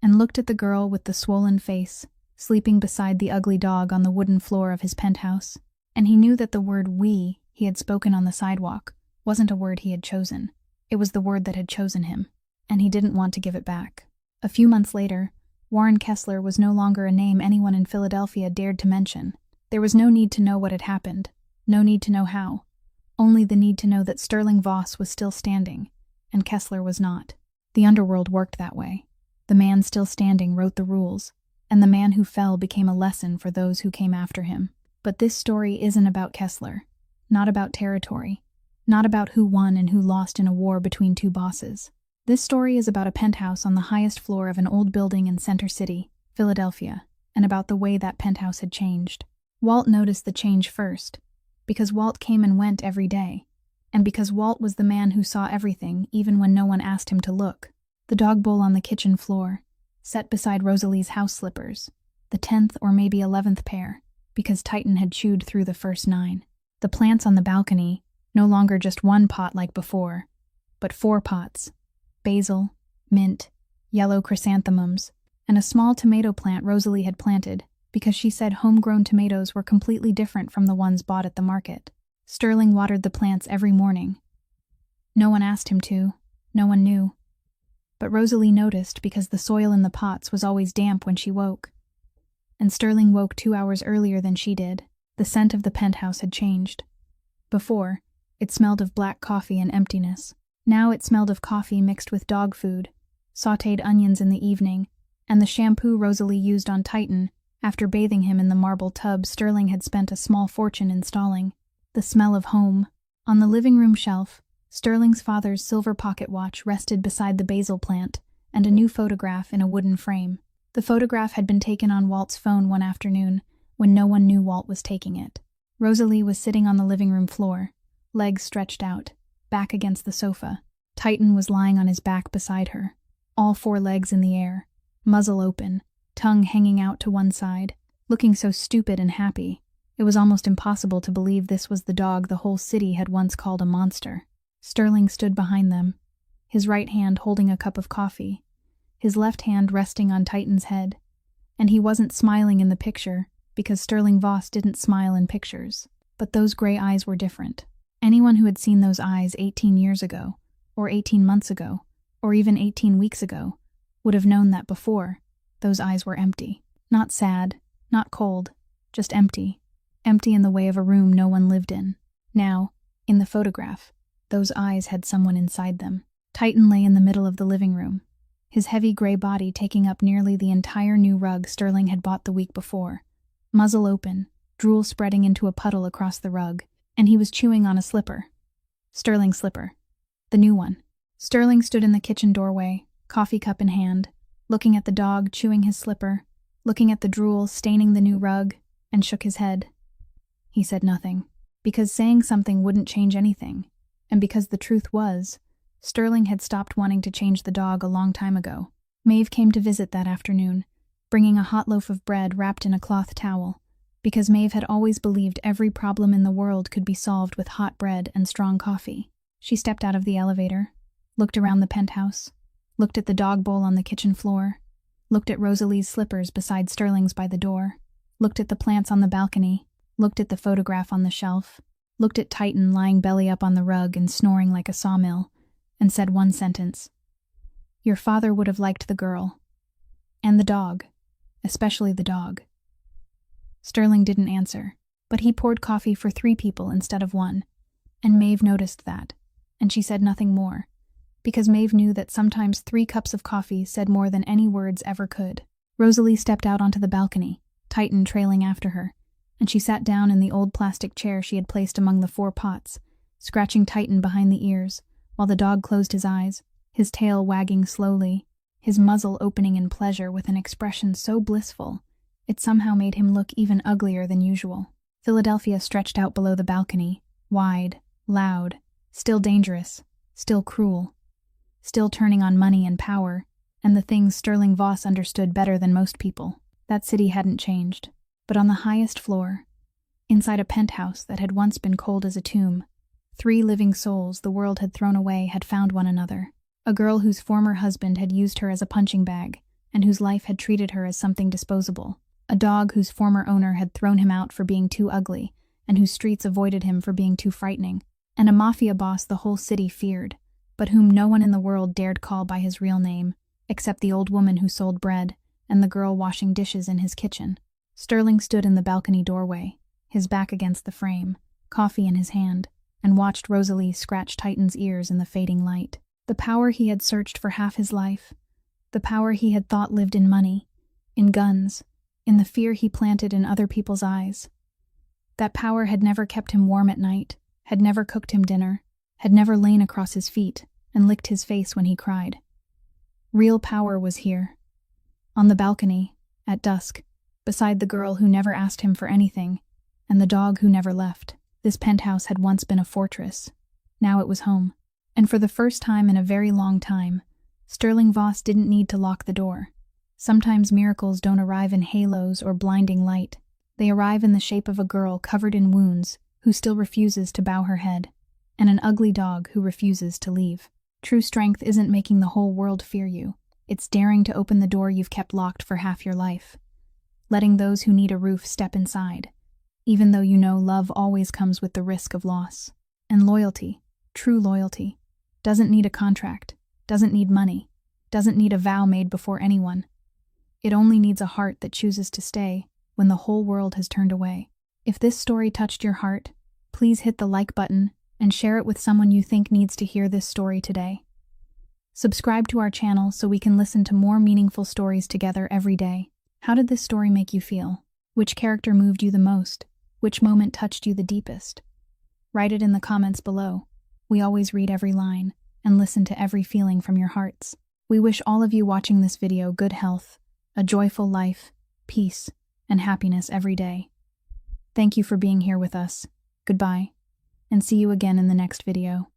and looked at the girl with the swollen face, sleeping beside the ugly dog on the wooden floor of his penthouse. And he knew that the word "we" he had spoken on the sidewalk wasn't a word he had chosen. It was the word that had chosen him, and he didn't want to give it back. A few months later, Warren Kessler was no longer a name anyone in Philadelphia dared to mention. There was no need to know what had happened, no need to know how, only the need to know that Sterling Voss was still standing, and Kessler was not. The underworld worked that way. The man still standing wrote the rules, and the man who fell became a lesson for those who came after him. But this story isn't about Kessler, not about territory, not about who won and who lost in a war between two bosses. This story is about a penthouse on the highest floor of an old building in Center City, Philadelphia, and about the way that penthouse had changed. Walt noticed the change first, because Walt came and went every day, and because Walt was the man who saw everything even when no one asked him to look. The dog bowl on the kitchen floor, set beside Rosalie's house slippers, the 10th or maybe 11th pair, because Titan had chewed through the first 9. The plants on the balcony, no longer just one pot like before, but 4 pots. Basil, mint, yellow chrysanthemums, and a small tomato plant Rosalie had planted because she said homegrown tomatoes were completely different from the ones bought at the market. Sterling watered the plants every morning. No one asked him to, no one knew. But Rosalie noticed because the soil in the pots was always damp when she woke. And Sterling woke 2 hours earlier than she did. The scent of the penthouse had changed. Before, it smelled of black coffee and emptiness. Now it smelled of coffee mixed with dog food, sautéed onions in the evening, and the shampoo Rosalie used on Titan after bathing him in the marble tub Sterling had spent a small fortune installing. The smell of home. On the living room shelf, Sterling's father's silver pocket watch rested beside the basil plant and a new photograph in a wooden frame. The photograph had been taken on Walt's phone one afternoon when no one knew Walt was taking it. Rosalie was sitting on the living room floor, legs stretched out, back against the sofa. Titan was lying on his back beside her, all 4 legs in the air, muzzle open, tongue hanging out to one side, looking so stupid and happy. It was almost impossible to believe this was the dog the whole city had once called a monster. Sterling stood behind them, his right hand holding a cup of coffee, his left hand resting on Titan's head. And he wasn't smiling in the picture, because Sterling Voss didn't smile in pictures. But those gray eyes were different. Anyone who had seen those eyes 18 years ago, or 18 months ago, or even 18 weeks ago, would have known that before, those eyes were empty. Not sad, not cold, just empty. Empty in the way of a room no one lived in. Now, in the photograph, those eyes had someone inside them. Titan lay in the middle of the living room, his heavy gray body taking up nearly the entire new rug Sterling had bought the week before. Muzzle open, drool spreading into a puddle across the rug, and he was chewing on a slipper. Sterling's slipper. The new one. Sterling stood in the kitchen doorway, coffee cup in hand, looking at the dog chewing his slipper, looking at the drool staining the new rug, and shook his head. He said nothing, because saying something wouldn't change anything, and because the truth was, Sterling had stopped wanting to change the dog a long time ago. Maeve came to visit that afternoon, bringing a hot loaf of bread wrapped in a cloth towel, because Maeve had always believed every problem in the world could be solved with hot bread and strong coffee. She stepped out of the elevator, looked around the penthouse, looked at the dog bowl on the kitchen floor, looked at Rosalie's slippers beside Sterling's by the door, looked at the plants on the balcony, looked at the photograph on the shelf, looked at Titan lying belly up on the rug and snoring like a sawmill, and said one sentence. Your father would have liked the girl. And the dog. Especially the dog. Sterling didn't answer, but he poured coffee for 3 people instead of 1, and Maeve noticed that, and she said nothing more, because Maeve knew that sometimes 3 cups of coffee said more than any words ever could. Rosalie stepped out onto the balcony, Titan trailing after her, and she sat down in the old plastic chair she had placed among the 4 pots, scratching Titan behind the ears, while the dog closed his eyes, his tail wagging slowly, his muzzle opening in pleasure with an expression so blissful, it somehow made him look even uglier than usual. Philadelphia stretched out below the balcony, wide, loud, still dangerous, still cruel, still turning on money and power, and the things Sterling Voss understood better than most people. That city hadn't changed, but on the highest floor, Inside a penthouse that had once been cold as a tomb, 3 living souls the world had thrown away had found one another. A girl whose former husband had used her as a punching bag, and whose life had treated her as something disposable. A dog whose former owner had thrown him out for being too ugly, and whose streets avoided him for being too frightening. And a mafia boss the whole city feared, but whom no one in the world dared call by his real name, except the old woman who sold bread and the girl washing dishes in his kitchen. Sterling stood in the balcony doorway, his back against the frame, coffee in his hand, and watched Rosalie scratch Titan's ears in the fading light. The power he had searched for half his life, the power he had thought lived in money, in guns, in the fear he planted in other people's eyes. That power had never kept him warm at night, had never cooked him dinner, had never lain across his feet and licked his face when he cried. Real power was here. On the balcony, at dusk, beside the girl who never asked him for anything, and the dog who never left. This penthouse had once been a fortress. Now it was home. And for the first time in a very long time, Sterling Voss didn't need to lock the door. Sometimes miracles don't arrive in halos or blinding light. They arrive in the shape of a girl covered in wounds who still refuses to bow her head, and an ugly dog who refuses to leave. True strength isn't making the whole world fear you. It's daring to open the door you've kept locked for half your life. Letting those who need a roof step inside, even though you know love always comes with the risk of loss. And loyalty, true loyalty, doesn't need a contract, doesn't need money, doesn't need a vow made before anyone. It only needs a heart that chooses to stay when the whole world has turned away. If this story touched your heart, please hit the like button and share it with someone you think needs to hear this story today. Subscribe to our channel so we can listen to more meaningful stories together every day. How did this story make you feel? Which character moved you the most? Which moment touched you the deepest? Write it in the comments below. We always read every line and listen to every feeling from your hearts. We wish all of you watching this video good health, a joyful life, peace, and happiness every day. Thank you for being here with us. Goodbye, and see you again in the next video.